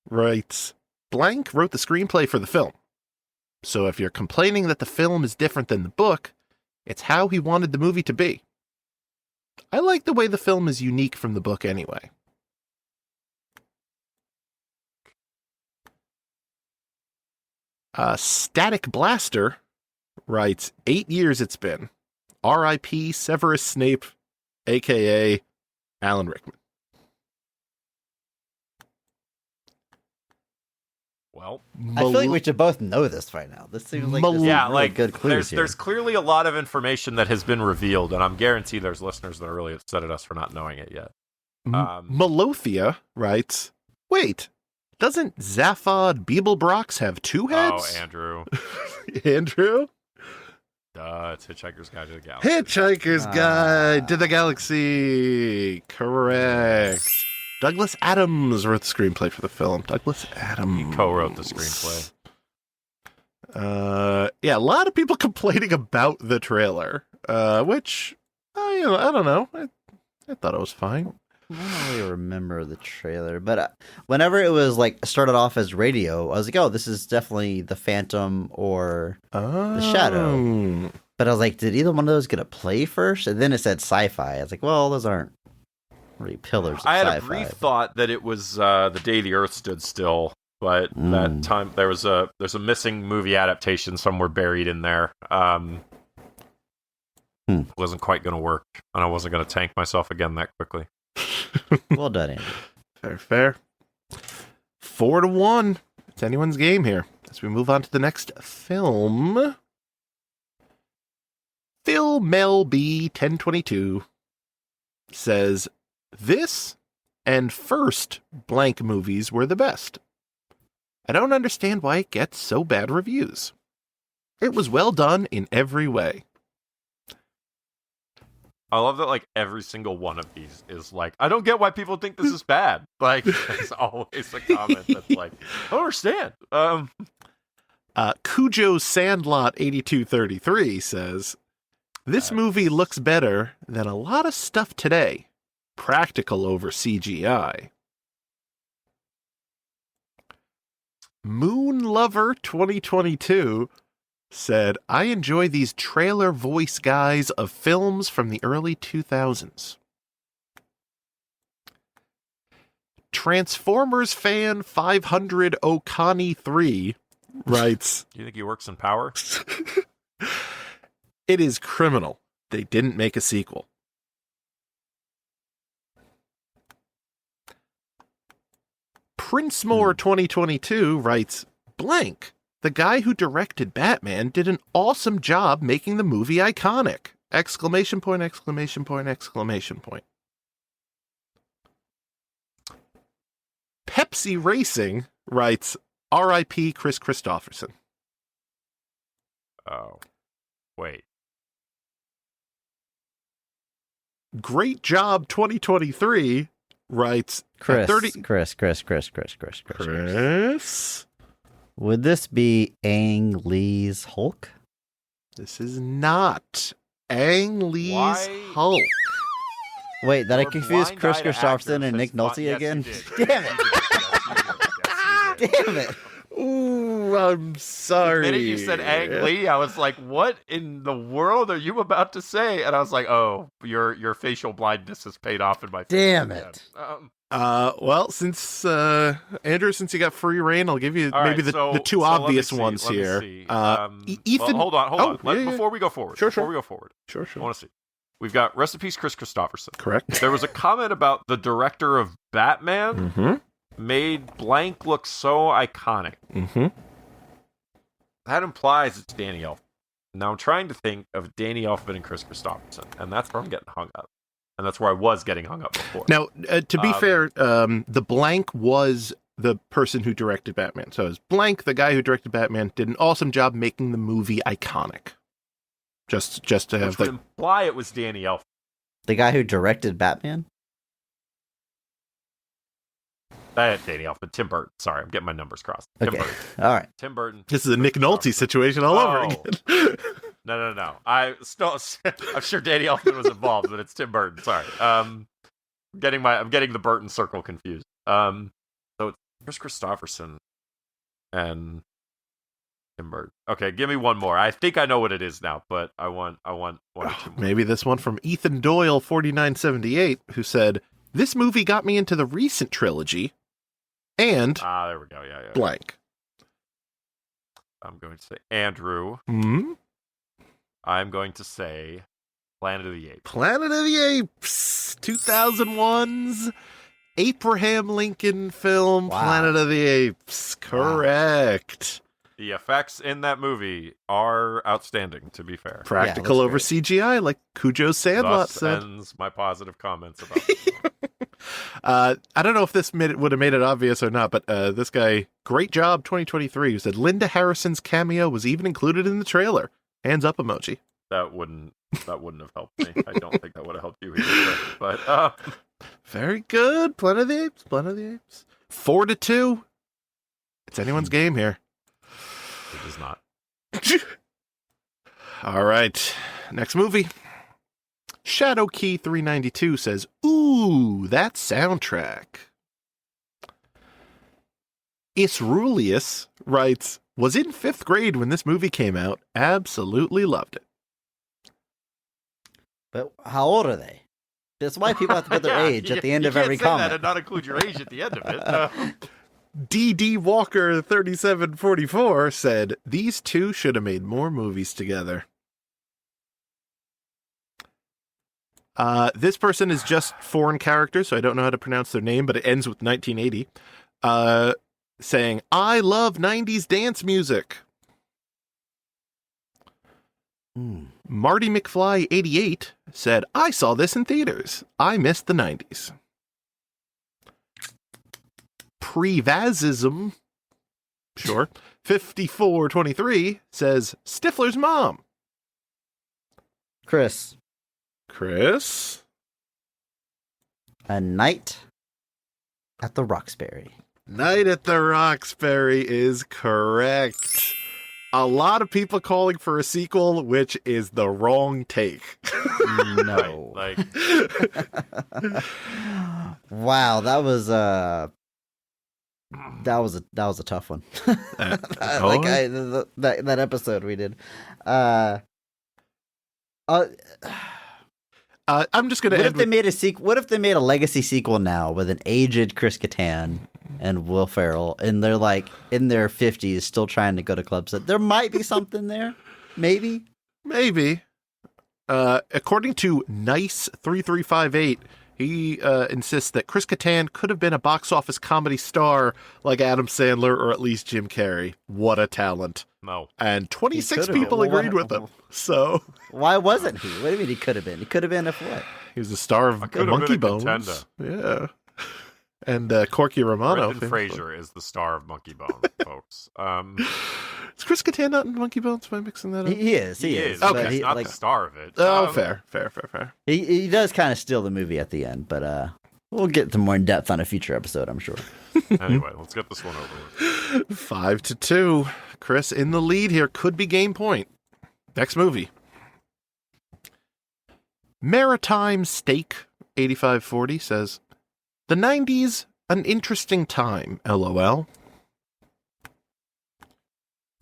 writes, "Blank wrote the screenplay for the film. So if you're complaining that the film is different than the book, it's how he wanted the movie to be. I like the way the film is unique from the book anyway." Static Blaster writes, 8 years it's been. R.I.P. Severus Snape, a.k.a. Alan Rickman. Well, I feel like we should both know this by now. This seems like there's yeah, really like good clues here. there's clearly a lot of information that has been revealed, and I'm guaranteed there's listeners that are really upset at us for not knowing it yet. Malothia writes, "Wait, doesn't Zaphod Beeblebrox have 2 heads?" Oh, Andrew. Andrew? It's Hitchhiker's Guide to the Galaxy. Hitchhiker's Guide to the Galaxy. Correct. Douglas Adams wrote the screenplay for the film. Douglas Adams. He co-wrote the screenplay. Yeah, a lot of people complaining about the trailer, which I don't know. I thought it was fine. I don't really remember the trailer, but whenever it was like started off as radio, I was like, "Oh, this is definitely the Phantom or the Shadow." But I was like, "Did either one of those get a play first?" And then it said sci-fi. I was like, "Well, those aren't really pillars of I had sci-fi." a brief thought that it was The Day the Earth Stood Still, but that time there's a missing movie adaptation somewhere buried in there. Wasn't quite going to work, and I wasn't going to tank myself again that quickly. Well done, Andy. Fair. 4-1. It's anyone's game here. As we move on to the next film. Phil Mel B 1022 says, "This and first blank movies were the best. I don't understand why it gets so bad reviews. It was well done in every way." I love that, like, every single one of these is like, I don't get why people think this is bad. Like, there's always a comment that's like, I don't understand. Cujo Sandlot 8233 says, "This movie looks better than a lot of stuff today. Practical over CGI." Moon Lover 2022 said, "I enjoy these trailer voice guys of films from the early 2000s. Transformers fan 500 Okani 3 writes, Do you think he works in power? "It is criminal they didn't make a sequel." Princemore 2022 writes, "Blank. The guy who directed Batman did an awesome job making the movie iconic!" Exclamation point, exclamation point, exclamation point. Pepsi Racing writes, "R.I.P. Chris Christopherson." Oh, wait. Great job, 2023. Writes Chris, 30. Chris. Chris. Would this be Ang Lee's Hulk? This is not Ang Lee's Why? Hulk. Wait, did I You're confuse Chris blind-eyed Christopherson actors and Nick has fought- Nolte yes, again? you did. Damn it! Yes, you did. Damn it! Ooh, I'm sorry. The minute you said Ang Lee, I was like, "What in the world are you about to say?" And I was like, "Oh, your facial blindness has paid off in my face." Damn again." it. Well, since Andrew, since you got free reign, I'll give you All maybe right, the two so let me obvious see, ones let me here. see. Ethan, well, hold on. yeah. Before we go forward, Sure. Before we go forward, Sure. I want to see. We've got recipes Chris Christopherson. Correct. There was a comment about the director of Batman Mm-hmm. made blank look so iconic. Mm-hmm. That implies it's Danny Elfman. Now I'm trying to think of Danny Elfman and Chris Christopherson, and that's where I'm getting hung up. And that's where I was getting hung up before. Now, to be fair, the blank was the person who directed Batman. So it's blank, the guy who directed Batman, did an awesome job making the movie iconic. Just to have Which would imply it was Danny Elfman. The guy who directed Batman? Danny Elfman, Tim Burton. Sorry, I'm getting my numbers crossed. Tim Okay. Burton. All right. Tim Burton. This is a Nick Nolte situation all over again. No. I'm sure Danny Elfman was involved, but it's Tim Burton. Sorry. I'm getting the Burton circle confused. So it's Chris Christopherson and Tim Burton. Okay, give me one more. I think I know what it is now, but I want one or two more. Maybe this one from Ethan Doyle 4978, who said, "This movie got me into the recent trilogy and There we go. Yeah. blank." I'm going to say Andrew. Hmm? I'm going to say Planet of the Apes. Planet of the Apes, 2001's Abraham Lincoln film, Wow. Planet of the Apes. Correct. The effects in that movie are outstanding, to be fair. Practical looks over great. CGI, like Cujo Sandlot Thus said. ends my positive comments about it. I don't know if this would have made it obvious or not, but this guy, great job 2023, who said Linda Harrison's cameo was even included in the trailer. Hands up emoji. That wouldn't have helped me. I don't think that would have helped you either. But Very good. Planet of the Apes. 4-2. It's anyone's game here. it is not. All right. Next movie. Shadow Key 392 says, "Ooh, that soundtrack." Isrulius writes, "Was in 5th grade when this movie came out. Absolutely loved it." But how old are they? That's why people have to put their age at the end of every You can't say that comment. and not include your age at the end of it. D.D. Walker 3744 said, "These two should have made more movies together." This person is just foreign characters, so I don't know how to pronounce their name, but it ends with 1980. Saying, "I love 90s dance music." Marty McFly 88 said, "I saw this in theaters. I missed the 90s." Prevazism, sure, 5423 says, "Stifler's mom." Chris, A Night at the Roxbury. Night at the Roxbury is correct. A lot of people calling for a sequel, which is the wrong take. No. Like, Wow, that was a tough one. That episode we did. I'm just going to What if end they with, made a sequel? What if they made a legacy sequel now with an aged Chris Kattan and Will Ferrell, and they're like in their 50s, still trying to go to clubs? There might be something there, maybe. maybe. According to Nice3358, he insists that Chris Kattan could have been a box office comedy star like Adam Sandler or at least Jim Carrey. What a talent. no. And 26 He could've people been. agreed with him. So Why wasn't he? What do you mean he could have been? He could have been if what? he was a star of could have Monkey been a Bones. contender. Yeah. and Corky Romano. Brendan Fraser is the star of Monkey Bone, folks. Is Chris Kattan not in Monkey Bones? Am I mixing that up? He is. Okay, but he's not the star of it. Oh, fair. He does kind of steal the movie at the end, but we'll get to more in depth on a future episode, I'm sure. Anyway, let's get this one over with. 5-2. Chris in the lead here. Could be game point. Next movie. Maritime Steak 8540 says, the 90s, an interesting time, LOL.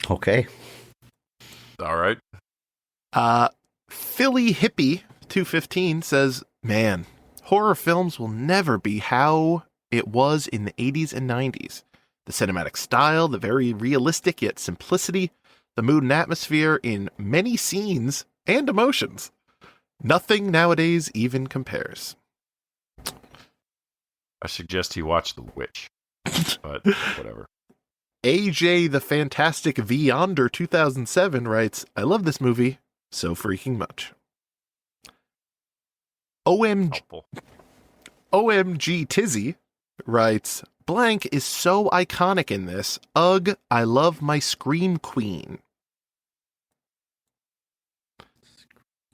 Okay. All right. Philly Hippie 215 says, man, horror films will never be how it was in the 80s and 90s. The cinematic style, the very realistic yet simplicity, the mood and atmosphere in many scenes and emotions. Nothing nowadays even compares. I suggest he watch The Witch, but whatever. AJ the Fantastic Yonder 2007 writes, I love this movie so freaking much. Helpful. OMG Tizzy writes, blank is so iconic in this. Ugh, I love my Scream Queen.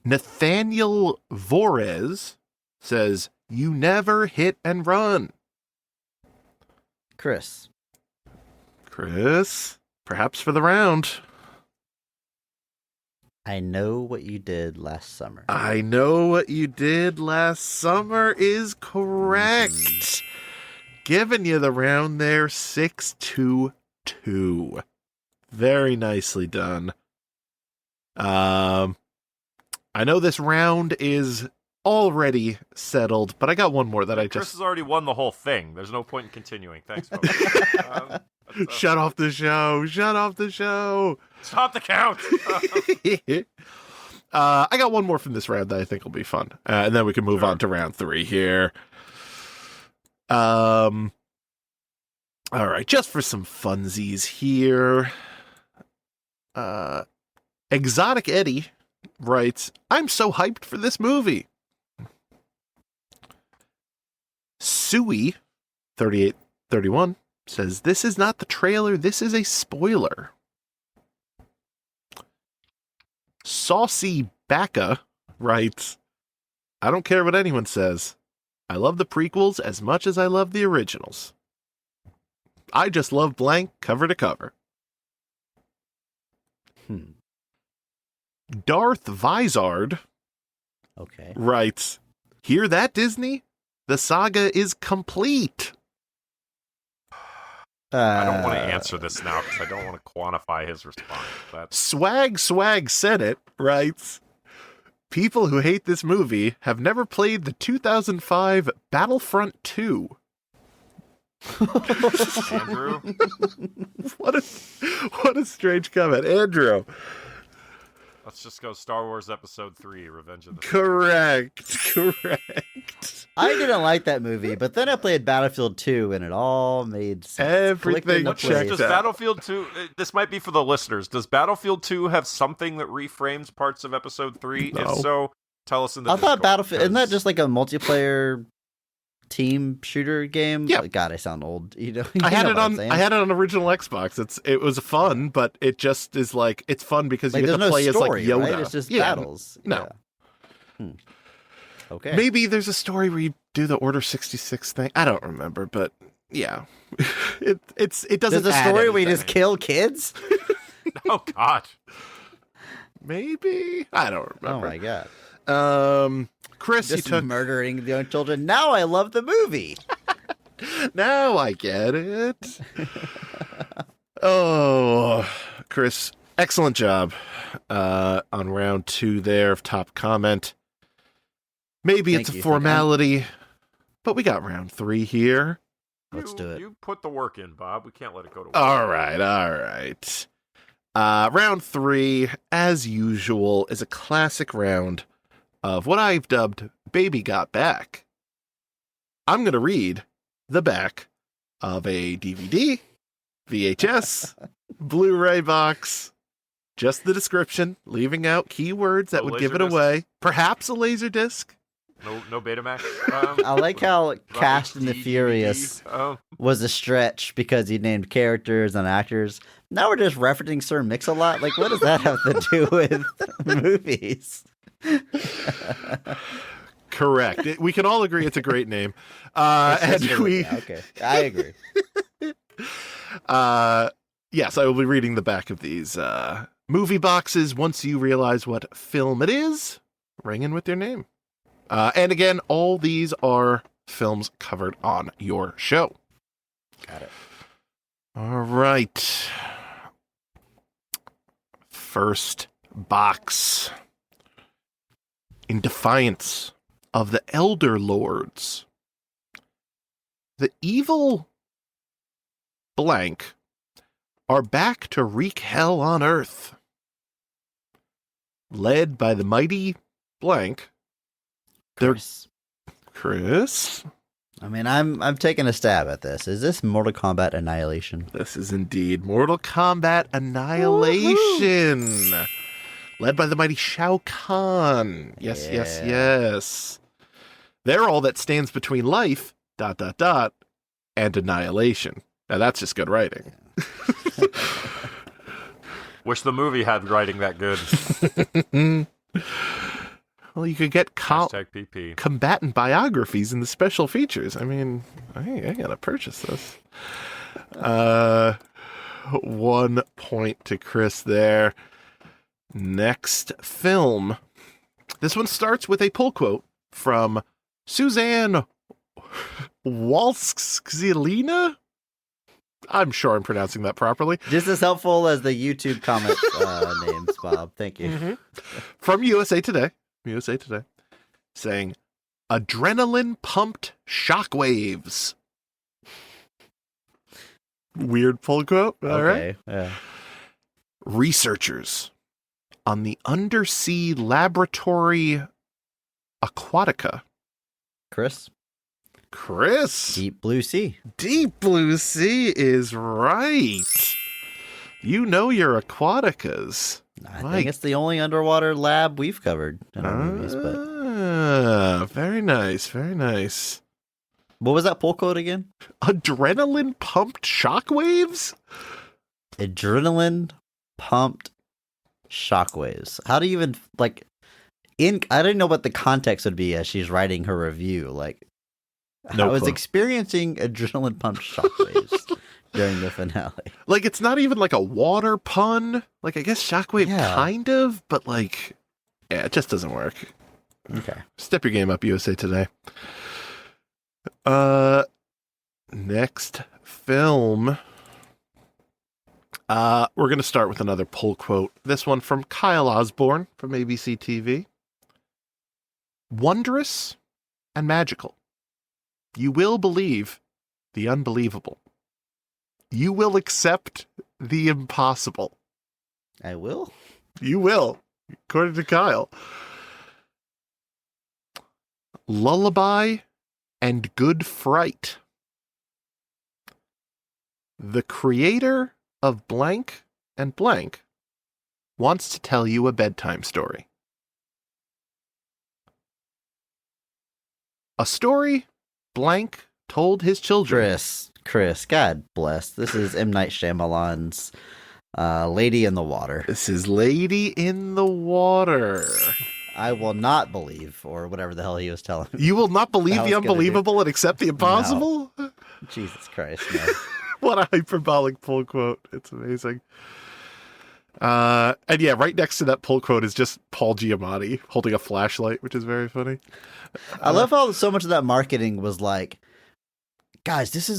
Nathaniel Vorez says, you never hit and run. Chris, perhaps for the round. I know what you did last summer. I know what you did last summer is correct. Giving you the round there, 6-2-2. Very nicely done. I know this round is already settled, but I got one more that Chris has already won the whole thing. There's no point in continuing. Thanks, folks. Shut off the show. Stop the count. I got one more from this round that I think will be fun. And then we can move on to round 3 here. All right, just for some funsies here. Exotic Eddie writes, I'm so hyped for this movie. Suey 3831 says, this is not the trailer, this is a spoiler. Saucy Bacca writes, I don't care what anyone says. I love the prequels as much as I love the originals. I just love blank cover to cover. Darth Vizard writes, hear that, Disney? The saga is complete. I don't want to answer this now because I don't want to quantify his response. Swag said it, writes, people who hate this movie have never played the 2005 Battlefront 2. Andrew? What a strange comment. Andrew. Let's just go Star Wars Episode 3, Revenge of the Correct. I didn't like that movie, but then I played Battlefield 2, and it all made sense. Everything checked Does out. Battlefield 2, this might be for the listeners, does Battlefield 2 have something that reframes parts of Episode 3? No. If so, tell us in the I Discord, thought Battlefield, isn't that because- just like a multiplayer team shooter game? Yeah. God, I sound old. I had it on original Xbox. It was fun, but it just is like, it's fun because Like, you get there's to play no story, as like Yoda. right? It's just Yeah. battles. No. Yeah. Okay. Maybe there's a story where you do the Order 66 thing. I don't remember, but yeah. it doesn't There's a add story where you anything. just kill kids? Oh, God. Maybe? I don't Oh remember. my god. Chris, Just you took... murdering the young children. Now I love the movie. Now I get it. Oh, Chris, excellent job on round 2 there of top comment. Maybe Thank it's a you. formality, but we got round 3 here. Let's do it. You put the work in, Bob. We can't let it go to waste. All right. Round 3, as usual, is a classic round of what I've dubbed Baby Got Back. I'm going to read the back of a DVD, VHS, Blu-ray box, just the description, leaving out keywords that A would give it Laserdisc? away. Perhaps a laser disc. No Betamax. I like how Cast and the HD, Furious DVD. was a stretch because he named characters and actors. Now we're just referencing Sir Mix-a-Lot. Like, what does that have to do with movies? Correct. We can all agree it's a great name. It's And just we, yeah, okay, I agree. yes, I will be reading the back of these movie boxes once you realize what film it is. Ring in with your name. And again, all these are films covered on your show. Got it. All right. First box. In defiance of the Elder Lords, the evil blank are back to wreak hell on Earth. Led by the mighty blank. Chris. Chris? I mean, I'm taking a stab at this. Is this Mortal Kombat Annihilation? This is indeed Mortal Kombat Annihilation. Woo-hoo! Led by the mighty Shao Kahn. Yes, yes, yes. They're all that stands between life, ... and annihilation. Now that's just good writing. Wish the movie had writing that good. Well, you could get Hashtag PP. combatant biographies in the special features. I mean, I gotta purchase this. 1 point to Chris there. Next film. This one starts with a pull quote from Suzanne Walskzilina. I'm sure I'm pronouncing that properly. Just as helpful as the YouTube comment names, Bob. Thank you. Mm-hmm. From USA Today, saying, adrenaline-pumped shockwaves. Weird pull quote. All right. Yeah. Researchers on the undersea laboratory Aquatica. Chris. Deep Blue Sea. Deep Blue Sea is right. You know your Aquaticas. I think it's the only underwater lab we've covered in our movies. But very nice, very nice. what was that pull quote again? Adrenaline pumped shockwaves? Adrenaline pumped shockwaves. How do you even I didn't know what the context would be as she's writing her review. I was clue. experiencing adrenaline pumped shockwaves during the finale. It's not even like a water pun. I guess shockwave kind of, but it just doesn't work. Okay. Step your game up, USA Today. Next film. We're going to start with another pull quote. This one from Kyle Osborne from ABC TV. Wondrous and magical. You will believe the unbelievable. You will accept the impossible. I will. You will, according to Kyle. Lullaby and good fright. The creator of blank and blank wants to tell you a bedtime story. A story blank told his children. Chris, God bless. This is M. Night Shyamalan's Lady in the Water. This is Lady in the Water. I will not believe, or whatever the hell he was telling me. You will not believe the unbelievable and accept the impossible? No. Jesus Christ, no. What a hyperbolic pull quote. It's amazing. And yeah, right next to that pull quote is just Paul Giamatti holding a flashlight, which is very funny. I love how so much of that marketing was like, guys, this is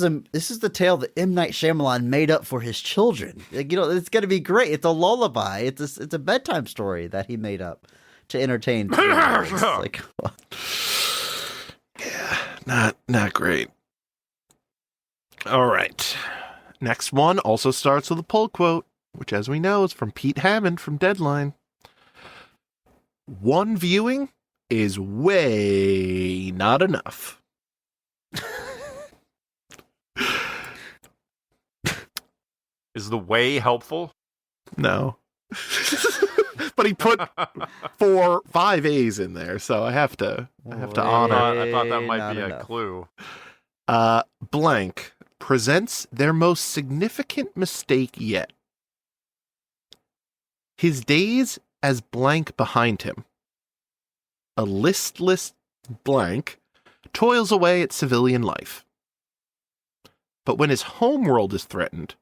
the tale that M. Night Shyamalan made up for his children. It's going to be great. It's a lullaby. It's a bedtime story that he made up to entertain. Yeah, not great. All right. Next one also starts with a pull quote, which, as we know, is from Pete Hammond from Deadline. One viewing is way not enough. Is the way helpful? No. but he put 5 A's in there, so I have to honor. I thought that might Not be a enough. clue. Blank presents their most significant mistake yet. His days as blank behind him. A listless blank toils away at civilian life. But when his home world is threatened,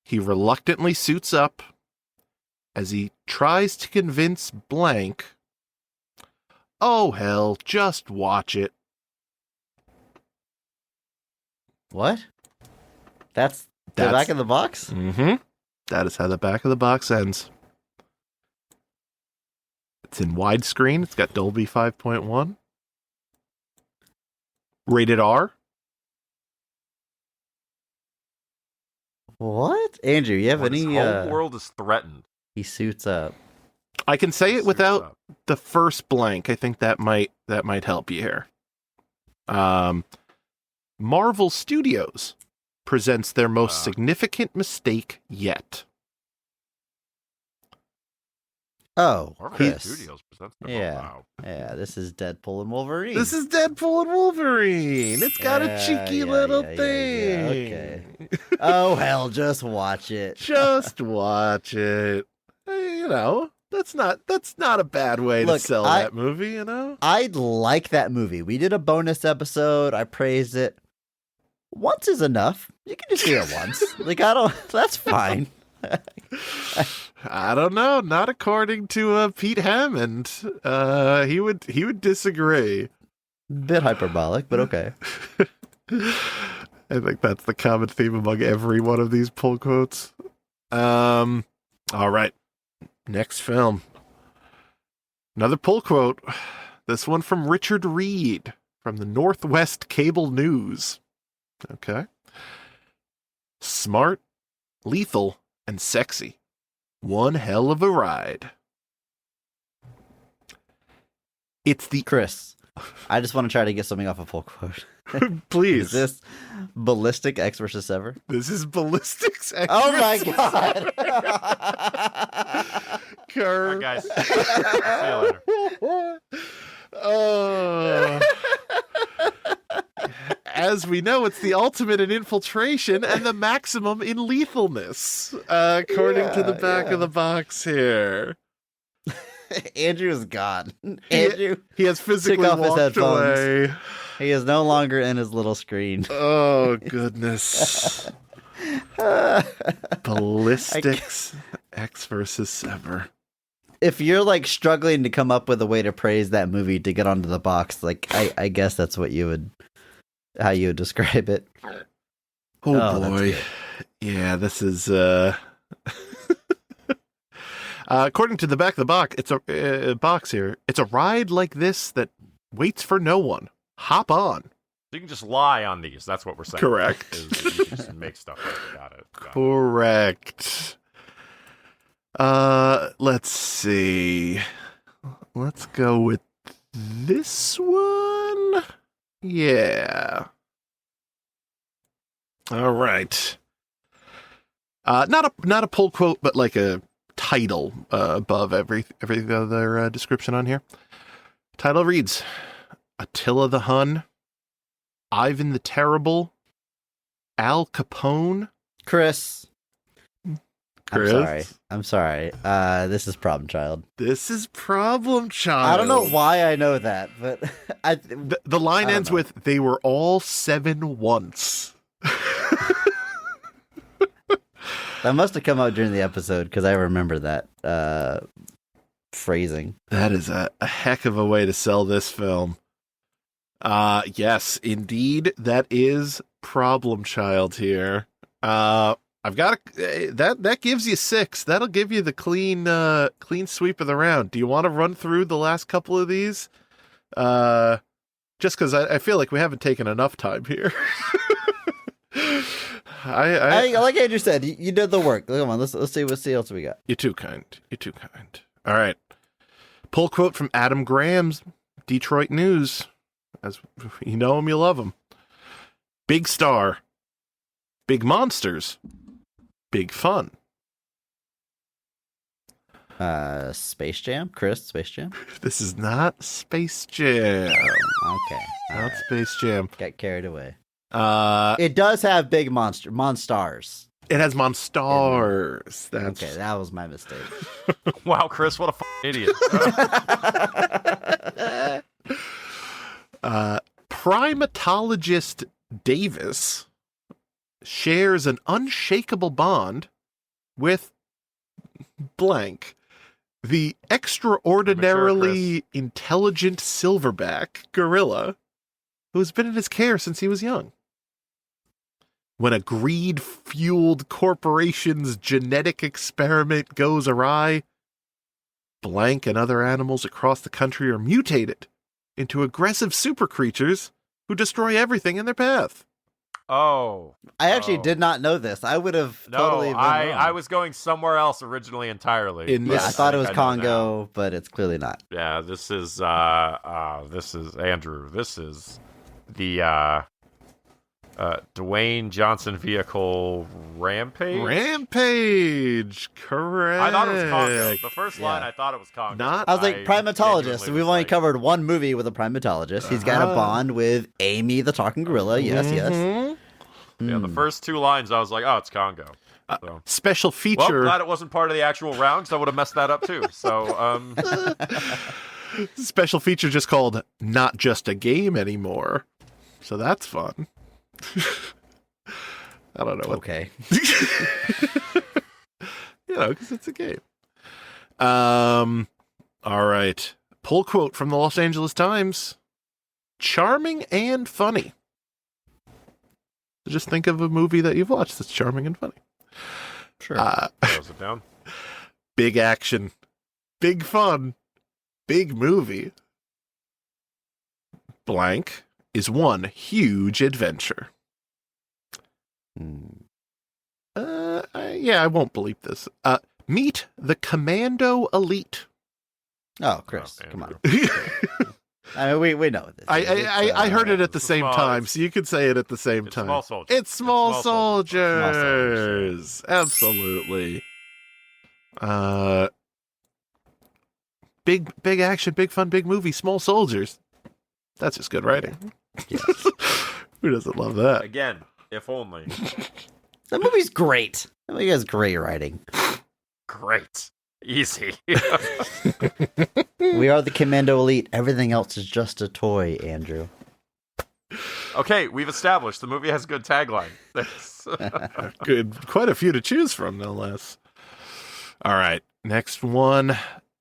he reluctantly suits up as he tries to convince blank, oh hell, just watch it. What? That's the back of the box? Mm-hmm. That is how the back of the box ends. It's in widescreen. It's got Dolby 5.1. Rated R. What? Andrew, you have When any... his whole world is threatened. He suits up. I can say it Suits without up. the first blank. I think that might help you here. Marvel Studios presents their most significant mistake yet. Oh, Marvel Chris. Studios presents them. Yeah. Oh, wow. Yeah, this is Deadpool and Wolverine. This is Deadpool and Wolverine. It's got a cheeky little thing. Okay. Oh, hell, just watch it. Just watch it. You know, that's not a bad way to Look, sell that movie, you know? I like that movie. We did a bonus episode. I praised it. Once is enough. You can just see it once. That's fine. I don't know. Not according to Pete Hammond. He would disagree. Bit hyperbolic, but okay. I think that's the common theme among every one of these pull quotes. All right. Next film. Another pull quote. This one from Richard Reed from the Northwest Cable News. Okay. Smart, lethal, and sexy. One hell of a ride. It's the... Chris, I just want to try to get something off a full quote. Please. Is this Ballistic X versus Ever? This is Ballistics X. Oh my god! Kerr. All right, guys. See you later. Oh. As we know, it's the ultimate in infiltration and the maximum in lethalness, according to the back of the box here. Andrew is gone. Andrew, He has physically off his walked headphones. away. he is no longer in his little screen. Oh, goodness. Ballistics X versus Ever. If you're like struggling to come up with a way to praise that movie to get onto the box, like I guess that's what you would, how you would describe it. Oh, that's boy. good. Yeah, this is according to the back of the box, it's a box here. It's a ride like this that waits for no one. Hop on. You can just lie on these. That's what we're saying. Correct. Is you just make stuff up. Got it. Correct. Let's see. Let's go with this one. Yeah. All right. Not a pull quote, but like a title above every other description on here. Title reads: Attila the Hun, Ivan the Terrible, Al Capone. Chris. Chris? I'm sorry. This is Problem Child. This is Problem Child. I don't know why I know that, but The line I don't ends know. with, they were all 7 once. that must have come out during the episode because I remember that phrasing. That is a heck of a way to sell this film. Yes, indeed, that is Problem Child here. I've got that gives you 6. That'll give you the clean sweep of the round. Do you want to run through the last couple of these? Just because I feel like we haven't taken enough time here. I like Andrew said, you did the work. Come on, let's see what else we got. You're too kind. You're too kind. All right. Pull quote from Adam Graham's Detroit News. As you know him, you love him. Big star. Big monsters. Big fun. Space Jam? Chris, Space Jam? This is not Space Jam. Okay. All Not right. Space Jam. Get carried away. Uh, It does have big monsters. it has Monstars. That's Okay, that was my mistake. Wow, Chris, what a idiot. Primatologist Davis shares an unshakable bond with blank, the extraordinarily intelligent silverback gorilla who's been in his care since he was young. When a greed-fueled corporation's genetic experiment goes awry, blank and other animals across the country are mutated into aggressive super creatures who destroy everything in their path. Oh. I actually did not know this. I would have totally been I wrong. was going somewhere else originally entirely. In Yeah, this- I thought it was I know now. Congo, but it's clearly not. Yeah, this is Andrew. This is the Dwayne Johnson vehicle Rampage. Rampage, correct. I thought it was Congo. The first line, Yeah. I thought it was Congo. Not- I was like, primatologist. genuinely We've was only like- covered one movie with a primatologist. He's got a bond with Amy the talking gorilla. Yes, yes. Mhm. Yeah, the first two lines, I was like, oh, it's Congo. So. Special Well, feature. glad it wasn't part of the actual round, because I would have messed that up too. So, Special feature just called Not Just a Game Anymore. So that's fun. I don't know what. Okay. Because it's a game. All right. Pull quote from the Los Angeles Times. Charming and funny. Just think of a movie that you've watched that's charming and funny. Sure. close it down. Big action, big fun, big movie. Blank is one huge adventure. I won't bleep this. Meet the Commando Elite. Oh, Chris, Oh, come on. Andrew. I mean, we know what this is. I heard it at the it's same small- time, it's- so you could say it at the same It's time. Small Soldiers. It's Small It's Small Soldiers. Absolutely. Big action, big fun, big movie, Small Soldiers. That's just good writing. Yes. Who doesn't love that? Again, if only. That movie's great. That movie has great writing. Great. Easy. We are the Commando Elite. Everything else is just a toy, Andrew. Okay, we've established the movie has a good tagline. Good, quite a few to choose from, no less. All right, next one.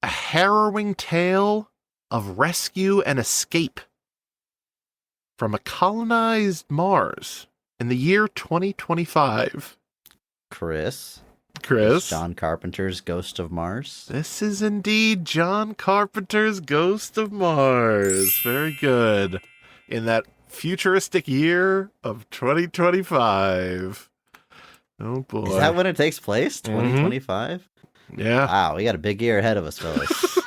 A harrowing tale of rescue and escape from a colonized Mars in the year 2025. Chris. Chris? John Carpenter's Ghost of Mars. This is indeed John Carpenter's Ghost of Mars. Very good. In that futuristic year of 2025. Oh, boy. Is that when it takes place? Mhm. 2025? Yeah. Wow, we got a big year ahead of us, fellas.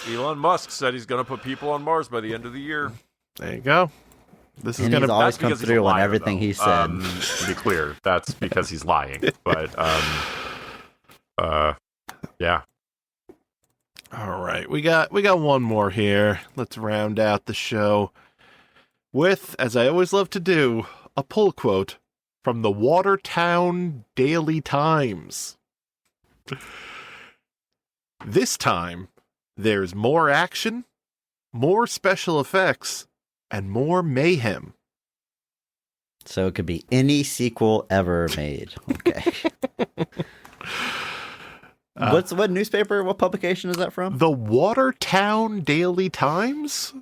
Elon Musk said he's going to put people on Mars by the end of the year. There you go. This is And going he's to... always That's come because he's a through on liar, everything though. he said. To be clear, that's because he's lying. But, yeah. All right, we got one more here. Let's round out the show with, as I always love to do, a pull quote from the Watertown Daily Times. This time, there's more action, more special effects, and more mayhem. So it could be any sequel ever made. Okay. What newspaper, what publication is that from? The Watertown Daily Times?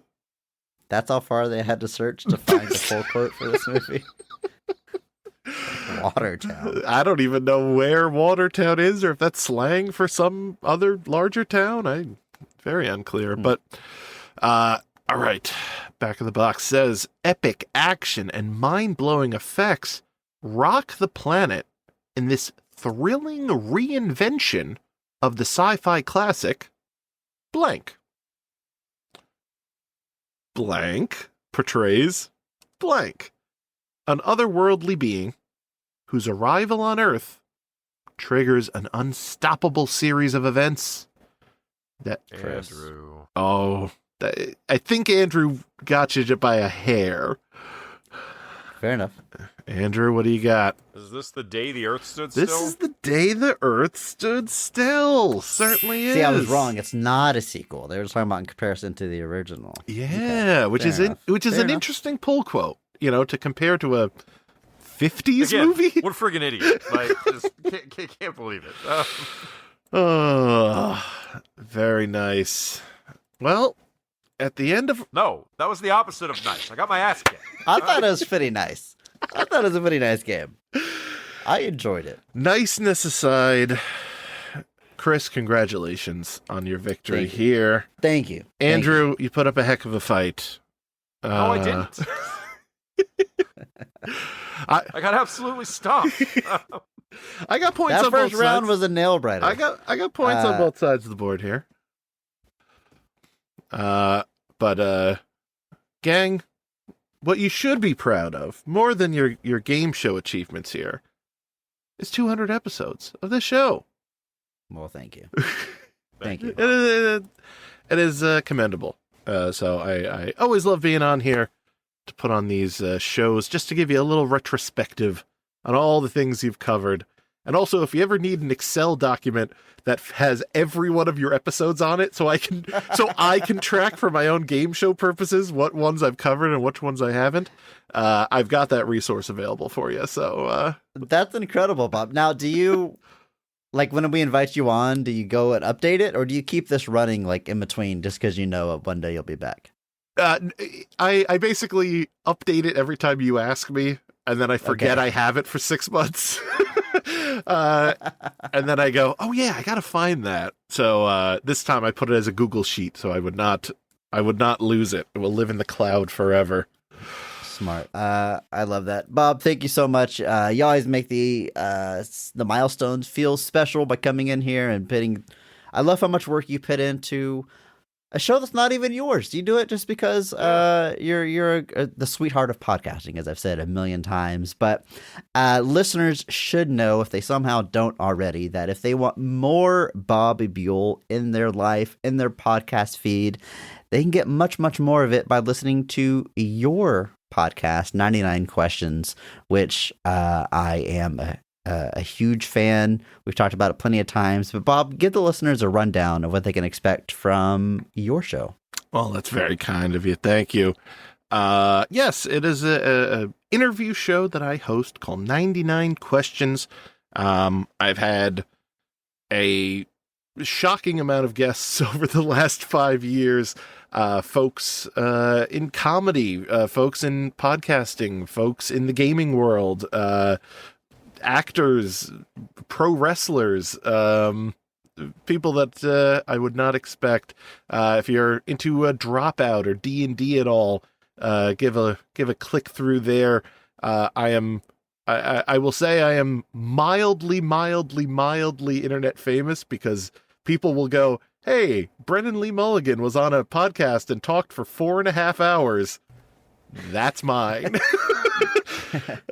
That's how far they had to search to find a full quote for this movie. Watertown. I don't even know where Watertown is or if that's slang for some other larger town. Very unclear. But all right. Back of the box says epic action and mind-blowing effects rock the planet in this thrilling reinvention of the sci-fi classic blank. Blank portrays blank, an otherworldly being whose arrival on Earth triggers an unstoppable series of events that Andrew. I think Andrew got you by a hair. Fair enough. Andrew, what do you got? Is this the day the Earth stood still? This is the day the Earth stood still. Certainly is. See, I was wrong. It's not a sequel. They were talking about in comparison to the original. Yeah, Okay. which Fair is enough. an Fair enough. interesting pull quote. To compare to a 50s Again, movie. What a friggin' idiot! Like, just can't believe it. Oh, very nice. Well, at the end of No, that was the opposite of nice. I got my ass kicked. I thought it was pretty nice. I thought it was a pretty nice game. I enjoyed it. niceness aside, Chris, congratulations on your victory Thank you. here. Thank you. Thank you. Andrew, you put up a heck of a fight. No, I didn't. I got absolutely stomped. I got points That on both first round sides. was a nail biter. I got points on both sides of the board here. But gang, what you should be proud of, more than your game show achievements here, is 200 episodes of this show. Well, thank you. Thank you. It is commendable. So I always love being on here to put on these shows just to give you a little retrospective on all the things you've covered. And also, if you ever need an Excel document that has every one of your episodes on it, so I can track for my own game show purposes what ones I've covered and which ones I haven't, I've got that resource available for you. So That's incredible, Bob. Now, do you, like, when we invite you on, do you go and update it, or do you keep this running, like, in between just because you know one day you'll be back? I basically update it every time you ask me, and then I forget I have it for 6 months. And then I go, oh yeah, I gotta find that. So this time I put it as a Google sheet, so I would not lose it. It will live in the cloud forever. Smart. I love that, Bob. Thank you so much. You always make the milestones feel special by coming in here and putting. I love how much work you put into a show that's not even yours. You do it just because you're the sweetheart of podcasting, as I've said a million times. But listeners should know, if they somehow don't already, that if they want more Bobby Buel in their life, in their podcast feed, they can get much, much more of it by listening to your podcast, 99 Questions, which I am a huge fan. We've talked about it plenty of times. But Bob, give the listeners a rundown of what they can expect from your show. Well, that's very kind of you. Thank you. Yes, it is a interview show that I host called 99 Questions. I've had a shocking amount of guests over the last 5 years. Folks in comedy, folks in podcasting, folks in the gaming world, actors, pro wrestlers, people that I would not expect. If you're into a Dropout or D&D at all, give a click through there. I will say I am mildly internet famous because people will go, hey, Brennan Lee Mulligan was on a podcast and talked for 4.5 hours. That's mine.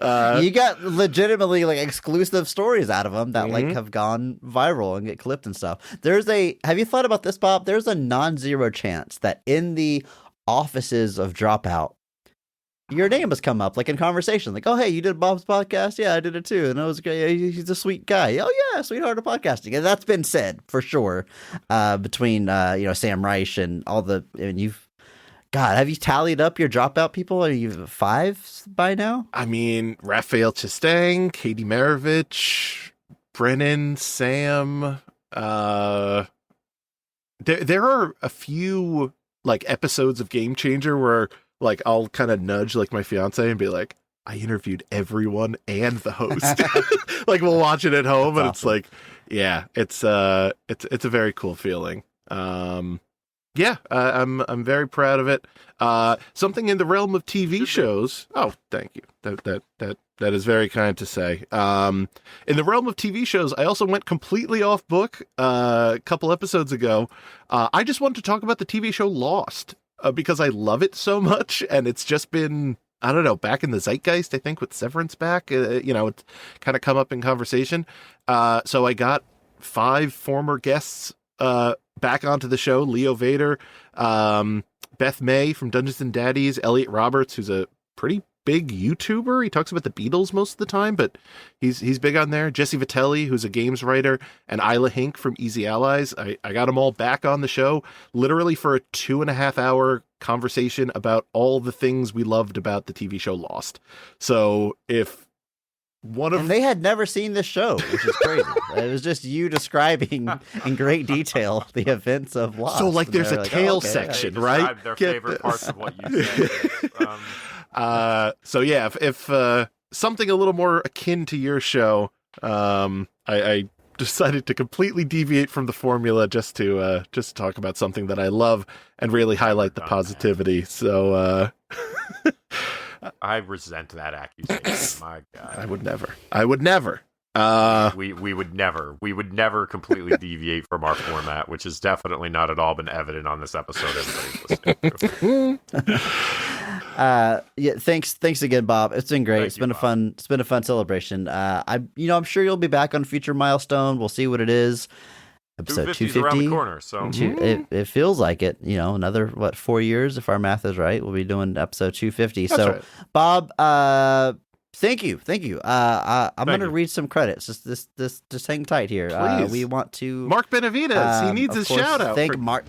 You got legitimately like exclusive stories out of them that like have gone viral and get clipped and stuff. Have you thought about this, Bob? There's a non-zero chance that in the offices of Dropout, your name has come up like in conversation, like, oh, hey, you did Bob's podcast? Yeah, I did it too. And it was great. He's a sweet guy. Oh yeah, sweetheart of podcasting. And that's been said for sure, between, Sam Reich and all the, God, have you tallied up your Dropout people? Are you 5 by now? I mean, Raphael Chastain, Katie Maravich, Brennan, Sam. There are a few like episodes of Game Changer where like I'll kind of nudge like my fiance and be like, I interviewed everyone and the host. Like we'll watch it at home. That's and awesome. It's like, yeah, it's a very cool feeling. Yeah, I'm very proud of it. Something in the realm of TV shows. Oh, thank you. That is very kind to say. In the realm of TV shows, I also went completely off book a couple episodes ago. I just wanted to talk about the TV show Lost because I love it so much, and it's just been I don't know, back in the zeitgeist, I think, with Severance back. It's kind of come up in conversation. So I got 5 former guests back onto the show. Leo Vader, Beth May from Dungeons and Daddies, Elliot Roberts, who's a pretty big YouTuber. He talks about the Beatles most of the time, but he's big on there. Jesse Vitelli, who's a games writer, and Isla Hink from Easy Allies. I got them all back on the show, literally for a 2.5-hour conversation about all the things we loved about the TV show Lost. So if and they had never seen this show, which is crazy. It was just you describing in great detail the events of Lost. So like, there's a tale They section, right? described their favorite parts of what you said. So yeah, if something a little more akin to your show, I decided to completely deviate from the formula just to talk about something that I love and really highlight the positivity. So I resent that accusation. My God, I would never. We would never completely deviate from our format, which has definitely not at all been evident on this episode. Everybody's listening to. Yeah, thanks again, Bob. It's been great. It's been a fun celebration. I'm sure you'll be back on future milestone. We'll see what it is. Episode 250 around the corner, so it feels like it. Another 4 years if our math is right. We'll be doing episode 250. That's so, right. Bob, thank you. I'm going to you. read some credits. Just hang tight here. Please. We want to Mark Benavides, he needs of his course, shout out. Thank Mark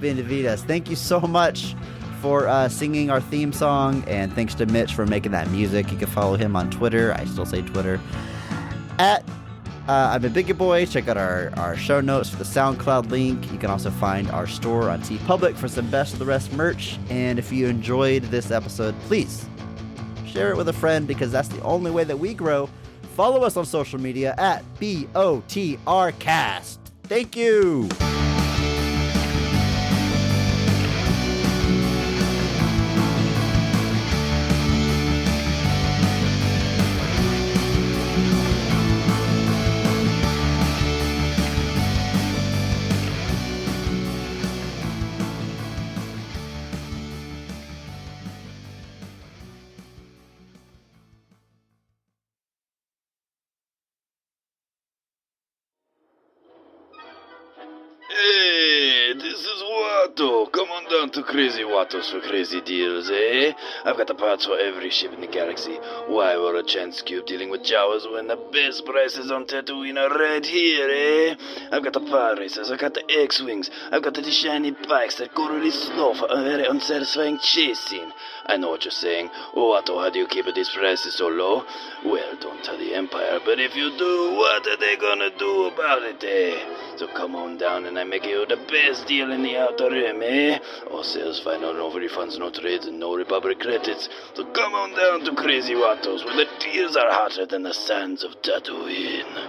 Benavides. Thank you so much for singing our theme song, and thanks to Mitch for making that music. You can follow him on Twitter. I still say Twitter at I'm a Biggie Boy. Check out our show notes for the SoundCloud link. You can also find our store on TeePublic for some Best of the Rest merch. And if you enjoyed this episode, please share it with a friend, because that's the only way that we grow. Follow us on social media at BOTRcast. Thank you. Hey, this is Watto. Come on down to Crazy Watto's for crazy deals, eh? I've got the parts for every ship in the galaxy. Why would a chance cube dealing with Jawas when the best prices on Tatooine are right here, eh? I've got the pod racers, I've got the X-Wings, I've got the shiny bikes that go really slow for a very unsatisfying chase scene. I know what you're saying. Watto, how do you keep these prices so low? Well, don't tell the Empire, but if you do, what are they gonna do about it, eh? So come on down and I make you the best deal in the Outer Rim, eh? All sales final, no refunds, no trades, and no Republic credits. So come on down to Crazy Watto's, where the deals are hotter than the sands of Tatooine.